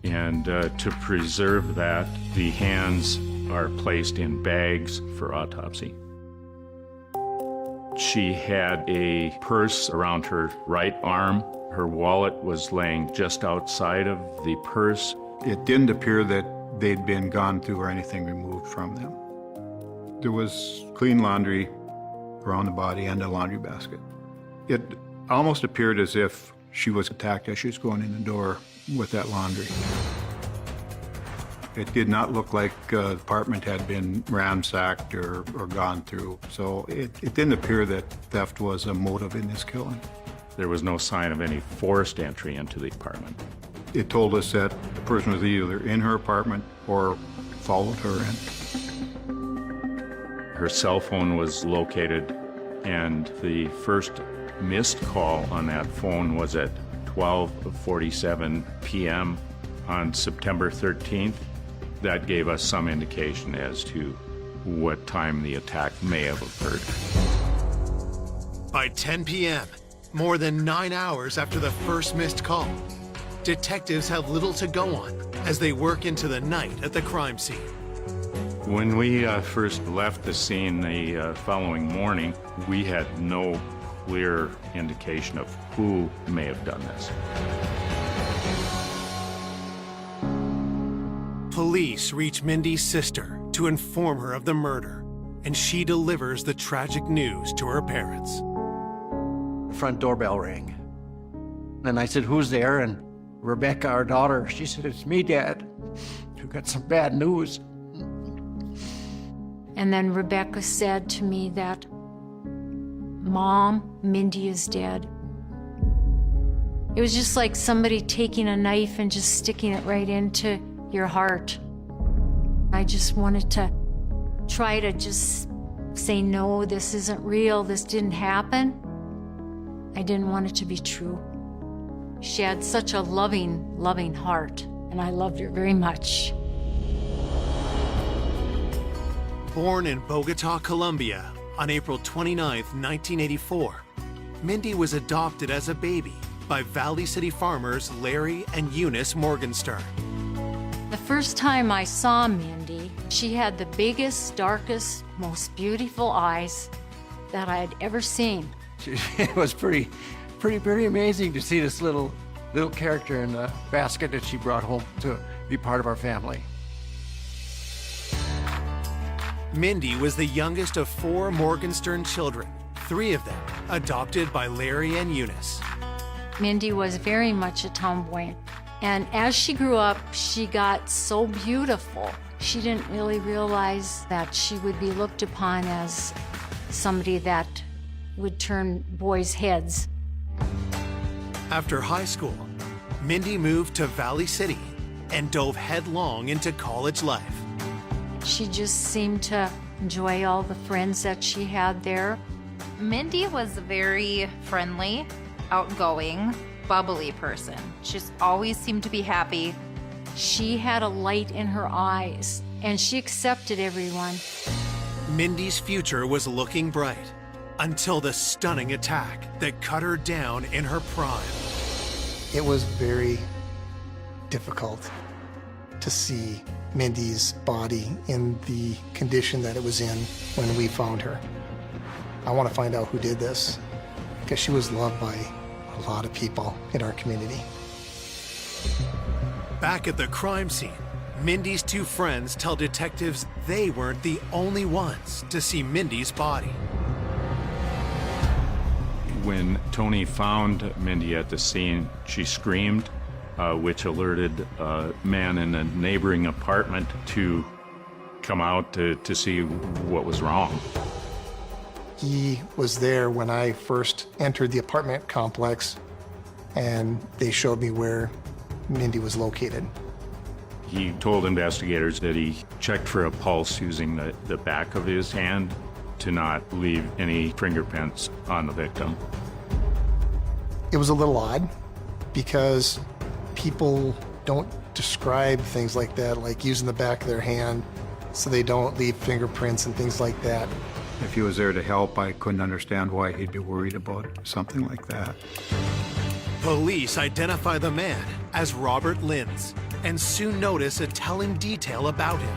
And to preserve that, the hands are placed in bags for autopsy. She had a purse around her right arm. Her wallet was laying just outside of the purse. It didn't appear that they'd been gone through or anything removed from them. There was clean laundry around the body and a laundry basket. It almost appeared as if she was attacked as she was going in the door with that laundry. It did not look like the apartment had been ransacked or gone through, so it didn't appear that theft was a motive in this killing. There was no sign of any forced entry into the apartment. It told us that the person was either in her apartment or followed her in. Her cell phone was located, and the first missed call on that phone was at 12:47 p.m. on September 13th. That gave us some indication as to what time the attack may have occurred. By 10 p.m., more than 9 hours after the first missed call, detectives have little to go on as they work into the night at the crime scene. When we first left the scene the following morning, we had no clear indication of who may have done this. Police reach Mindy's sister to inform her of the murder, and she delivers the tragic news to her parents. The front doorbell rang. And I said, "Who's there?" And Rebecca, our daughter, she said, "It's me, Dad. We've got some bad news." And then Rebecca said to me that, "Mom, Mindy is dead." It was just like somebody taking a knife and just sticking it right into your heart. I just wanted to try to just say, no, this isn't real, this didn't happen. I didn't want it to be true. She had such a loving, loving heart, and I loved her very much. Born in Bogota, Colombia on April 29, 1984, Mindy was adopted as a baby by Valley City farmers Larry and Eunice Morgenstern. The first time I saw Mindy, she had the biggest, darkest, most beautiful eyes that I had ever seen. It was pretty amazing to see this little character in the basket that she brought home to be part of our family. Mindy was the youngest of 4 Morgenstern children, 3 of them adopted by Larry and Eunice. Mindy was very much a tomboy. And as she grew up, she got so beautiful. She didn't really realize that she would be looked upon as somebody that would turn boys' heads. After high school, Mindy moved to Valley City and dove headlong into college life. She just seemed to enjoy all the friends that she had there. Mindy was a very friendly, outgoing, bubbly person. She just always seemed to be happy. She had a light in her eyes, and she accepted everyone. Mindy's future was looking bright until the stunning attack that cut her down in her prime. It was very difficult to see Mindy's body in the condition that it was in when we found her. I want to find out who did this, because she was loved by a lot of people in our community. Back at the crime scene, Mindy's 2 friends tell detectives they weren't the only ones to see Mindy's body. When Tony found Mindy at the scene, she screamed, which alerted a man in a neighboring apartment to come out to see what was wrong. He was there when I first entered the apartment complex, and they showed me where Mindy was located. He told investigators that he checked for a pulse using the back of his hand to not leave any fingerprints on the victim. It was a little odd because people don't describe things like that, like using the back of their hand so they don't leave fingerprints and things like that. If he was there to help, I couldn't understand why he'd be worried about something like that. Police identify the man as Robert Linz and soon notice a telling detail about him.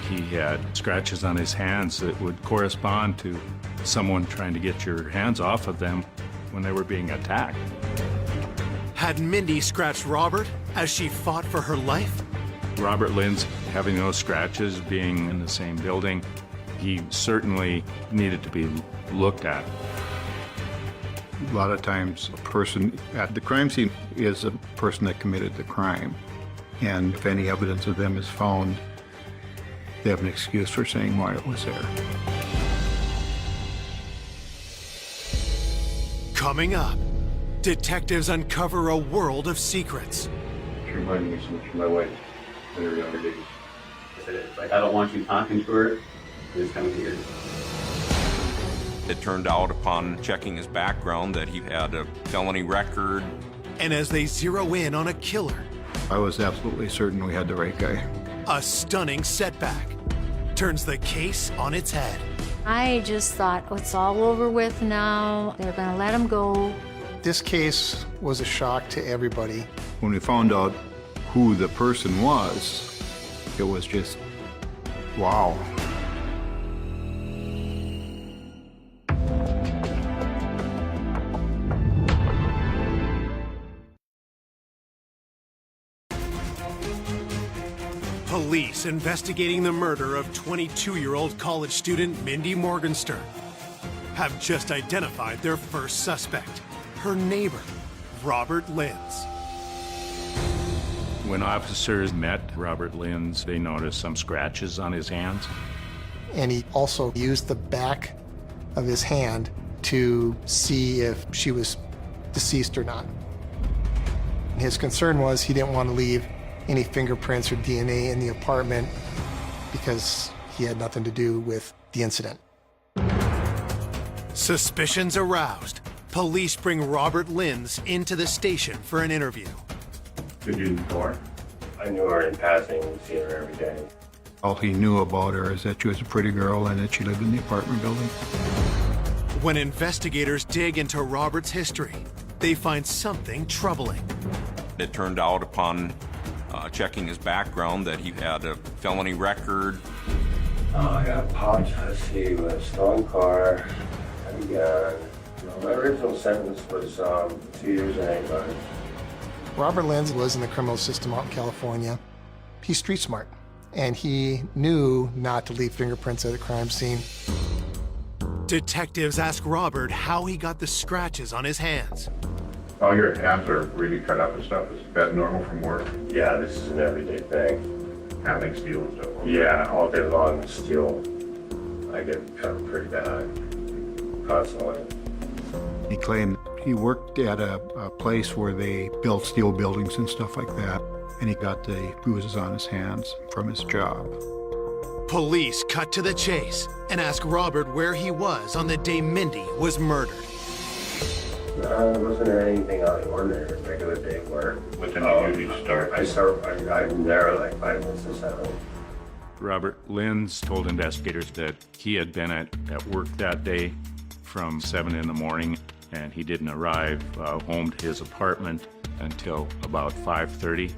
He had scratches on his hands that would correspond to someone trying to get your hands off of them when they were being attacked. Had Mindy scratched Robert as she fought for her life? Robert Linz, having those scratches, being in the same building, he certainly needed to be looked at. A lot of times, a person at the crime scene is a person that committed the crime. And if any evidence of them is found, they have an excuse for saying why it was there. Coming up, detectives uncover a world of secrets. She reminded me so much of my wife in her younger days. I said, it's like, I don't want you talking to her. It's kind of weird. It turned out upon checking his background that he had a felony record. And as they zero in on a killer, I was absolutely certain we had the right guy. a stunning setback turns the case on its head. I just thought, oh, it's all over with now. They're gonna let him go. This case was a shock to everybody. When we found out who the person was, it was just, wow. Police investigating the murder of 22-year-old college student Mindy Morgenstern have just identified their first suspect, her neighbor, Robert Linz. When officers met Robert Linz, they noticed some scratches on his hands. And he also used the back of his hand to see if she was deceased or not. His concern was he didn't want to leave any fingerprints or DNA in the apartment because he had nothing to do with the incident. Suspicions aroused, police bring Robert Linz into the station for an interview. Did you know her? I knew her in passing, seen her every day. All he knew about her is that she was a pretty girl and that she lived in the apartment building. When investigators dig into Robert's history, they find something troubling. It turned out upon checking his background that he had a felony record. I got popped, let's see, with a stolen car, heavy gun. My original sentence was 2 years and 8 months. Robert Linz was in the criminal system out in California. He's street smart, and he knew not to leave fingerprints at the crime scene. Detectives ask Robert how he got the scratches on his hands. All your hands are really cut up and stuff. Is that normal from work? Yeah, this is an everyday thing. Handling steel and stuff? Yeah, all day long, steel. I get cut pretty bad, constantly. He claimed he worked at a place where they built steel buildings and stuff like that, and he got the bruises on his hands from his job. Police cut to the chase and ask Robert where he was on the day Mindy was murdered. Wasn't there anything out of the ordinary, regular day work? What time did you usually start? I'm there like 5 minutes to 7. Robert Linz told investigators that he had been at work that day from 7 in the morning, and he didn't arrive home to his apartment until about 5:30.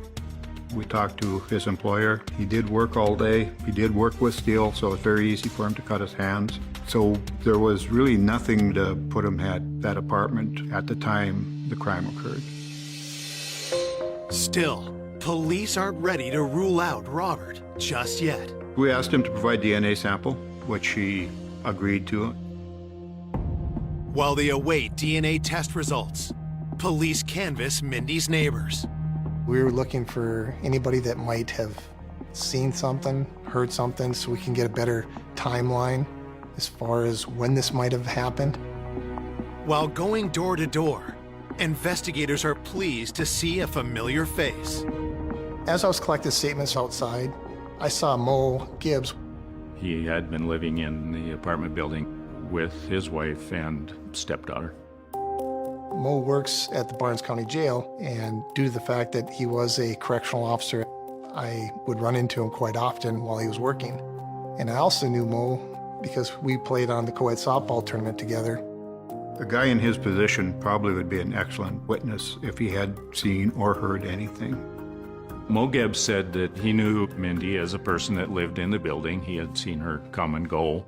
We talked to his employer. He did work all day. He did work with steel, so it's very easy for him to cut his hands. So there was really nothing to put him at that apartment at the time the crime occurred. Still, police aren't ready to rule out Robert just yet. We asked him to provide DNA sample, which he agreed to. While they await DNA test results, police canvass Mindy's neighbors. We were looking for anybody that might have seen something, heard something, so we can get a better timeline as far as when this might have happened. While going door to door, investigators are pleased to see a familiar face. As I was collecting statements outside, I saw Mo Gibbs. He had been living in the apartment building with his wife and stepdaughter. Mo works at the Barnes County Jail, and due to the fact that he was a correctional officer, I would run into him quite often while he was working. And I also knew Mo because we played on the co-ed softball tournament together. A guy in his position probably would be an excellent witness if he had seen or heard anything. Mo Gibbs said that he knew Mindy as a person that lived in the building. He had seen her come and go.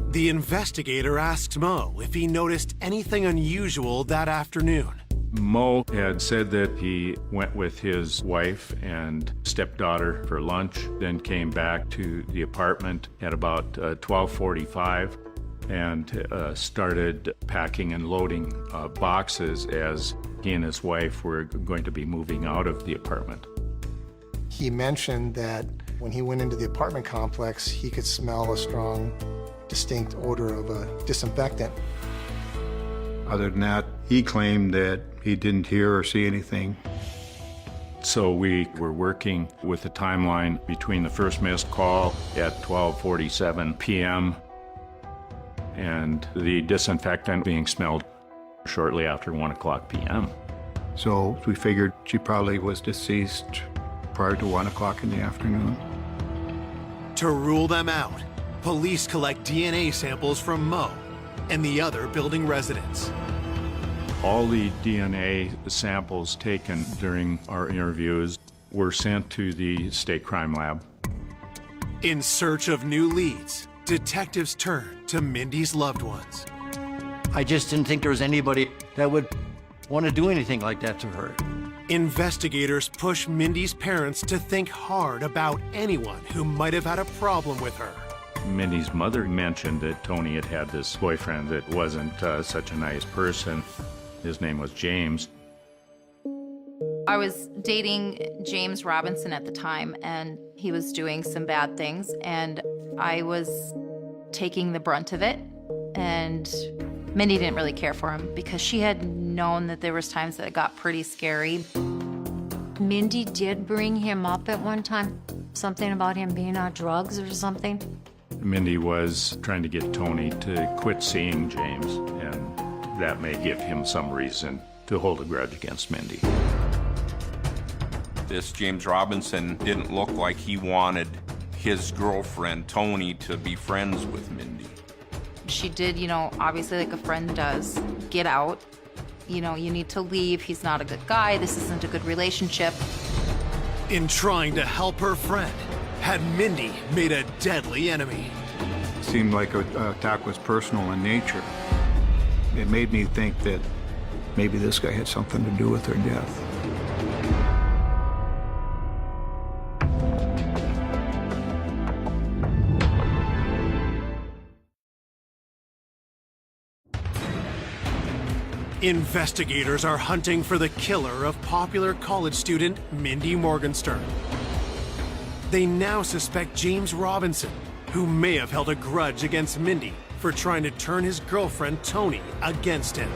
The investigator asked Mo if he noticed anything unusual that afternoon. Mo had said that he went with his wife and stepdaughter for lunch, then came back to the apartment at about 12:45 and started packing and loading boxes as he and his wife were going to be moving out of the apartment. He mentioned that when he went into the apartment complex, he could smell a strong, distinct odor of a disinfectant. Other than that, he claimed that he didn't hear or see anything. So we were working with the timeline between the first missed call at 12:47 p.m. and the disinfectant being smelled shortly after 1 o'clock p.m. So we figured she probably was deceased prior to 1 o'clock in the afternoon. To rule them out, police collect DNA samples from Mo and the other building residents. All the DNA samples taken during our interviews were sent to the state crime lab. In search of new leads, detectives turn to Mindy's loved ones. I just didn't think there was anybody that would want to do anything like that to her. Investigators push Mindy's parents to think hard about anyone who might have had a problem with her. Mindy's mother mentioned that Tony had had this boyfriend that wasn't such a nice person. His name was James. I was dating James Robinson at the time, and he was doing some bad things, and I was taking the brunt of it. And Mindy didn't really care for him because she had known that there was times that it got pretty scary. Mindy did bring him up at one time, something about him being on drugs or something. Mindy was trying to get Tony to quit seeing James, and that may give him some reason to hold a grudge against Mindy. This James Robinson didn't look like he wanted his girlfriend, Tony, to be friends with Mindy. She did, obviously like a friend does, get out. You need to leave. He's not a good guy. This isn't a good relationship. In trying to help her friend, had Mindy made a deadly enemy. Seemed like an attack was personal in nature. It made me think that maybe this guy had something to do with her death. Investigators are hunting for the killer of popular college student Mindy Morgenstern. They now suspect James Robinson, who may have held a grudge against Mindy for trying to turn his girlfriend Tony against him.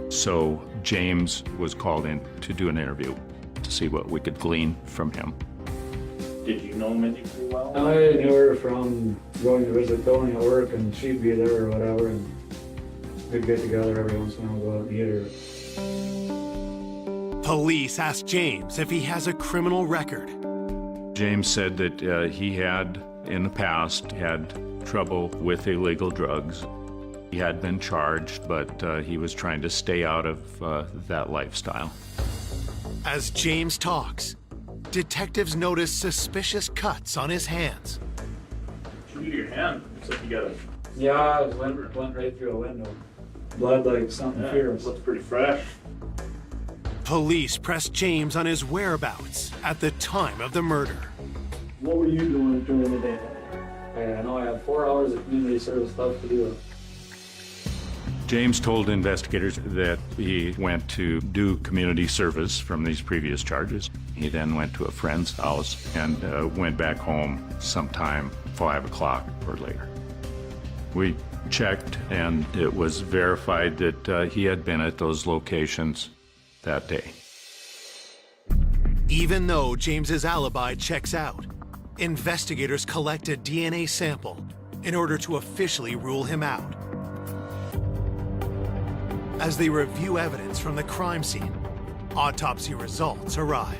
So James was called in to do an interview to see what we could glean from him. Did you know Mindy pretty well? I knew her from going to visit Tony at work, and she'd be there or whatever, and we'd get together every once in a while, go out and eat her. Police ask James if he has a criminal record. James said that he had, in the past, had trouble with illegal drugs. He had been charged, but he was trying to stay out of that lifestyle. As James talks, detectives notice suspicious cuts on his hands. Shoot your hand. Looks like you got a... Yeah, it went right through a window. Blood like something fierce. Looks pretty fresh. Police press James on his whereabouts at the time of the murder. What were you doing during the day? I know I have 4 hours of community service stuff to do. James told investigators that he went to do community service from these previous charges. He then went to a friend's house and went back home sometime 5 o'clock or later. We checked, and it was verified that he had been at those locations that day. Even though James's alibi checks out, investigators collect a DNA sample in order to officially rule him out. As they review evidence from the crime scene, autopsy results arrive.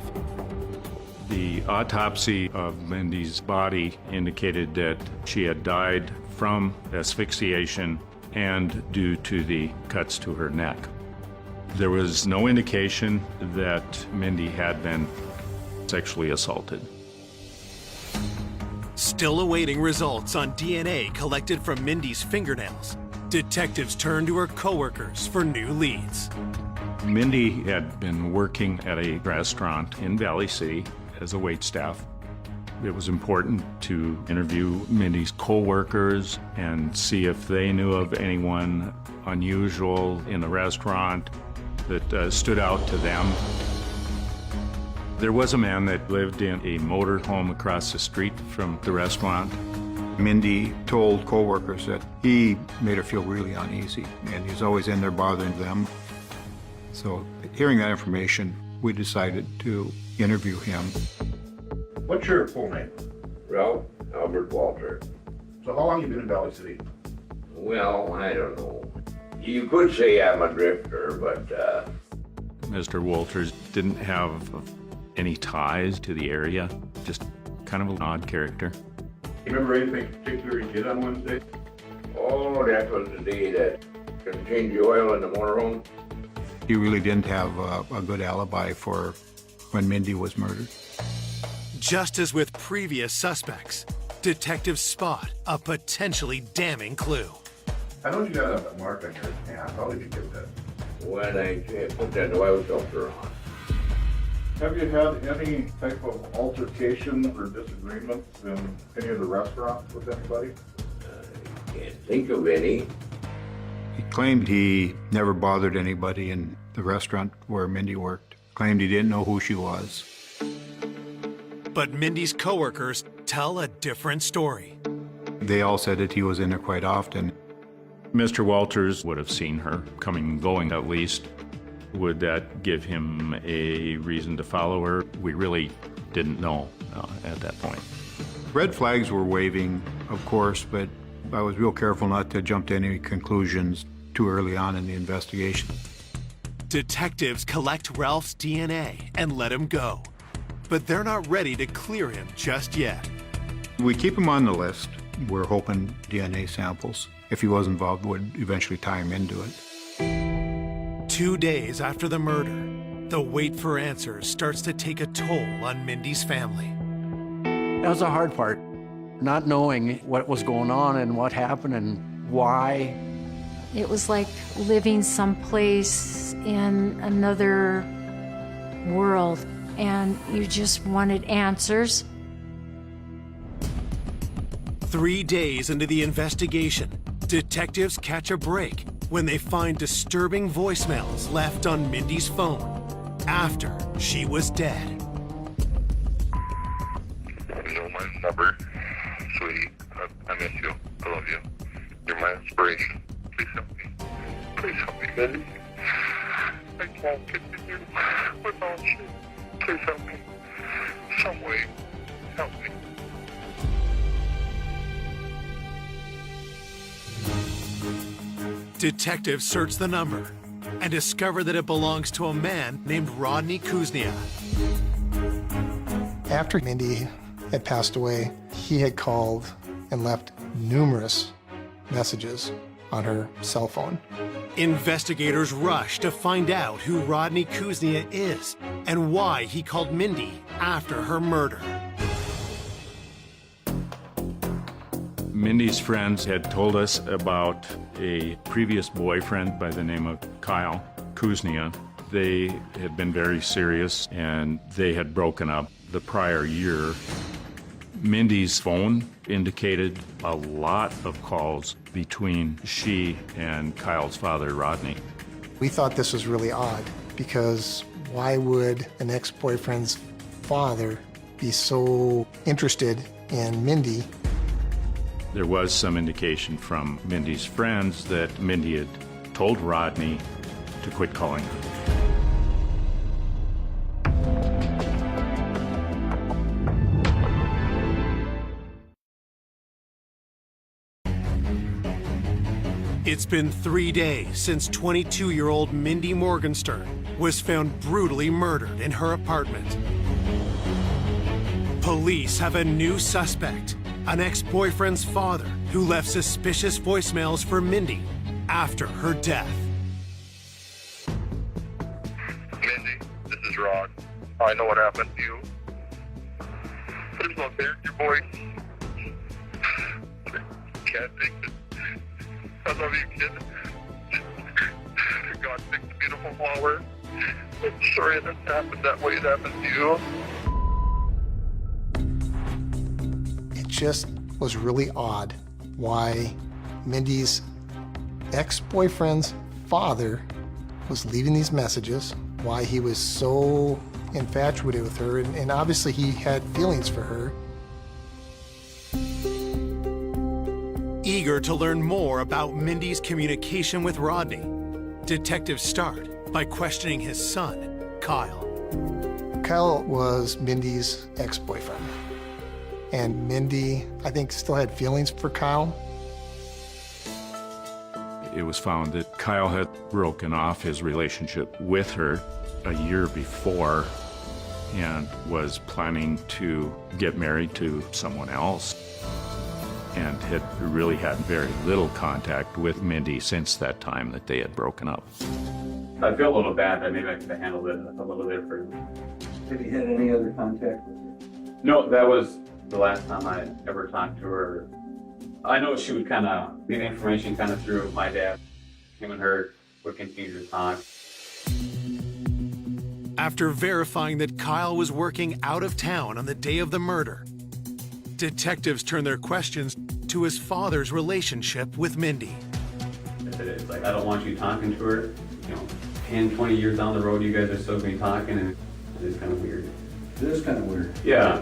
The autopsy of Mindy's body indicated that she had died from asphyxiation and due to the cuts to her neck. There was no indication that Mindy had been sexually assaulted. Still awaiting results on DNA collected from Mindy's fingernails, detectives turn to her coworkers for new leads. Mindy had been working at a restaurant in Valley City as a waitstaff. It was important to interview Mindy's coworkers and see if they knew of anyone unusual in the restaurant that stood out to them. There was a man that lived in a motor home across the street from the restaurant. Mindy told coworkers that he made her feel really uneasy, and he was always in there bothering them. So, hearing that information, we decided to interview him. What's your full name? Ralph Albert Walter. So how long have you been in Valley City? Well, I don't know. You could say I'm a drifter, but Mr. Walters didn't have any ties to the area, just kind of an odd character. You remember anything particular you did on Wednesday? oh, that was the day that gonna change the oil in the motorhome. He really didn't have a good alibi for when Mindy was murdered. Just as with previous suspects, detectives spot a potentially damning clue. I know you got a mark on your hand. How did you get that? When I put that oil filter on. Have you had any type of altercation or disagreements in any of the restaurants with anybody? I can't think of any. He claimed he never bothered anybody in the restaurant where Mindy worked. Claimed he didn't know who she was. But Mindy's coworkers tell a different story. They all said that he was in there quite often. Mr. Walters would have seen her coming and going at least. Would that give him a reason to follow her? We really didn't know at that point. Red flags were waving, of course, but I was real careful not to jump to any conclusions too early on in the investigation. Detectives collect Ralph's DNA and let him go. But they're not ready to clear him just yet. We keep him on the list. We're hoping DNA samples, if he was involved, would eventually tie him into it. 2 days after the murder, the wait for answers starts to take a toll on Mindy's family. That was the hard part, not knowing what was going on and what happened and why. It was like living someplace in another world, and you just wanted answers. 3 days into the investigation, detectives catch a break when they find disturbing voicemails left on Mindy's phone after she was dead. You know my number, sweetie. I miss you. I love you. You're my inspiration. Please help me. Please help me, Mindy. I can't continue without you. Please help me. Some way, help me. Detectives search the number and discover that it belongs to a man named Rodney Kuznia. After Mindy had passed away, he had called and left numerous messages on her cell phone. Investigators rush to find out who Rodney Kuznia is and why he called Mindy after her murder. Mindy's friends had told us about a previous boyfriend by the name of Kyle Kuznia. They had been very serious and they had broken up the prior year. Mindy's phone indicated a lot of calls between she and Kyle's father, Rodney. We thought this was really odd because why would an ex-boyfriend's father be so interested in Mindy? There was some indication from Mindy's friends that Mindy had told Rodney to quit calling her. It's been 3 days since 22-year-old Mindy Morgenstern was found brutally murdered in her apartment. Police have a new suspect, an ex-boyfriend's father who left suspicious voicemails for Mindy after her death. Mindy, this is Rod. I know what happened to you. Please don't hear your voice. Can't take it. I love you, kid. God makes a beautiful flower. I'm sorry it happened that way. It happened to you. It just was really odd why Mindy's ex-boyfriend's father was leaving these messages, why he was so infatuated with her, and obviously he had feelings for her. Eager to learn more about Mindy's communication with Rodney, detectives start by questioning his son, Kyle. Kyle was Mindy's ex-boyfriend, and Mindy, I think, still had feelings for Kyle. It was found that Kyle had broken off his relationship with her a year before and was planning to get married to someone else, and had really had very little contact with Mindy since that time that they had broken up. I feel a little bad that maybe I could have handled it a little different. Have you had any other contact with her? No, that was the last time I ever talked to her. I know she would kind of get information kind of through my dad. Him and her would continue to talk. After verifying that Kyle was working out of town on the day of the murder, detectives turn their questions to his father's relationship with Mindy. It's like, I don't want you talking to her. You know, 10, 20 years down the road, you guys are still going to be talking, and it's kind of weird. It is kind of weird. Yeah.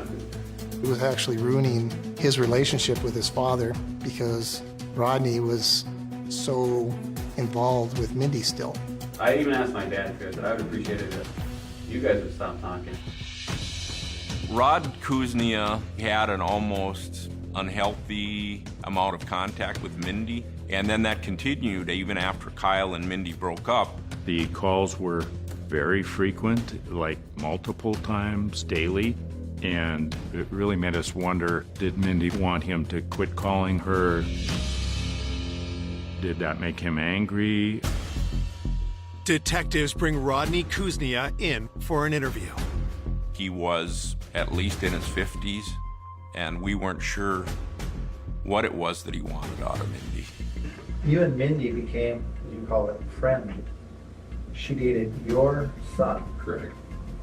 It was actually ruining his relationship with his father because Rodney was so involved with Mindy still. I even asked my dad that I would appreciate it if you guys would stop talking. Rod Kuznia had an almost unhealthy amount of contact with Mindy, and then that continued even after Kyle and Mindy broke up. The calls were very frequent, like multiple times daily, and it really made us wonder, did Mindy want him to quit calling her? Did that make him angry? Detectives bring Rodney Kuznia in for an interview. He was at least in his 50s, and we weren't sure what it was that he wanted out of Mindy. You and Mindy became, as you call it, friends. She dated your son. Correct.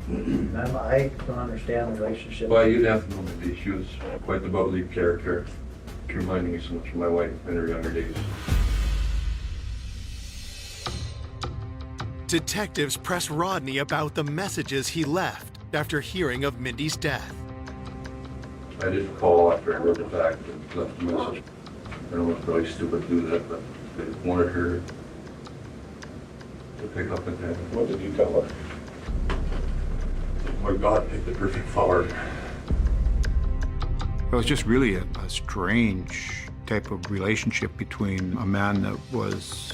I don't understand the relationship. Well, you'd have to know Mindy. She was quite the bubbly character. She reminded me so much of my wife in her younger days. Detectives press Rodney about the messages he left after hearing of Mindy's death. I did call after I heard the fact and left a message. I know it's really stupid to do that, but I wanted her to pick up and have. What did you tell her? My God picked the perfect flower. It was just really a strange type of relationship between a man that was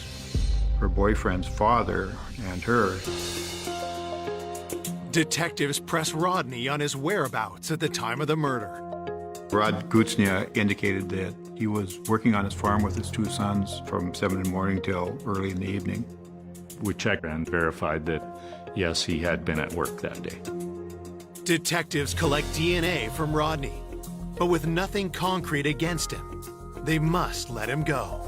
her boyfriend's father and her. Detectives press Rodney on his whereabouts at the time of the murder. Rod Gutznia indicated that he was working on his farm with his two sons from 7 in the morning till early in the evening. We checked and verified that, yes, he had been at work that day. Detectives collect DNA from Rodney, but with nothing concrete against him, they must let him go.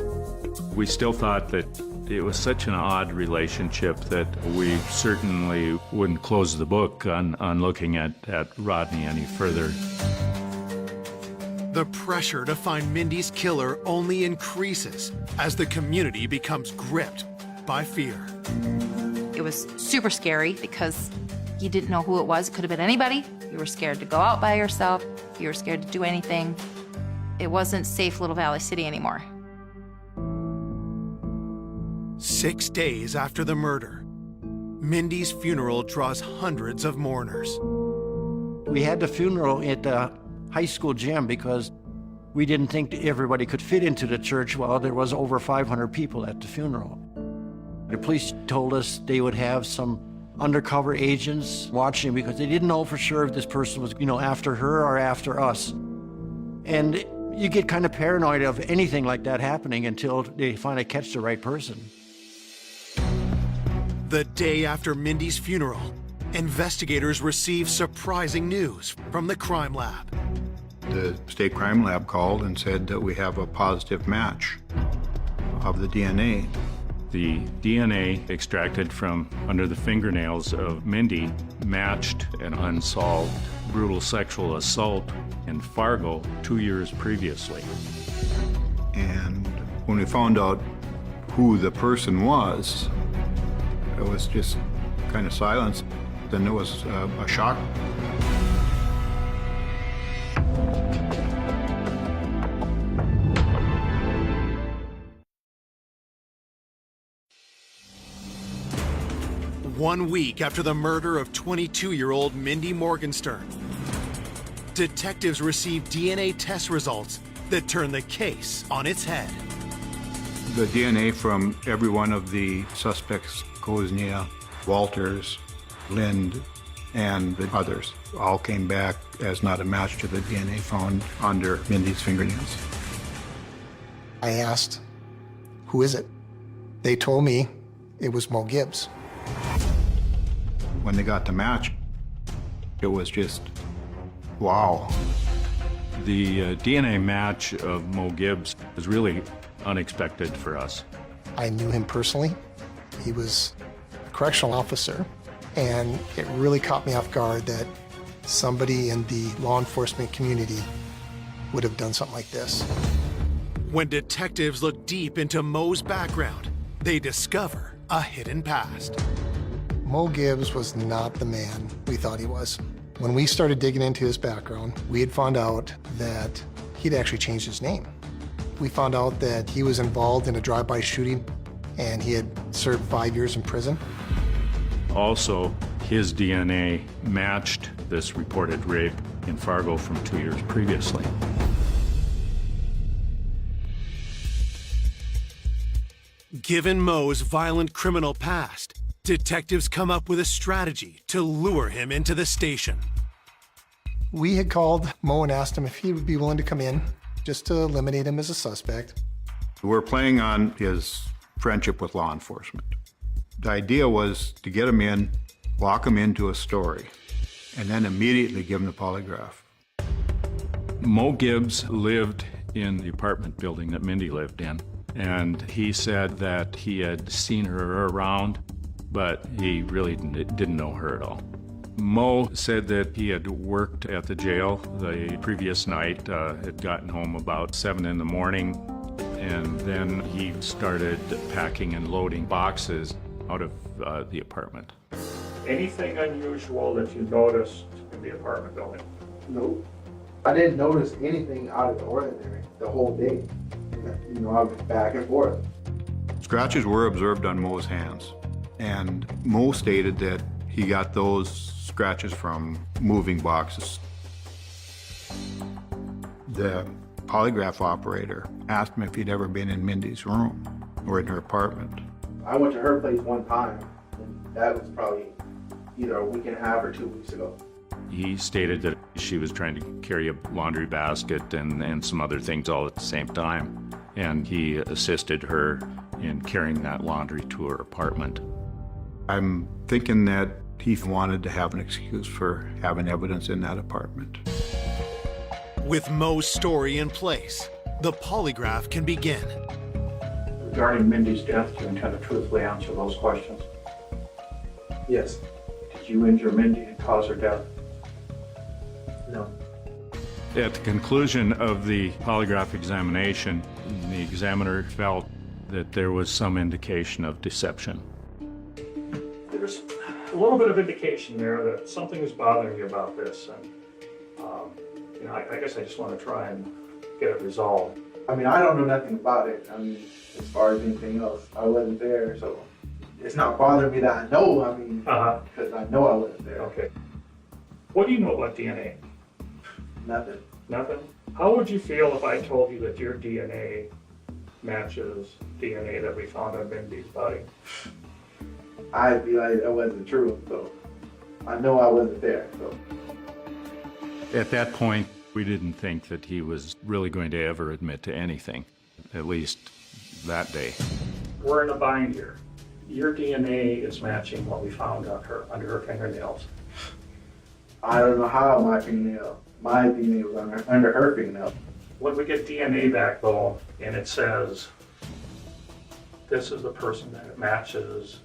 We still thought that it was such an odd relationship that we certainly wouldn't close the book on looking at Rodney any further. The pressure to find Mindy's killer only increases as the community becomes gripped by fear. It was super scary because you didn't know who it was. It could have been anybody. You were scared to go out by yourself. You were scared to do anything. It wasn't safe Little Valley City anymore. 6 days after the murder, Mindy's funeral draws hundreds of mourners. We had the funeral at the high school gym because we didn't think everybody could fit into the church. Well, there was over 500 people at the funeral. The police told us they would have some undercover agents watching because they didn't know for sure if this person was, after her or after us. And you get kind of paranoid of anything like that happening until they finally catch the right person. The day after Mindy's funeral, investigators receive surprising news from the crime lab. The state crime lab called and said that we have a positive match of the DNA. The DNA extracted from under the fingernails of Mindy matched an unsolved brutal sexual assault in Fargo 2 years previously. And when we found out who the person was, it was just kind of silence. Then there was a shock. One week after the murder of 22-year-old Mindy Morgenstern, detectives receive DNA test results that turn the case on its head. The DNA from every one of the suspects, Koznia, Walters, Lind, and the others, all came back as not a match to the DNA found under Mindy's fingernails. I asked, who is it? They told me it was Mo Gibbs. When they got the match, it was just, wow. The DNA match of Mo Gibbs was really unexpected for us. I knew him personally. He was a correctional officer, and it really caught me off guard that somebody in the law enforcement community would have done something like this. When detectives look deep into Mo's background, they discover a hidden past. Mo Gibbs was not the man we thought he was. When we started digging into his background, we had found out that he'd actually changed his name. We found out that he was involved in a drive-by shooting, and he had served 5 years in prison. Also, his DNA matched this reported rape in Fargo from 2 years previously. Given Mo's violent criminal past, detectives come up with a strategy to lure him into the station. We had called Mo and asked him if he would be willing to come in just to eliminate him as a suspect. We're playing on his friendship with law enforcement. The idea was to get him in, lock him into a story, and then immediately give him the polygraph. Mo Gibbs lived in the apartment building that Mindy lived in, and he said that he had seen her around, but he really didn't know her at all. Mo said that he had worked at the jail the previous night, had gotten home about 7 in the morning, and then he started packing and loading boxes out of the apartment. Anything unusual that you noticed in the apartment building? Nope. I didn't notice anything out of the ordinary the whole day. I went back and forth. Scratches were observed on Mo's hands, and Mo stated that he got those scratches from moving boxes. The polygraph operator asked him if he'd ever been in Mindy's room or in her apartment. I went to her place one time, and that was probably either a week and a half or 2 weeks ago. He stated that she was trying to carry a laundry basket and some other things all at the same time, and he assisted her in carrying that laundry to her apartment. I'm thinking that he wanted to have an excuse for having evidence in that apartment. With Mo's story in place, the polygraph can begin. Regarding Mindy's death, do you intend to truthfully answer those questions? Yes. Did you injure Mindy and cause her death? No. At the conclusion of the polygraph examination, the examiner felt that there was some indication of deception. There's a little bit of indication there that something is bothering you about this, and I guess I just want to try and get it resolved. I mean, I don't know nothing about it. I mean, as far as anything else, I wasn't there, so it's not bothering me that I know. I mean, because I know I wasn't there. Okay. What do you know about DNA? Nothing. Nothing? How would you feel if I told you that your DNA matches DNA that we found on Mindy's body? I'd be like, that wasn't true, so I know I wasn't there, so. At that point, we didn't think that he was really going to ever admit to anything, at least that day. We're in a bind here. Your DNA is matching what we found on her, under her fingernails. I don't know how my DNA was under her fingernail. When we get DNA back though, and it says, this is the person that matches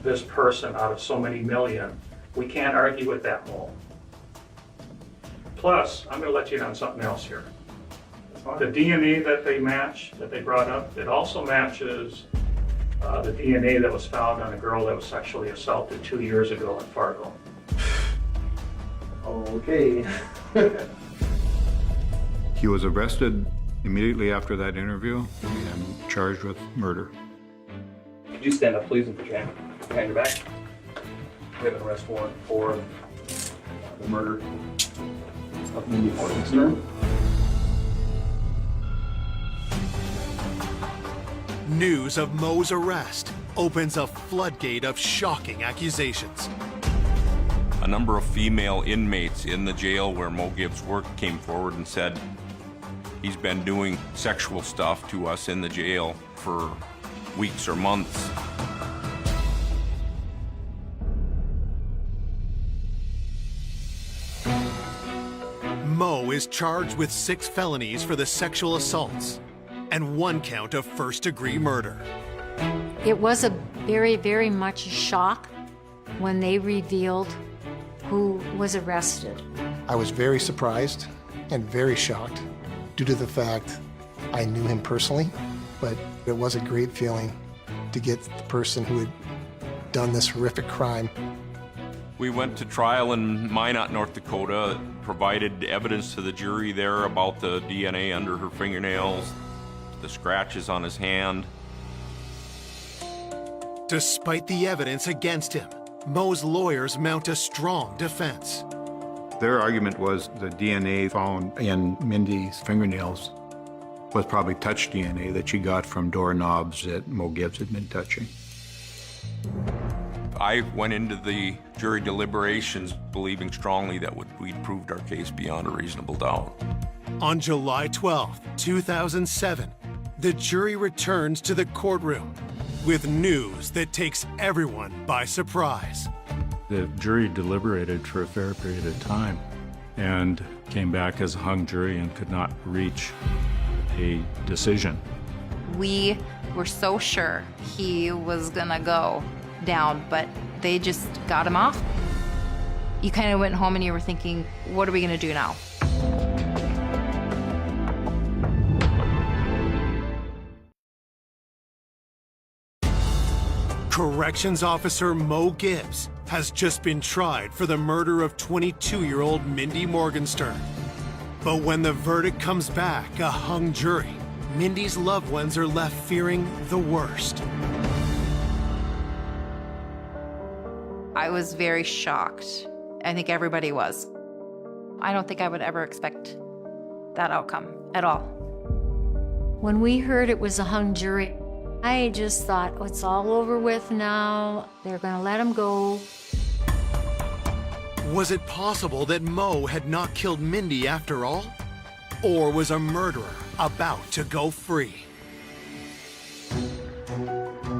this person out of so many million, we can't argue with that, Mo. Plus, I'm going to let you in on something else here. The DNA that they match, that they brought up, it also matches the DNA that was found on a girl that was sexually assaulted 2 years ago in Fargo. Okay. He was arrested immediately after that interview and charged with murder. Could you stand up, please, and put your hand behind your back? We have an arrest warrant for the murder of Mindy Morgenstern. News of Mo's arrest opens a floodgate of shocking accusations. A number of female inmates in the jail where Mo Gibbs worked came forward and said he's been doing sexual stuff to us in the jail for weeks or months. Mo is charged with 6 felonies for the sexual assaults and 1 count of first-degree murder. It was a very, very much a shock when they revealed who was arrested. I was very surprised and very shocked due to the fact I knew him personally, but it was a great feeling to get the person who had done this horrific crime. We went to trial in Minot, North Dakota, provided evidence to the jury there about the DNA under her fingernails, the scratches on his hand. Despite the evidence against him, Mo's lawyers mount a strong defense. Their argument was the DNA found in Mindy's fingernails was probably touch DNA that she got from doorknobs that Mo Gibbs had been touching. I went into the jury deliberations believing strongly that we'd proved our case beyond a reasonable doubt. On July 12, 2007, the jury returns to the courtroom with news that takes everyone by surprise. The jury deliberated for a fair period of time and came back as a hung jury and could not reach a decision. We were so sure he was gonna go down, but they just got him off. You kind of went home and you were thinking, what are we gonna do now? Corrections Officer Mo Gibbs has just been tried for the murder of 22-year-old Mindy Morgenstern. But when the verdict comes back, a hung jury, Mindy's loved ones are left fearing the worst. I was very shocked. I think everybody was. I don't think I would ever expect that outcome at all. When we heard it was a hung jury, I just thought, oh, it's all over with now. They're gonna let him go. Was it possible that Mo had not killed Mindy after all? Or was a murderer about to go free?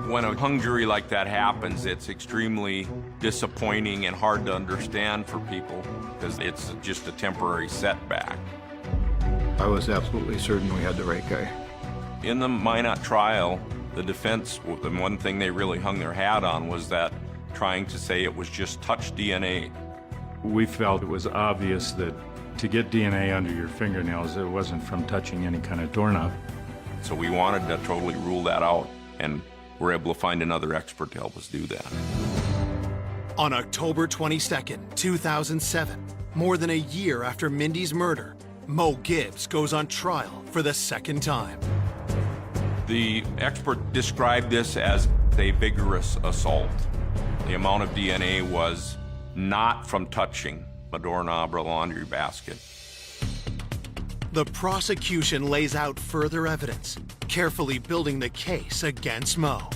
When a hung jury like that happens, it's extremely disappointing and hard to understand for people because it's just a temporary setback. I was absolutely certain we had the right guy. In the Minot trial, the defense, the one thing they really hung their hat on was that trying to say it was just touch DNA. We felt it was obvious that To get DNA under your fingernails, it wasn't from touching any kind of doorknob. So we wanted to totally rule that out, and we're able to find another expert to help us do that. On October 22nd, 2007, more than a year after Mindy's murder, Mo Gibbs goes on trial for the second time. The expert described this as a vigorous assault. The amount of DNA was not from touching a doorknob or a laundry basket. The prosecution lays out further evidence, carefully building the case against Mo.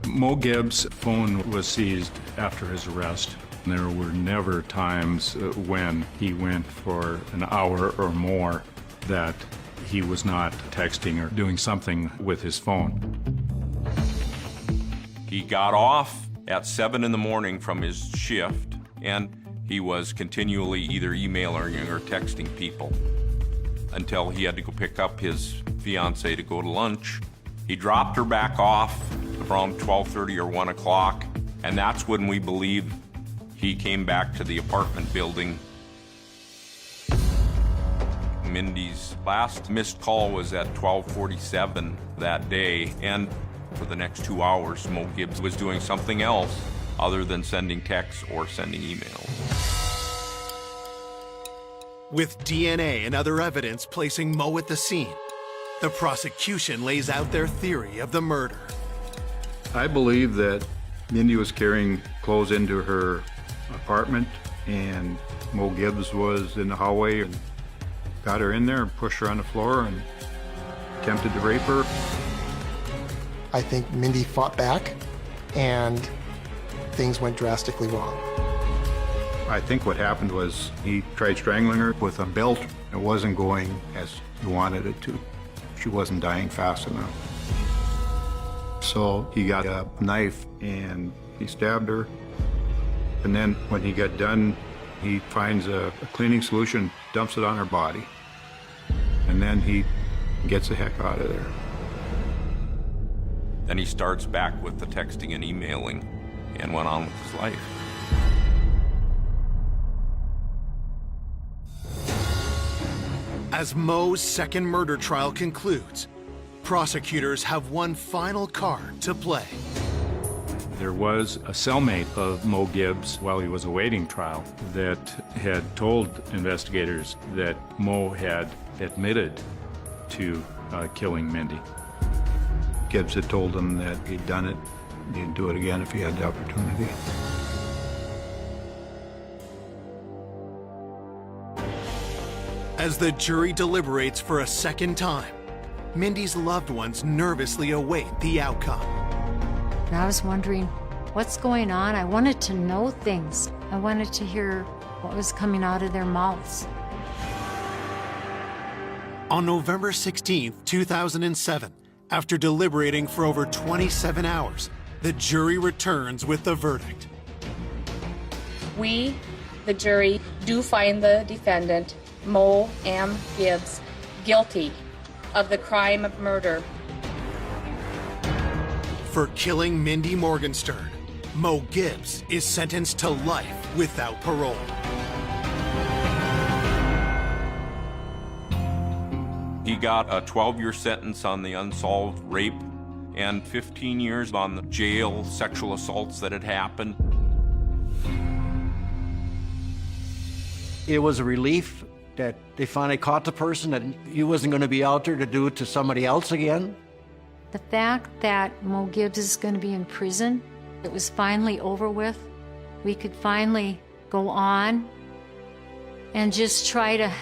Mo Gibbs' phone was seized after his arrest. There were never times when he went for an hour or more that he was not texting or doing something with his phone. He got off at 7 in the morning from his shift, and he was continually either emailing or texting people until he had to go pick up his fiancée to go to lunch. He dropped her back off around 12:30 or 1 o'clock, and that's when we believe he came back to the apartment building. Mindy's last missed call was at 12:47 that day, and for the next 2 hours, Mo Gibbs was doing something else other than sending texts or sending emails. With DNA and other evidence placing Mo at the scene, the prosecution lays out their theory of the murder. I believe that Mindy was carrying clothes into her apartment, and Mo Gibbs was in the hallway and got her in there and pushed her on the floor and attempted to rape her. I think Mindy fought back, and things went drastically wrong. I think what happened was he tried strangling her with a belt. It wasn't going as he wanted it to. She wasn't dying fast enough. So he got a knife and he stabbed her. And then when he got done, he finds a cleaning solution, dumps it on her body. And then he gets the heck out of there. Then he starts back with the texting and emailing and went on with his life. As Mo's second murder trial concludes, prosecutors have one final card to play. There was a cellmate of Mo Gibbs while he was awaiting trial that had told investigators that Mo had admitted to killing Mindy. Gibbs had told him that he'd done it, he'd do it again if he had the opportunity. As the jury deliberates for a second time, Mindy's loved ones nervously await the outcome. And I was wondering, what's going on? I wanted to know things. I wanted to hear what was coming out of their mouths. On November 16, 2007, after deliberating for over 27 hours, the jury returns with the verdict. We, the jury, do find the defendant, Mo M. Gibbs, guilty of the crime of murder. For killing Mindy Morgenstern, Mo Gibbs is sentenced to life without parole. He got a 12-year sentence on the unsolved rape and 15 years on the jail sexual assaults that had happened. It was a relief that they finally caught the person, that he wasn't going to be out there to do it to somebody else again. The fact that Mo Gibbs is going to be in prison, it was finally over with. We could finally go on and just try to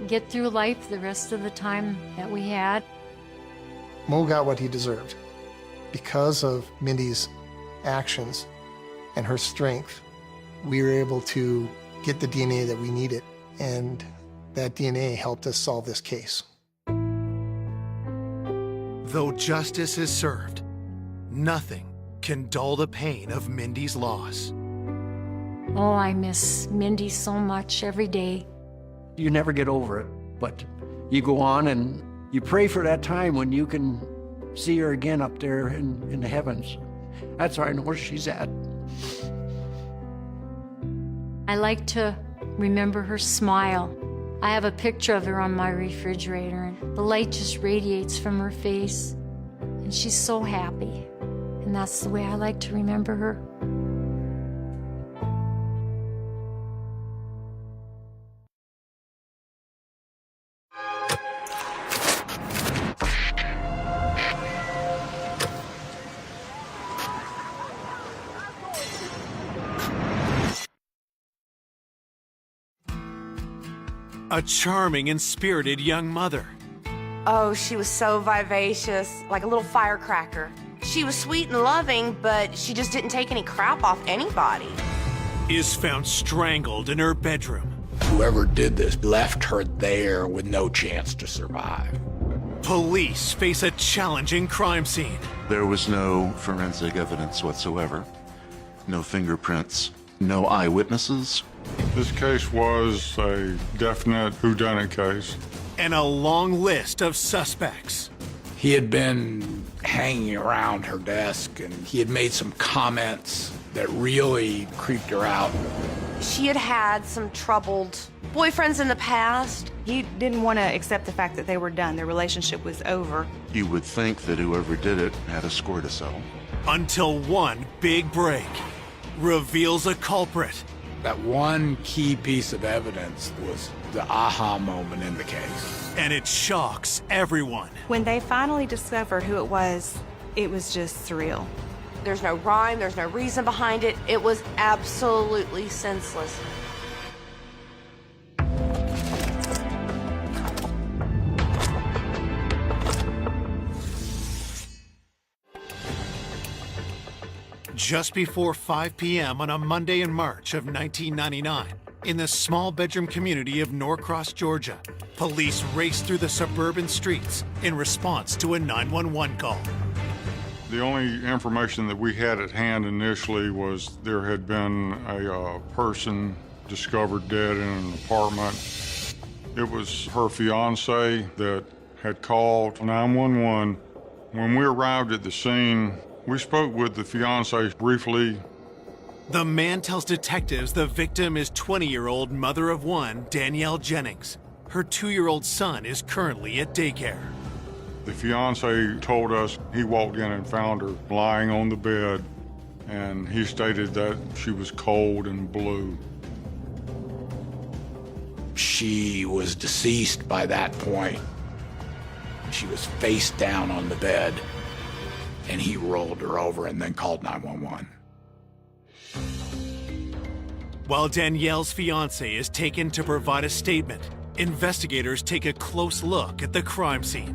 get through life the rest of the time that we had. Mo got what he deserved. Because of Mindy's actions and her strength, we were able to get the DNA that we needed, and that DNA helped us solve this case. Though justice is served, nothing can dull the pain of Mindy's loss. Oh, I miss Mindy so much every day. You never get over it, but you go on and you pray for that time when you can see her again up there in the heavens. That's where I know where she's at. I like to remember her smile. I have a picture of her on my refrigerator, and the light just radiates from her face. And she's so happy. And that's the way I like to remember her. A charming and spirited young mother. Oh, she was so vivacious, like a little firecracker. She was sweet and loving, but she just didn't take any crap off anybody. Is found strangled in her bedroom. Whoever did this left her there with no chance to survive. Police face a challenging crime scene. There was no forensic evidence whatsoever. No fingerprints, no eyewitnesses. This case was a definite whodunit case. And a long list of suspects. He had been hanging around her desk, and he had made some comments that really creeped her out. She had had some troubled boyfriends in the past. He didn't want to accept the fact that they were done. Their relationship was over. You would think that whoever did it had a score to settle. Until one big break reveals a culprit. That one key piece of evidence was the aha moment in the case. And it shocks everyone. When they finally discovered who it was just surreal. There's no rhyme, there's no reason behind it. It was absolutely senseless. Just before 5 p.m. on a Monday in March of 1999, in the small bedroom community of Norcross, Georgia, police raced through the suburban streets in response to a 911 call. The only information that we had at hand initially was there had been a person discovered dead in an apartment. It was her fiance that had called 911. When we arrived at the scene, we spoke with the fiance briefly. The man tells detectives the victim is 20-year-old mother of one, Danielle Jennings. Her 2-year-old son is currently at daycare. The fiance told us he walked in and found her lying on the bed, and he stated that she was cold and blue. She was deceased by that point. She was face down on the bed, and he rolled her over and then called 911. While Danielle's fiance is taken to provide a statement, investigators take a close look at the crime scene.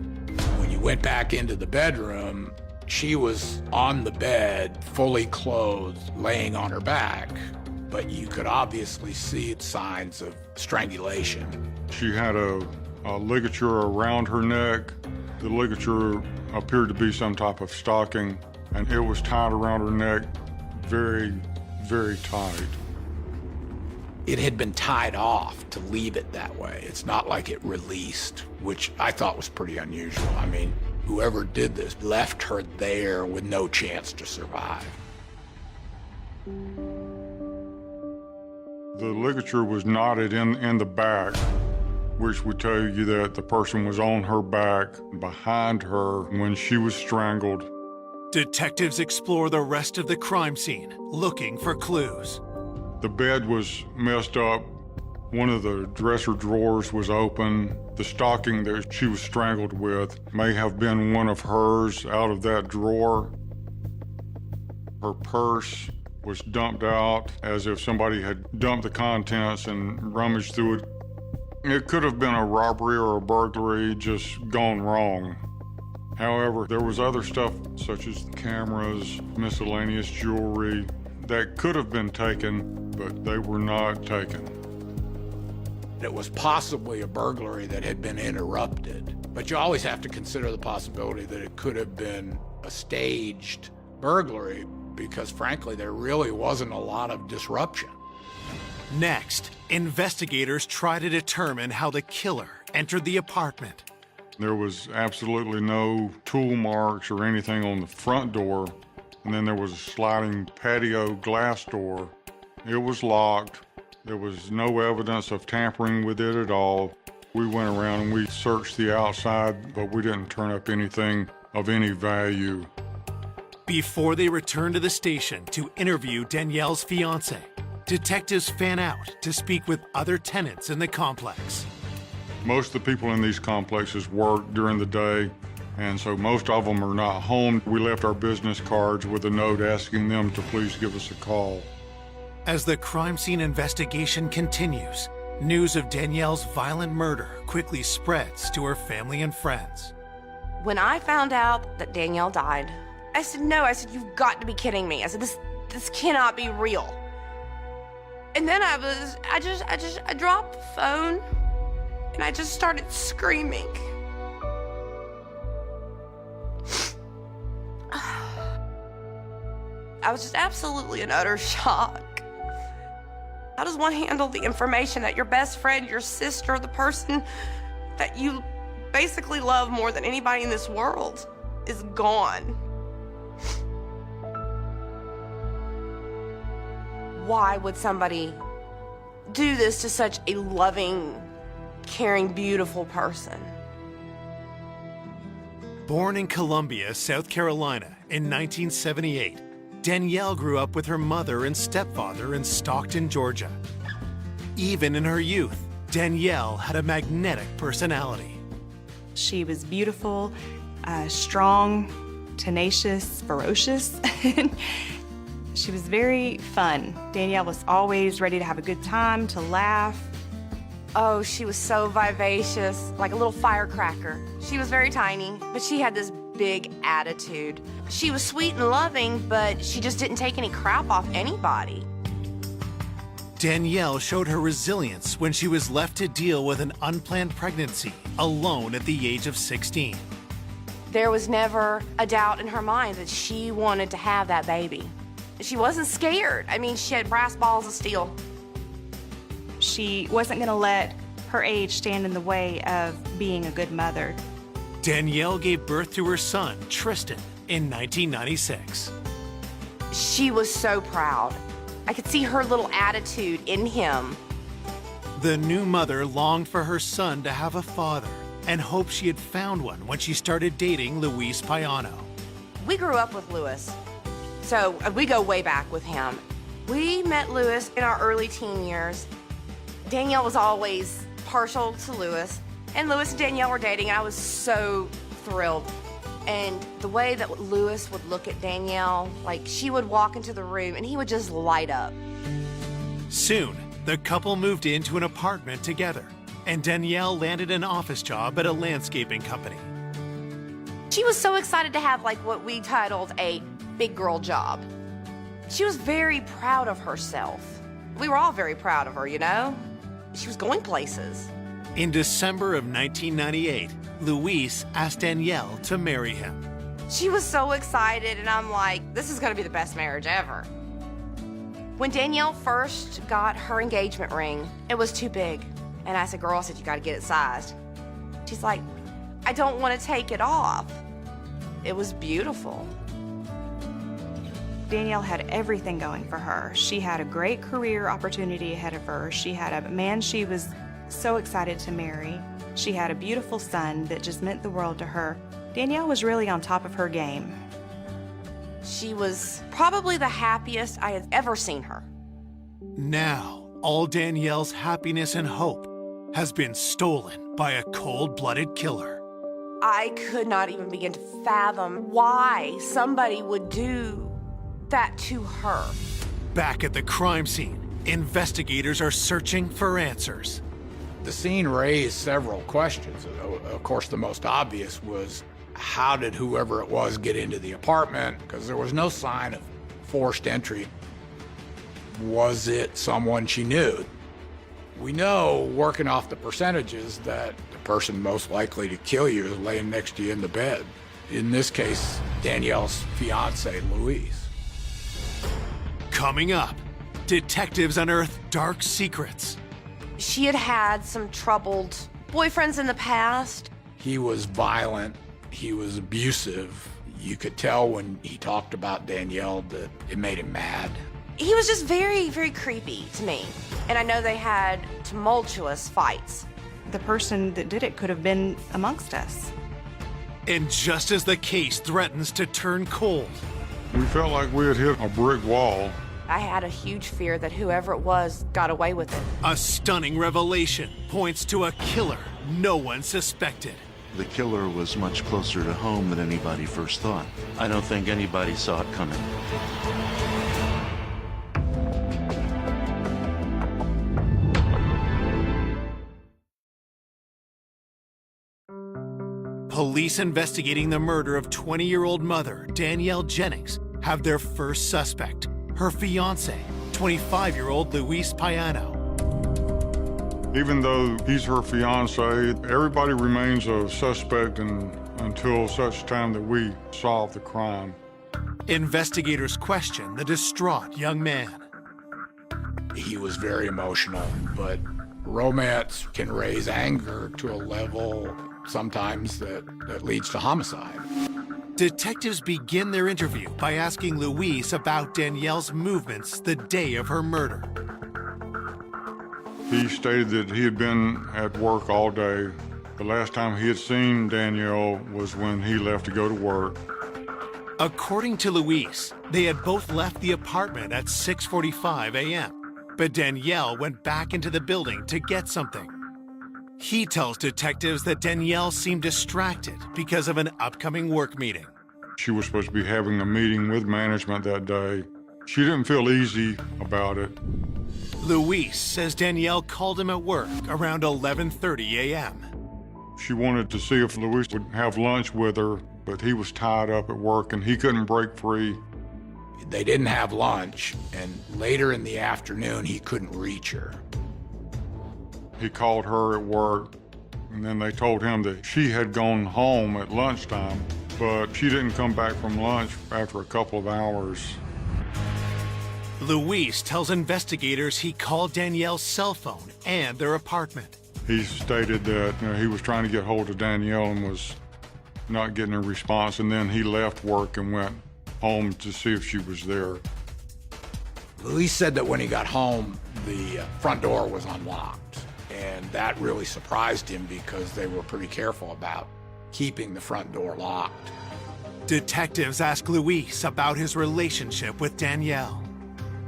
When you went back into the bedroom, she was on the bed, fully clothed, laying on her back, but you could obviously see signs of strangulation. She had a ligature around her neck. The ligature appeared to be some type of stocking, and it was tied around her neck very, very tight. It had been tied off to leave it that way. It's not like it released, which I thought was pretty unusual. I mean, whoever did this left her there with no chance to survive. The ligature was knotted in the back, which would tell you that the person was on her back, behind her when she was strangled. Detectives explore the rest of the crime scene, looking for clues. The bed was messed up. One of the dresser drawers was open. The stocking that she was strangled with may have been one of hers out of that drawer. Her purse was dumped out as if somebody had dumped the contents and rummaged through it. It could have been a robbery or a burglary just gone wrong. However, there was other stuff such as cameras, miscellaneous jewelry that could have been taken, but they were not taken. It was possibly a burglary that had been interrupted, but you always have to consider the possibility that it could have been a staged burglary because, frankly, there really wasn't a lot of disruption. Next, investigators try to determine how the killer entered the apartment. There was absolutely no tool marks or anything on the front door, and then there was a sliding patio glass door. It was locked. There was no evidence of tampering with it at all. We went around and we searched the outside, but we didn't turn up anything of any value. Before they returned to the station to interview Danielle's fiance, detectives fan out to speak with other tenants in the complex. Most of the people in these complexes work during the day, and so most of them are not home. We left our business cards with a note asking them to please give us a call. As the crime scene investigation continues, news of Danielle's violent murder quickly spreads to her family and friends. When I found out that Danielle died, I said, no, I said, you've got to be kidding me. I said, this cannot be real. And then I dropped the phone and I just started screaming. I was just absolutely in utter shock. How does one handle the information that your best friend, your sister, the person that you basically love more than anybody in this world is gone? Why would somebody do this to such a loving, caring, beautiful person? Born in Columbia, South Carolina in 1978, Danielle grew up with her mother and stepfather in Stockton, Georgia. Even in her youth, Danielle had a magnetic personality. She was beautiful, strong, tenacious, ferocious. She was very fun. Danielle was always ready to have a good time, to laugh. Oh, she was so vivacious, like a little firecracker. She was very tiny, but she had this big attitude. She was sweet and loving, but she just didn't take any crap off anybody. Danielle showed her resilience when she was left to deal with an unplanned pregnancy alone at the age of 16. There was never a doubt in her mind that she wanted to have that baby. She wasn't scared. I mean, she had brass balls of steel. She wasn't going to let her age stand in the way of being a good mother. Danielle gave birth to her son, Tristan, in 1996. She was so proud. I could see her little attitude in him. The new mother longed for her son to have a father and hoped she had found one when she started dating Luis Payano. We grew up with Luis, so we go way back with him. We met Luis in our early teen years. Danielle was always partial to Luis, and Luis and Danielle were dating, and I was so thrilled. And the way that Luis would look at Danielle, like she would walk into the room and he would just light up. Soon, the couple moved into an apartment together, and Danielle landed an office job at a landscaping company. She was so excited to have like what we titled a big girl job. She was very proud of herself. We were all very proud of her, you know? She was going places. In December of 1998, Luis asked Danielle to marry him. She was so excited, and I'm like, this is gonna be the best marriage ever. When Danielle first got her engagement ring, it was too big. And I said, girl, I said, you gotta get it sized. She's like, I don't wanna take it off. It was beautiful. Danielle had everything going for her. She had a great career opportunity ahead of her. She had a man she was so excited to marry. She had a beautiful son that just meant the world to her. Danielle was really on top of her game. She was probably the happiest I had ever seen her. Now, all Danielle's happiness and hope has been stolen by a cold-blooded killer. I could not even begin to fathom why somebody would do that to her. Back at the crime scene, investigators are searching for answers. The scene raised several questions. Of course, the most obvious was, how did whoever it was get into the apartment? Because there was no sign of forced entry. Was it someone she knew? We know, working off the percentages, that the person most likely to kill you is laying next to you in the bed. In this case, Danielle's fiance, Luis. Coming up, detectives unearth dark secrets. She had had some troubled boyfriends in the past. He was violent. He was abusive. You could tell when he talked about Danielle that it made him mad. He was just very, very creepy to me. And I know they had tumultuous fights. The person that did it could have been amongst us. And just as the case threatens to turn cold, we felt like we had hit a brick wall. I had a huge fear that whoever it was got away with it. A stunning revelation points to a killer no one suspected. The killer was much closer to home than anybody first thought. I don't think anybody saw it coming. Police investigating the murder of 20-year-old mother Danielle Jennings have their first suspect, her fiancé, 25-year-old Luis Payano. Even though he's her fiancé, everybody remains a suspect until such time that we solve the crime. Investigators question the distraught young man. He was very emotional, but romance can raise anger to a level sometimes that leads to homicide. Detectives begin their interview by asking Luis about Danielle's movements the day of her murder. He stated that he had been at work all day. The last time he had seen Danielle was when he left to go to work. According to Luis, they had both left the apartment at 6:45 a.m., but Danielle went back into the building to get something. He tells detectives that Danielle seemed distracted because of an upcoming work meeting. She was supposed to be having a meeting with management that day. She didn't feel easy about it. Luis says Danielle called him at work around 11:30 a.m. She wanted to see if Luis would have lunch with her, but he was tied up at work and he couldn't break free. They didn't have lunch, and later in the afternoon, he couldn't reach her. He called her at work, and then they told him that she had gone home at lunchtime, but she didn't come back from lunch after a couple of hours. Luis tells investigators he called Danielle's cell phone and their apartment. He stated that he was trying to get hold of Danielle and was not getting a response, and then he left work and went home to see if she was there. Luis said that when he got home, the front door was unlocked, and that really surprised him because they were pretty careful about keeping the front door locked. Detectives ask Luis about his relationship with Danielle.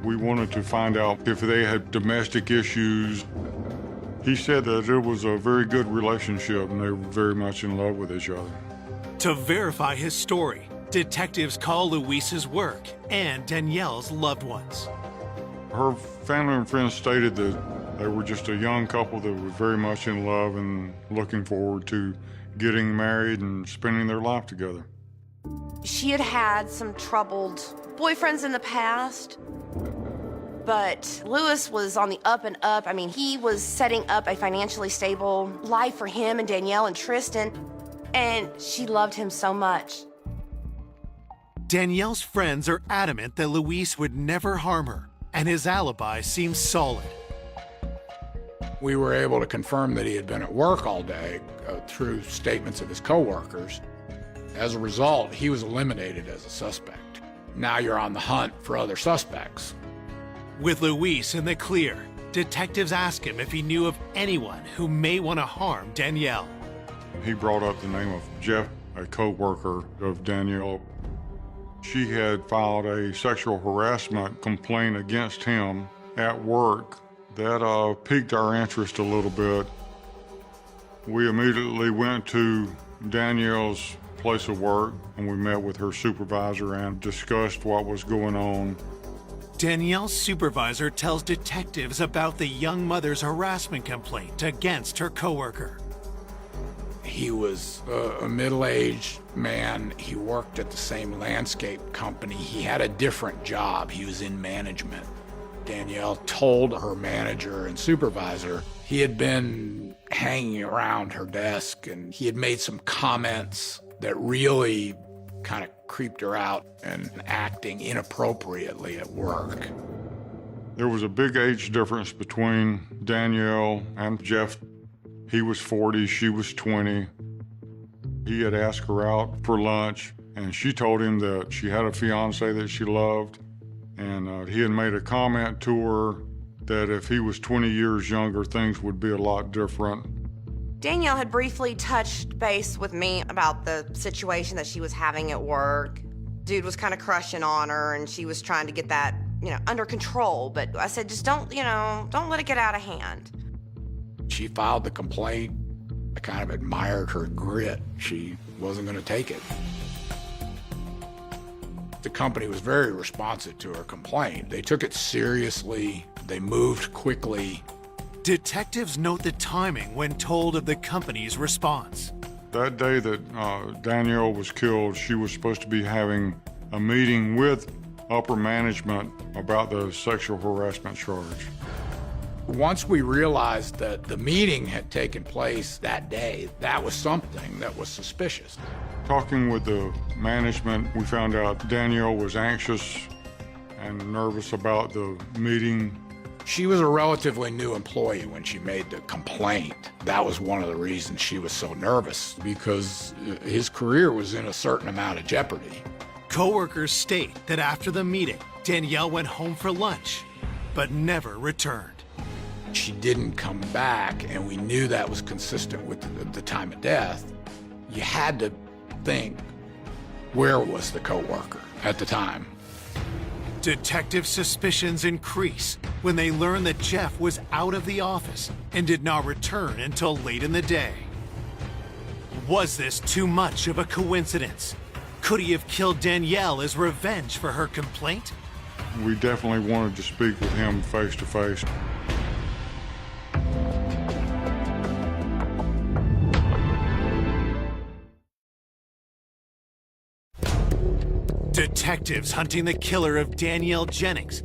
We wanted to find out if they had domestic issues. He said that it was a very good relationship and they were very much in love with each other. To verify his story, detectives call Luis's work and Danielle's loved ones. Her family and friends stated that they were just a young couple that was very much in love and looking forward to getting married and spending their life together. She had had some troubled boyfriends in the past, but Luis was on the up and up. I mean, he was setting up a financially stable life for him and Danielle and Tristan, and she loved him so much. Danielle's friends are adamant that Luis would never harm her, and his alibi seems solid. We were able to confirm that he had been at work all day through statements of his coworkers. As a result, he was eliminated as a suspect. Now you're on the hunt for other suspects. With Luis in the clear, detectives ask him if he knew of anyone who may want to harm Danielle. He brought up the name of Jeff, a co-worker of Danielle. She had filed a sexual harassment complaint against him at work. That piqued our interest a little bit. We immediately went to Danielle's place of work and we met with her supervisor and discussed what was going on. Danielle's supervisor tells detectives about the young mother's harassment complaint against her coworker. He was a middle-aged man. He worked at the same landscape company. He had a different job. He was in management. Danielle told her manager and supervisor he had been hanging around her desk and he had made some comments that really kind of creeped her out and acting inappropriately at work. There was a big age difference between Danielle and Jeff. He was 40, she was 20. He had asked her out for lunch and she told him that she had a fiance that she loved, and he had made a comment to her that if he was 20 years younger, things would be a lot different. Danielle had briefly touched base with me about the situation that she was having at work. Dude was kind of crushing on her, and she was trying to get that, under control. But I said, just don't let it get out of hand. She filed the complaint. I kind of admired her grit. She wasn't going to take it. The company was very responsive to her complaint. They took it seriously. They moved quickly. Detectives note the timing when told of the company's response. That day that Danielle was killed, she was supposed to be having a meeting with upper management about the sexual harassment charge. Once we realized that the meeting had taken place that day, that was something that was suspicious. Talking with the management, we found out Danielle was anxious and nervous about the meeting. She was a relatively new employee when she made the complaint. That was one of the reasons she was so nervous, because his career was in a certain amount of jeopardy. Coworkers state that after the meeting, Danielle went home for lunch, but never returned. She didn't come back, and we knew that was consistent with the time of death. You had to think, where was the coworker at the time? Detective suspicions increase when they learn that Jeff was out of the office and did not return until late in the day. Was this too much of a coincidence? Could he have killed Danielle as revenge for her complaint? We definitely wanted to speak with him face to face. Detectives hunting the killer of Danielle Jennings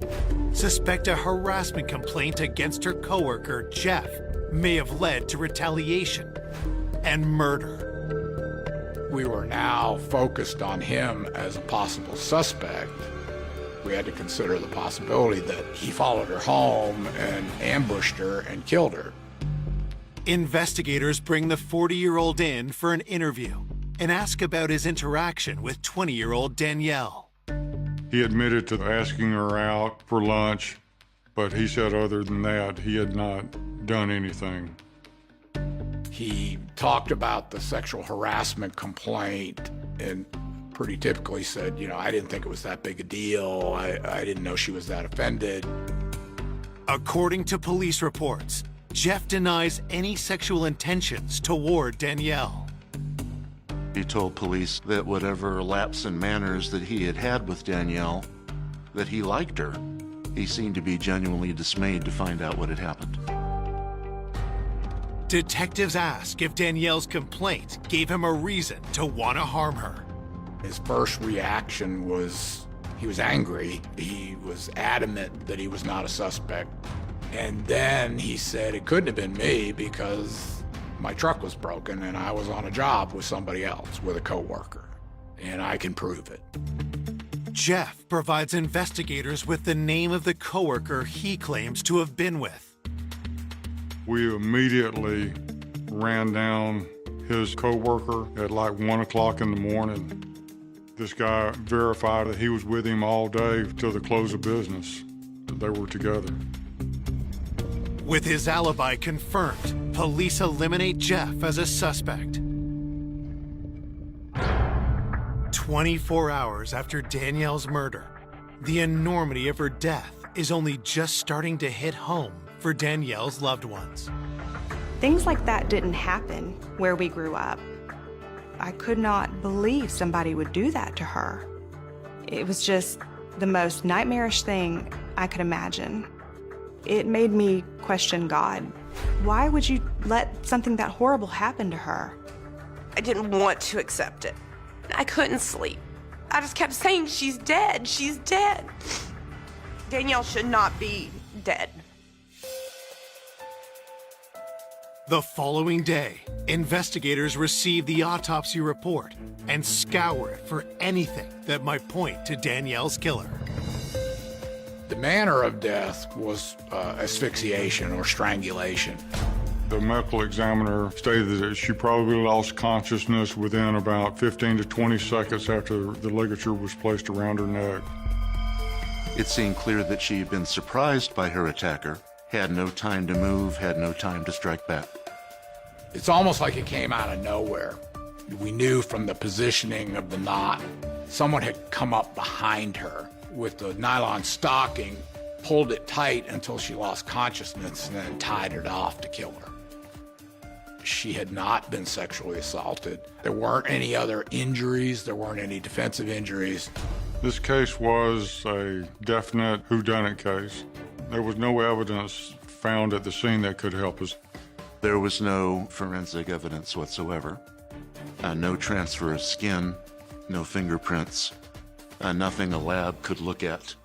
suspect a harassment complaint against her coworker, Jeff, may have led to retaliation and murder. We were now focused on him as a possible suspect. We had to consider the possibility that he followed her home and ambushed her and killed her. Investigators bring the 40-year-old in for an interview and ask about his interaction with 20-year-old Danielle. He admitted to asking her out for lunch, but he said other than that, he had not done anything. He talked about the sexual harassment complaint and pretty typically said, I didn't think it was that big a deal. I didn't know she was that offended. According to police reports, Jeff denies any sexual intentions toward Danielle. He told police that whatever lapse in manners that he had had with Danielle, that he liked her. He seemed to be genuinely dismayed to find out what had happened. Detectives ask if Danielle's complaint gave him a reason to want to harm her. His first reaction was he was angry. He was adamant that he was not a suspect. And then he said it couldn't have been me because my truck was broken and I was on a job with somebody else, with a coworker, and I can prove it. Jeff provides investigators with the name of the coworker he claims to have been with. We immediately ran down his coworker at like 1 o'clock in the morning. This guy verified that he was with him all day till the close of business. They were together. With his alibi confirmed, police eliminate Jeff as a suspect. 24 hours after Danielle's murder, the enormity of her death is only just starting to hit home for Danielle's loved ones. Things like that didn't happen where we grew up. I could not believe somebody would do that to her. It was just the most nightmarish thing I could imagine. It made me question God. Why would you let something that horrible happen to her? I didn't want to accept it. I couldn't sleep. I just kept saying, she's dead, she's dead. Danielle should not be dead. The following day, investigators receive the autopsy report and scour it for anything that might point to Danielle's killer. The manner of death was asphyxiation or strangulation. The medical examiner stated that she probably lost consciousness within about 15 to 20 seconds after the ligature was placed around her neck. It seemed clear that she had been surprised by her attacker, had no time to move, had no time to strike back. It's almost like it came out of nowhere. We knew from the positioning of the knot, someone had come up behind her with the nylon stocking, pulled it tight until she lost consciousness, and then tied it off to kill her. She had not been sexually assaulted. There weren't any other injuries. There weren't any defensive injuries. This case was a definite whodunit case. There was no evidence found at the scene that could help us. There was no forensic evidence whatsoever. No transfer of skin, no fingerprints, nothing a lab could look at.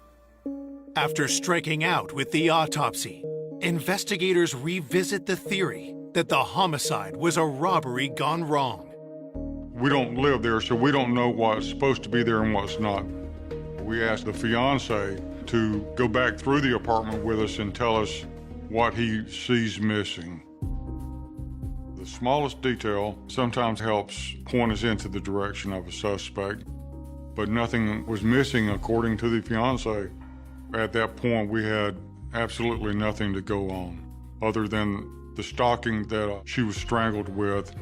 After striking out with the autopsy, investigators revisit the theory that the homicide was a robbery gone wrong. We don't live there, so we don't know what's supposed to be there and what's not. We asked the fiance to go back through the apartment with us and tell us what he sees missing. The smallest detail sometimes helps point us into the direction of a suspect, but nothing was missing according to the fiance. At that point, we had absolutely nothing to go on other than the stocking that she was strangled with.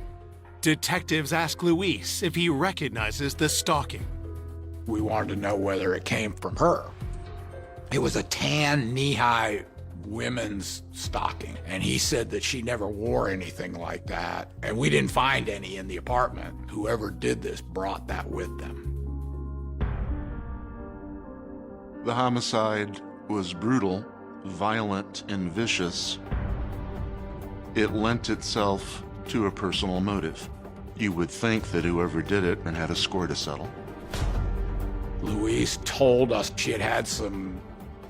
Detectives ask Luis if he recognizes the stocking. We wanted to know whether it came from her. It was a tan, knee-high women's stocking, and he said that she never wore anything like that, and we didn't find any in the apartment. Whoever did this brought that with them. The homicide was brutal, violent, and vicious. It lent itself to a personal motive. You would think that whoever did it had a score to settle. Louise told us she had had some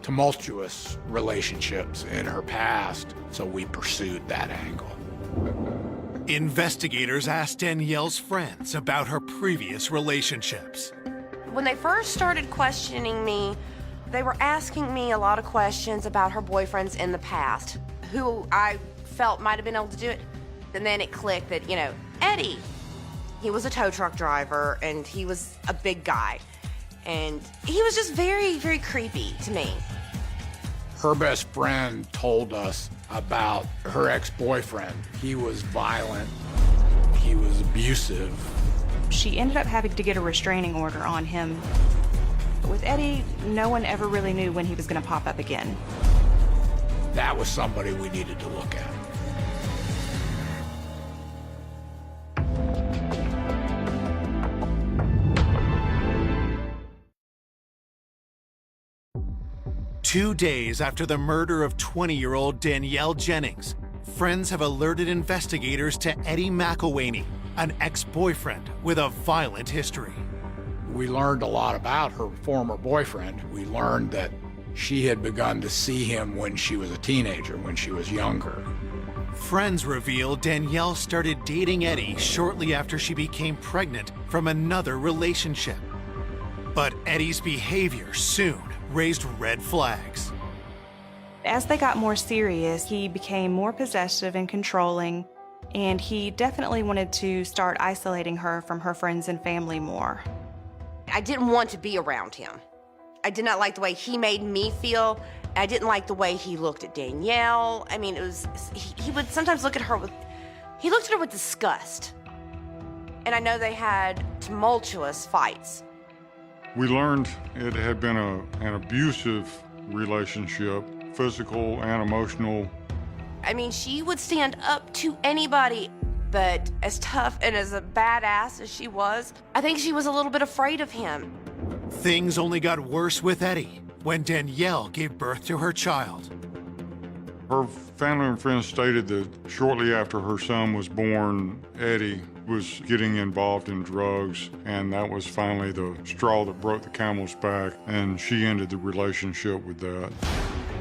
tumultuous relationships in her past, so we pursued that angle. Investigators asked Danielle's friends about her previous relationships. When they first started questioning me, they were asking me a lot of questions about her boyfriends in the past, who I felt might have been able to do it. And then it clicked that, Eddie, he was a tow truck driver and he was a big guy. And he was just very, very creepy to me. Her best friend told us about her ex-boyfriend. He was violent. He was abusive. She ended up having to get a restraining order on him. With Eddie, no one ever really knew when he was going to pop up again. That was somebody we needed to look at. Two days after the murder of 20-year-old Danielle Jennings, friends have alerted investigators to Eddie McElwaney, an ex-boyfriend with a violent history. We learned a lot about her former boyfriend. We learned that she had begun to see him when she was a teenager, when she was younger. Friends reveal Danielle started dating Eddie shortly after she became pregnant from another relationship. But Eddie's behavior soon raised red flags. As they got more serious, he became more possessive and controlling, and he definitely wanted to start isolating her from her friends and family more. I didn't want to be around him. I did not like the way he made me feel. I didn't like the way he looked at Danielle. I mean, he would sometimes look at her with disgust. And I know they had tumultuous fights. We learned it had been an abusive relationship, physical and emotional. I mean, she would stand up to anybody, but as tough and as a badass as she was, I think she was a little bit afraid of him. Things only got worse with Eddie when Danielle gave birth to her child. Her family and friends stated that shortly after her son was born, Eddie was getting involved in drugs, and that was finally the straw that broke the camel's back, and she ended the relationship with that.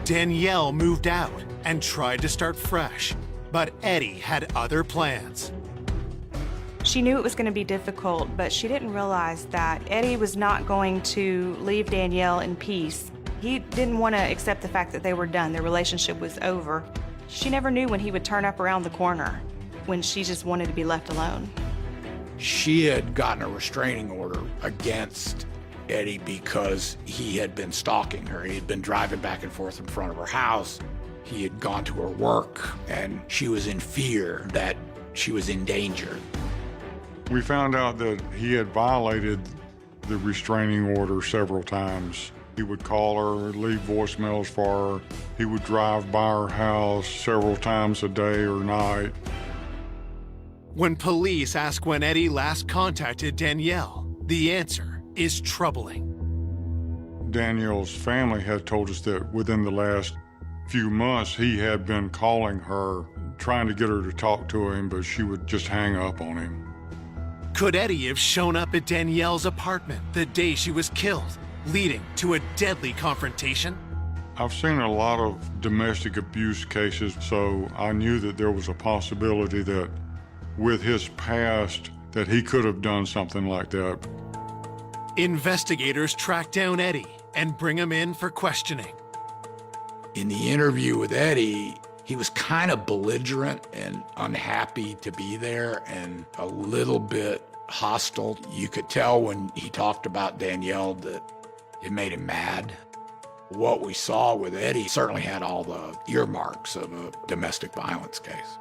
Danielle moved out and tried to start fresh, but Eddie had other plans. She knew it was going to be difficult, but she didn't realize that Eddie was not going to leave Danielle in peace. He didn't want to accept the fact that they were done, their relationship was over. She never knew when he would turn up around the corner, when she just wanted to be left alone. She had gotten a restraining order against Eddie because he had been stalking her. He had been driving back and forth in front of her house. He had gone to her work, and she was in fear that she was in danger. We found out that he had violated the restraining order several times. He would call her, leave voicemails for her. He would drive by her house several times a day or night. When police ask when Eddie last contacted Danielle, the answer is troubling. Danielle's family had told us that within the last few months, he had been calling her, trying to get her to talk to him, but she would just hang up on him. Could Eddie have shown up at Danielle's apartment the day she was killed, leading to a deadly confrontation? I've seen a lot of domestic abuse cases, so I knew that there was a possibility that with his past, that he could have done something like that. Investigators track down Eddie and bring him in for questioning. In the interview with Eddie, he was kind of belligerent and unhappy to be there and a little bit hostile. You could tell when he talked about Danielle that it made him mad. What we saw with Eddie certainly had all the earmarks of a domestic violence case.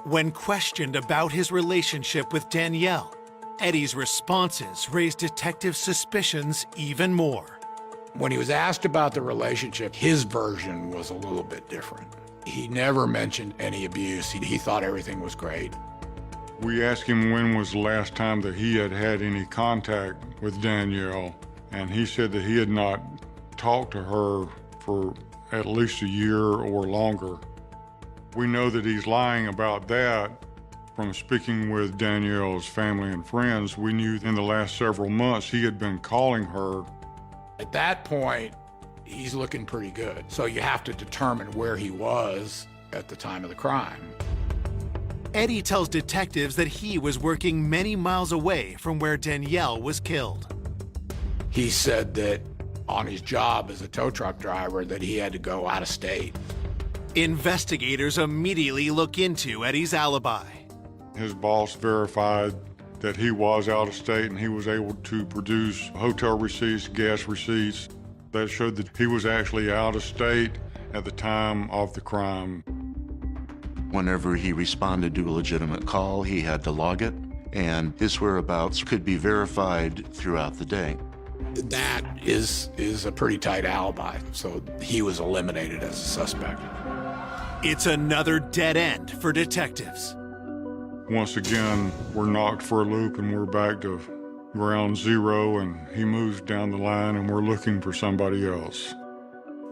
When questioned about his relationship with Danielle, Eddie's responses raised detective suspicions even more. When he was asked about the relationship, his version was a little bit different. He never mentioned any abuse. He thought everything was great. We asked him when was the last time that he had had any contact with Danielle, and he said that he had not talked to her for at least a year or longer. We know that he's lying about that. From speaking with Danielle's family and friends, we knew in the last several months he had been calling her. At that point, he's looking pretty good. So you have to determine where he was at the time of the crime. Eddie tells detectives that he was working many miles away from where Danielle was killed. He said that on his job as a tow truck driver that he had to go out of state. Investigators immediately look into Eddie's alibi. His boss verified that he was out of state and he was able to produce hotel receipts, gas receipts that showed that he was actually out of state at the time of the crime. Whenever he responded to a legitimate call, he had to log it, and his whereabouts could be verified throughout the day. That is a pretty tight alibi, so he was eliminated as a suspect. It's another dead end for detectives. Once again, we're knocked for a loop and we're back to ground zero, and he moves down the line and we're looking for somebody else.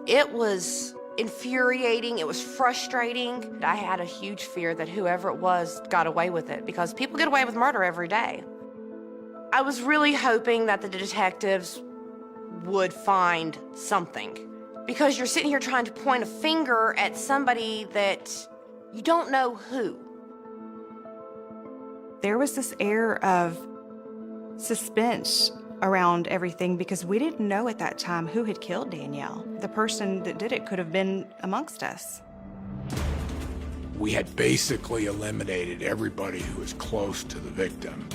It was infuriating. It was frustrating. I had a huge fear that whoever it was got away with it, because people get away with murder every day. I was really hoping that the detectives would find something, because you're sitting here trying to point a finger at somebody that you don't know who. There was this air of suspense around everything because we didn't know at that time who had killed Danielle. The person that did it could have been amongst us. We had basically eliminated everybody who was close to the victim.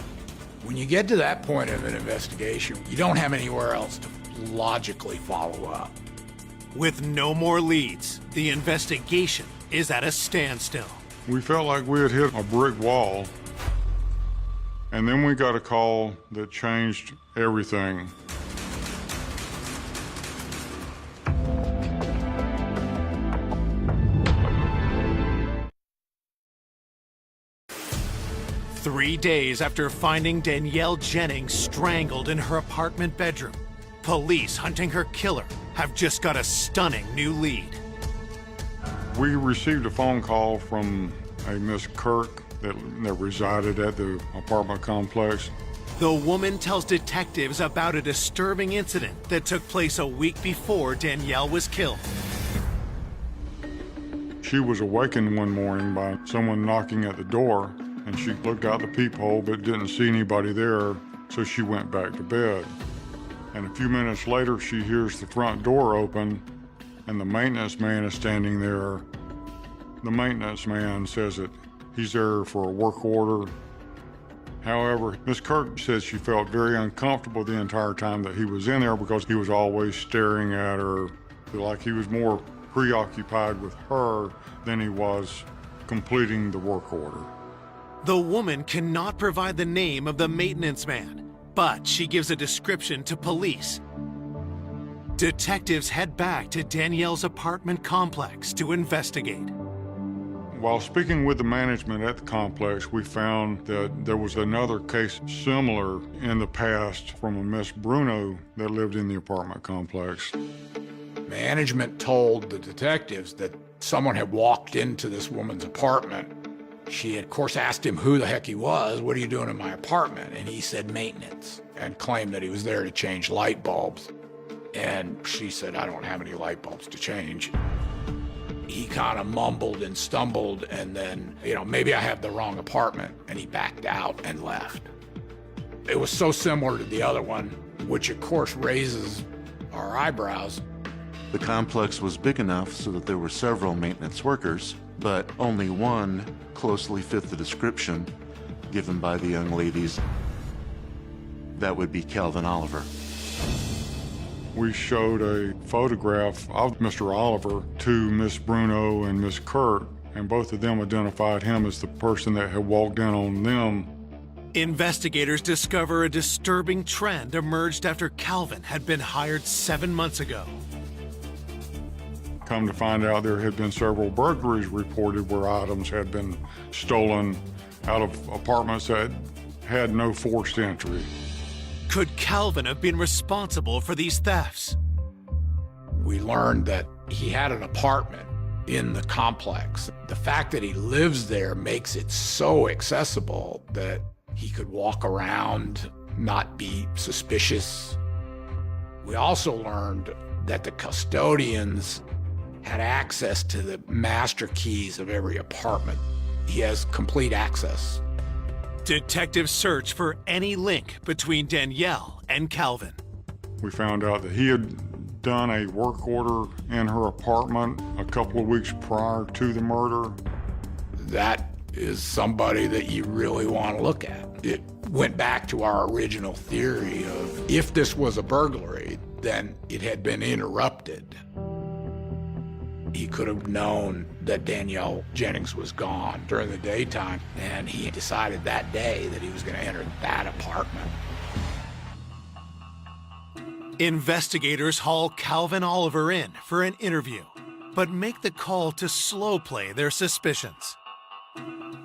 When you get to that point of an investigation, you don't have anywhere else to logically follow up. With no more leads, the investigation is at a standstill. We felt like we had hit a brick wall. And then we got a call that changed everything. Three days after finding Danielle Jennings strangled in her apartment bedroom, police hunting her killer have just got a stunning new lead. We received a phone call from a Miss Kirk that resided at the apartment complex. The woman tells detectives about a disturbing incident that took place a week before Danielle was killed. She was awakened one morning by someone knocking at the door, and she looked out the peephole but didn't see anybody there, so she went back to bed. And a few minutes later, she hears the front door open, and the maintenance man is standing there. The maintenance man says that he's there for a work order, However, Ms. Kirk said she felt very uncomfortable the entire time that he was in there because he was always staring at her, like he was more preoccupied with her than he was completing the work order. The woman cannot provide the name of the maintenance man, but she gives a description to police. Detectives head back to Danielle's apartment complex to investigate. While speaking with the management at the complex, we found that there was another case similar in the past from a Miss Bruno that lived in the apartment complex. Management told the detectives that someone had walked into this woman's apartment. She had, of course, asked him who the heck he was. What are you doing in my apartment? And he said maintenance, and claimed that he was there to change light bulbs. And she said, I don't have any light bulbs to change. He kind of mumbled and stumbled, and then, maybe I have the wrong apartment, and he backed out and left. It was so similar to the other one, which of course raises our eyebrows. The complex was big enough so that there were several maintenance workers, but only one closely fit the description given by the young ladies. That would be Calvin Oliver. We showed a photograph of Mr. Oliver to Miss Bruno and Miss Kirk, and both of them identified him as the person that had walked in on them. Investigators discover a disturbing trend emerged after Calvin had been hired 7 months ago. Come to find out, there had been several burglaries reported where items had been stolen out of apartments that had no forced entry. Could Calvin have been responsible for these thefts? We learned that he had an apartment in the complex. The fact that he lives there makes it so accessible that he could walk around, not be suspicious. We also learned that the custodians had access to the master keys of every apartment. He has complete access. Detectives search for any link between Danielle and Calvin. We found out that he had done a work order in her apartment a couple of weeks prior to the murder. That is somebody that you really want to look at. It went back to our original theory of if this was a burglary, then it had been interrupted. He could have known that Danielle Jennings was gone during the daytime, and he decided that day that he was going to enter that apartment. Investigators haul Calvin Oliver in for an interview, but make the call to slow play their suspicions.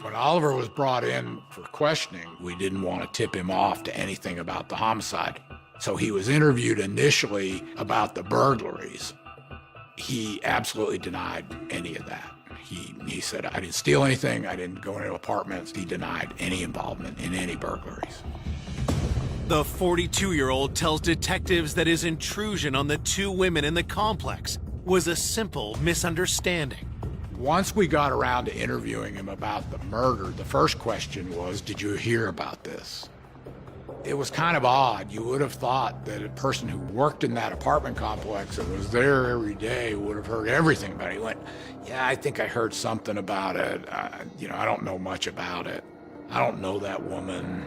When Oliver was brought in for questioning, we didn't want to tip him off to anything about the homicide. So he was interviewed initially about the burglaries. He absolutely denied any of that. He said, I didn't steal anything, I didn't go into apartments. He denied any involvement in any burglaries. The 42-year-old tells detectives that his intrusion on the two women in the complex was a simple misunderstanding. Once we got around to interviewing him about the murder, the first question was, did you hear about this? It was kind of odd. You would have thought that a person who worked in that apartment complex and was there every day would have heard everything about it. He went, yeah, I think I heard something about it. I don't know much about it. I don't know that woman.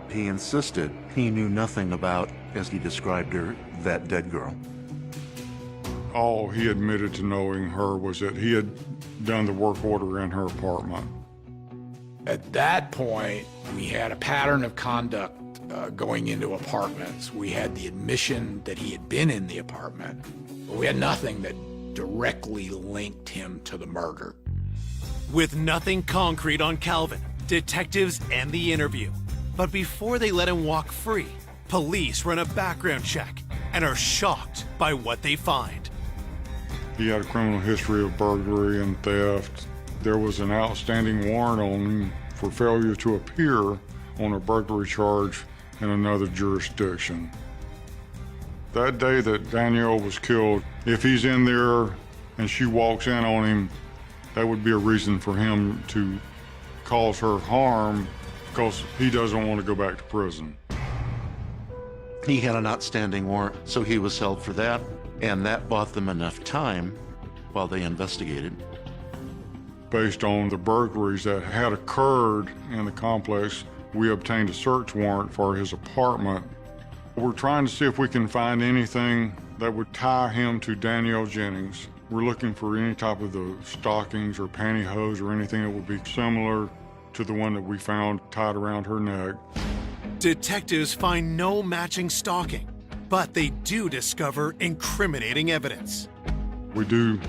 He insisted he knew nothing about, as he described her, that dead girl. All he admitted to knowing her was that he had done the work order in her apartment. At that point, we had a pattern of conduct going into apartments. We had the admission that he had been in the apartment, but we had nothing that directly linked him to the murder. With nothing concrete on Calvin, detectives end the interview. But before they let him walk free, police run a background check and are shocked by what they find. He had a criminal history of burglary and theft. There was an outstanding warrant on him for failure to appear on a burglary charge in another jurisdiction. That day that Danielle was killed, if he's in there and she walks in on him, that would be a reason for him to cause her harm because he doesn't want to go back to prison. He had an outstanding warrant, so he was held for that, and that bought them enough time while they investigated. Based on the burglaries that had occurred in the complex, we obtained a search warrant for his apartment. We're trying to see if we can find anything that would tie him to Danielle Jennings. We're looking for any type of the stockings or pantyhose or anything that would be similar to the one that we found tied around her neck. Detectives find no matching stocking, but they do discover incriminating evidence. We do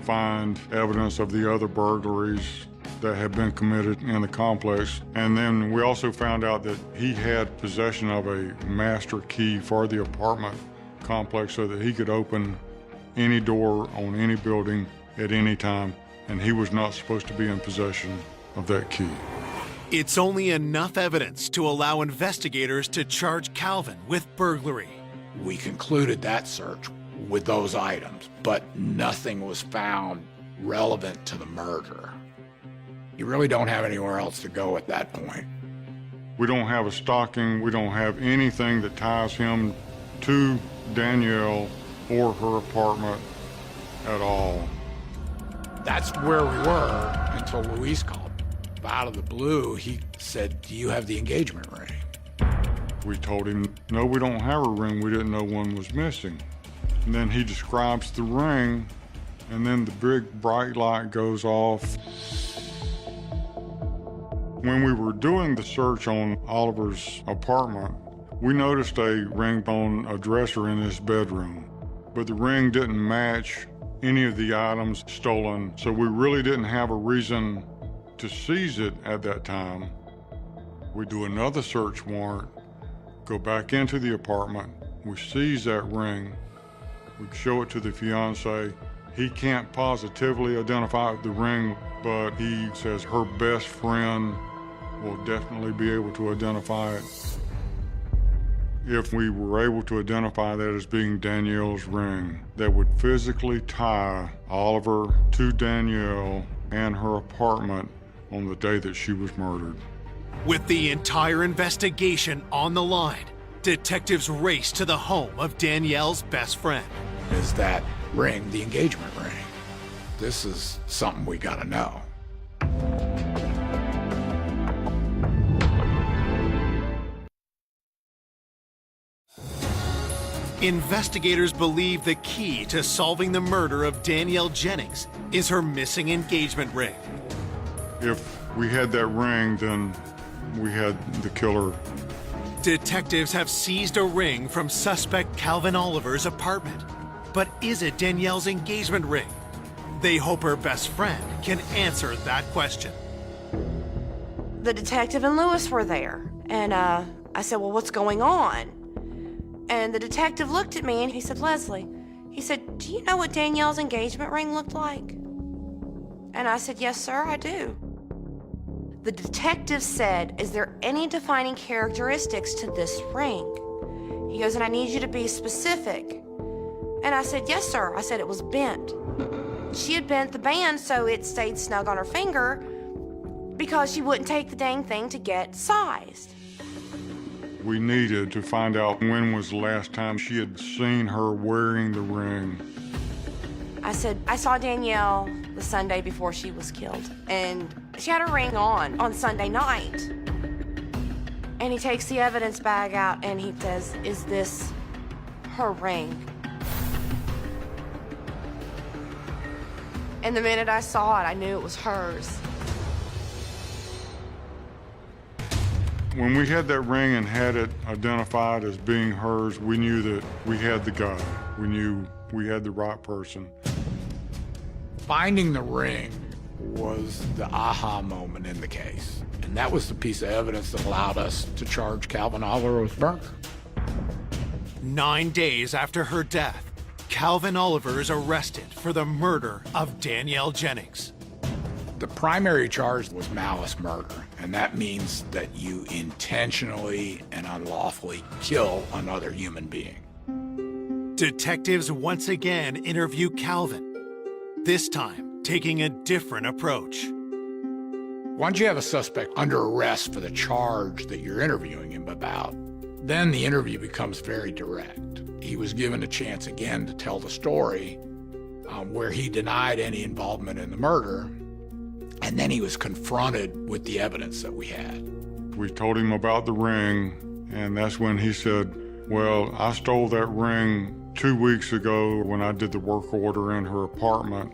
find evidence of the other burglaries that had been committed in the complex. And then we also found out that he had possession of a master key for the apartment complex so that he could open any door on any building at any time, and he was not supposed to be in possession of that key. It's only enough evidence to allow investigators to charge Calvin with burglary. We concluded that search with those items, but nothing was found relevant to the murder. You really don't have anywhere else to go at that point. We don't have a stocking, we don't have anything that ties him to Danielle or her apartment at all. That's where we were until Luis called. Out of the blue, he said, "Do you have the engagement ring?" We told him, no, we don't have a ring. We didn't know one was missing. And then he describes the ring, and then the big bright light goes off. When we were doing the search on Oliver's apartment, we noticed a ring on a dresser in his bedroom, but the ring didn't match any of the items stolen, so we really didn't have a reason to seize it at that time. We do another search warrant, go back into the apartment, we seize that ring, we show it to the fiance. He can't positively identify the ring, but he says her best friend will definitely be able to identify it. If we were able to identify that as being Danielle's ring, that would physically tie Oliver to Danielle and her apartment on the day that she was murdered. With the entire investigation on the line, detectives race to the home of Danielle's best friend. Is that ring the engagement ring? This is something we gotta know. Investigators believe the key to solving the murder of Danielle Jennings is her missing engagement ring. If we had that ring, then we had the killer. Detectives have seized a ring from suspect Calvin Oliver's apartment. But is it Danielle's engagement ring? They hope her best friend can answer that question. The detective and Lewis were there, and I said, well, what's going on? And the detective looked at me and he said, Leslie, he said, do you know what Danielle's engagement ring looked like? And I said, yes, sir, I do. The detective said, is there any defining characteristics to this ring? He goes, and I need you to be specific. And I said, yes, sir. I said it was bent. She had bent the band so it stayed snug on her finger because she wouldn't take the dang thing to get sized. We needed to find out when was the last time she had seen her wearing the ring. I said, I saw Danielle the Sunday before she was killed, and she had her ring on Sunday night. And he takes the evidence bag out and he says, is this her ring? And the minute I saw it, I knew it was hers. When we had that ring and had it identified as being hers, we knew that we had the guy. We knew we had the right person. Finding the ring was the aha moment in the case. And that was the piece of evidence that allowed us to charge Calvin Oliver with murder. 9 days after her death, Calvin Oliver is arrested for the murder of Danielle Jennings. The primary charge was malice murder, and that means that you intentionally and unlawfully kill another human being. Detectives once again interview Calvin, this time taking a different approach. Once you have a suspect under arrest for the charge that you're interviewing him about, then the interview becomes very direct. He was given a chance again to tell the story where he denied any involvement in the murder, and then he was confronted with the evidence that we had. We told him about the ring, and that's when he said, well, I stole that ring 2 weeks ago when I did the work order in her apartment.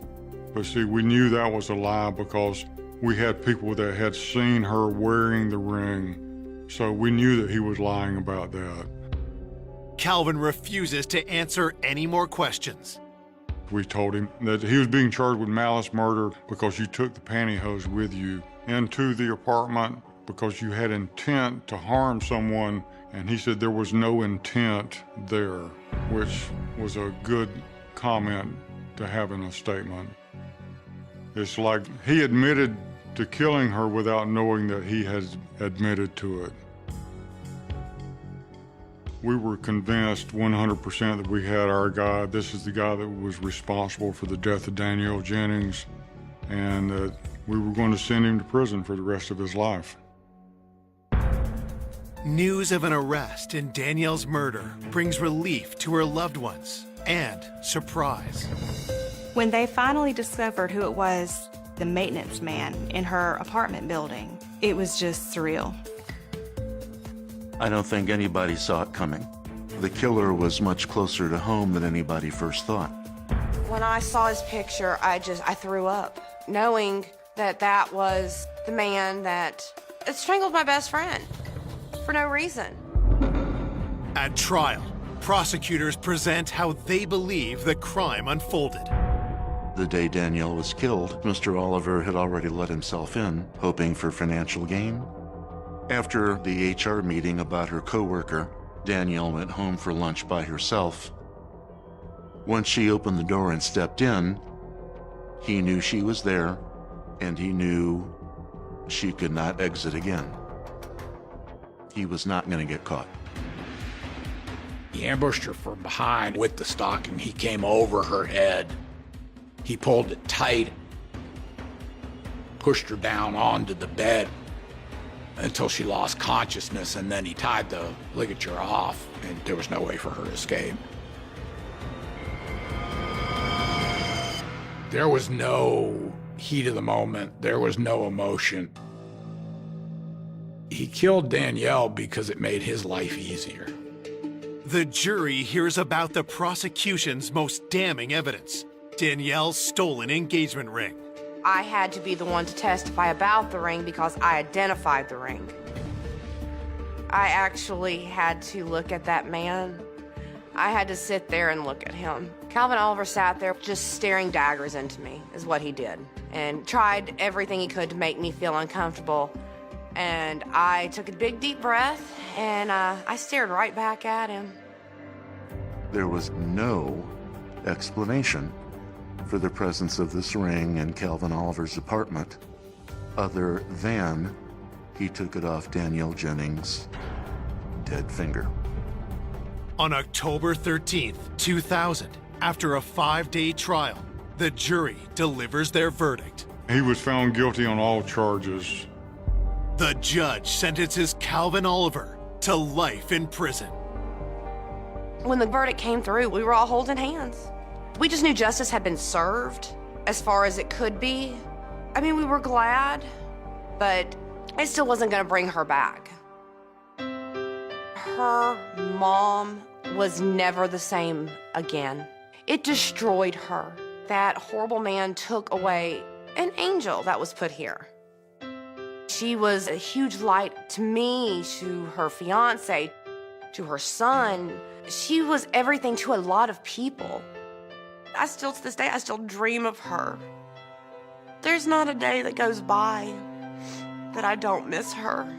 But see, we knew that was a lie because we had people that had seen her wearing the ring, so we knew that he was lying about that. Calvin refuses to answer any more questions. We told him that he was being charged with malice murder because you took the pantyhose with you into the apartment because you had intent to harm someone, and he said there was no intent there, which was a good comment to have in a statement. It's like he admitted to killing her without knowing that he had admitted to it. We were convinced 100% that we had our guy. This is the guy that was responsible for the death of Danielle Jennings, and we were going to send him to prison for the rest of his life. News of an arrest in Danielle's murder brings relief to her loved ones and surprise. When they finally discovered who it was, the maintenance man in her apartment building, it was just surreal. I don't think anybody saw it coming. The killer was much closer to home than anybody first thought. When I saw his picture, I threw up, knowing that that was the man that strangled my best friend for no reason. At trial, prosecutors present how they believe the crime unfolded. The day Danielle was killed, Mr. Oliver had already let himself in, hoping for financial gain. After the HR meeting about her coworker, Danielle went home for lunch by herself. Once she opened the door and stepped in, he knew she was there, and he knew she could not exit again. He was not going to get caught. He ambushed her from behind with the stocking. He came over her head. He pulled it tight, pushed her down onto the bed until she lost consciousness, and then he tied the ligature off, and there was no way for her to escape. There was no heat of the moment. There was no emotion. He killed Danielle because it made his life easier. The jury hears about the prosecution's most damning evidence, Danielle's stolen engagement ring. I had to be the one to testify about the ring because I identified the ring. I actually had to look at that man. I had to sit there and look at him. Calvin Oliver sat there just staring daggers into me, is what he did, and tried everything he could to make me feel uncomfortable. And I took a big, deep breath, and I stared right back at him. There was no explanation for the presence of this ring in Calvin Oliver's apartment, other than he took it off Danielle Jennings' dead finger. On October 13th, 2000, after a 5-day trial, the jury delivers their verdict. He was found guilty on all charges. The judge sentences Calvin Oliver to life in prison. When the verdict came through, we were all holding hands. We just knew justice had been served as far as it could be. I mean, we were glad, but it still wasn't going to bring her back. Her mom was never the same again. It destroyed her. That horrible man took away an angel that was put here. She was a huge light to me, to her fiance, to her son. She was everything to a lot of people. I still, to this day, I still dream of her. There's not a day that goes by that I don't miss her.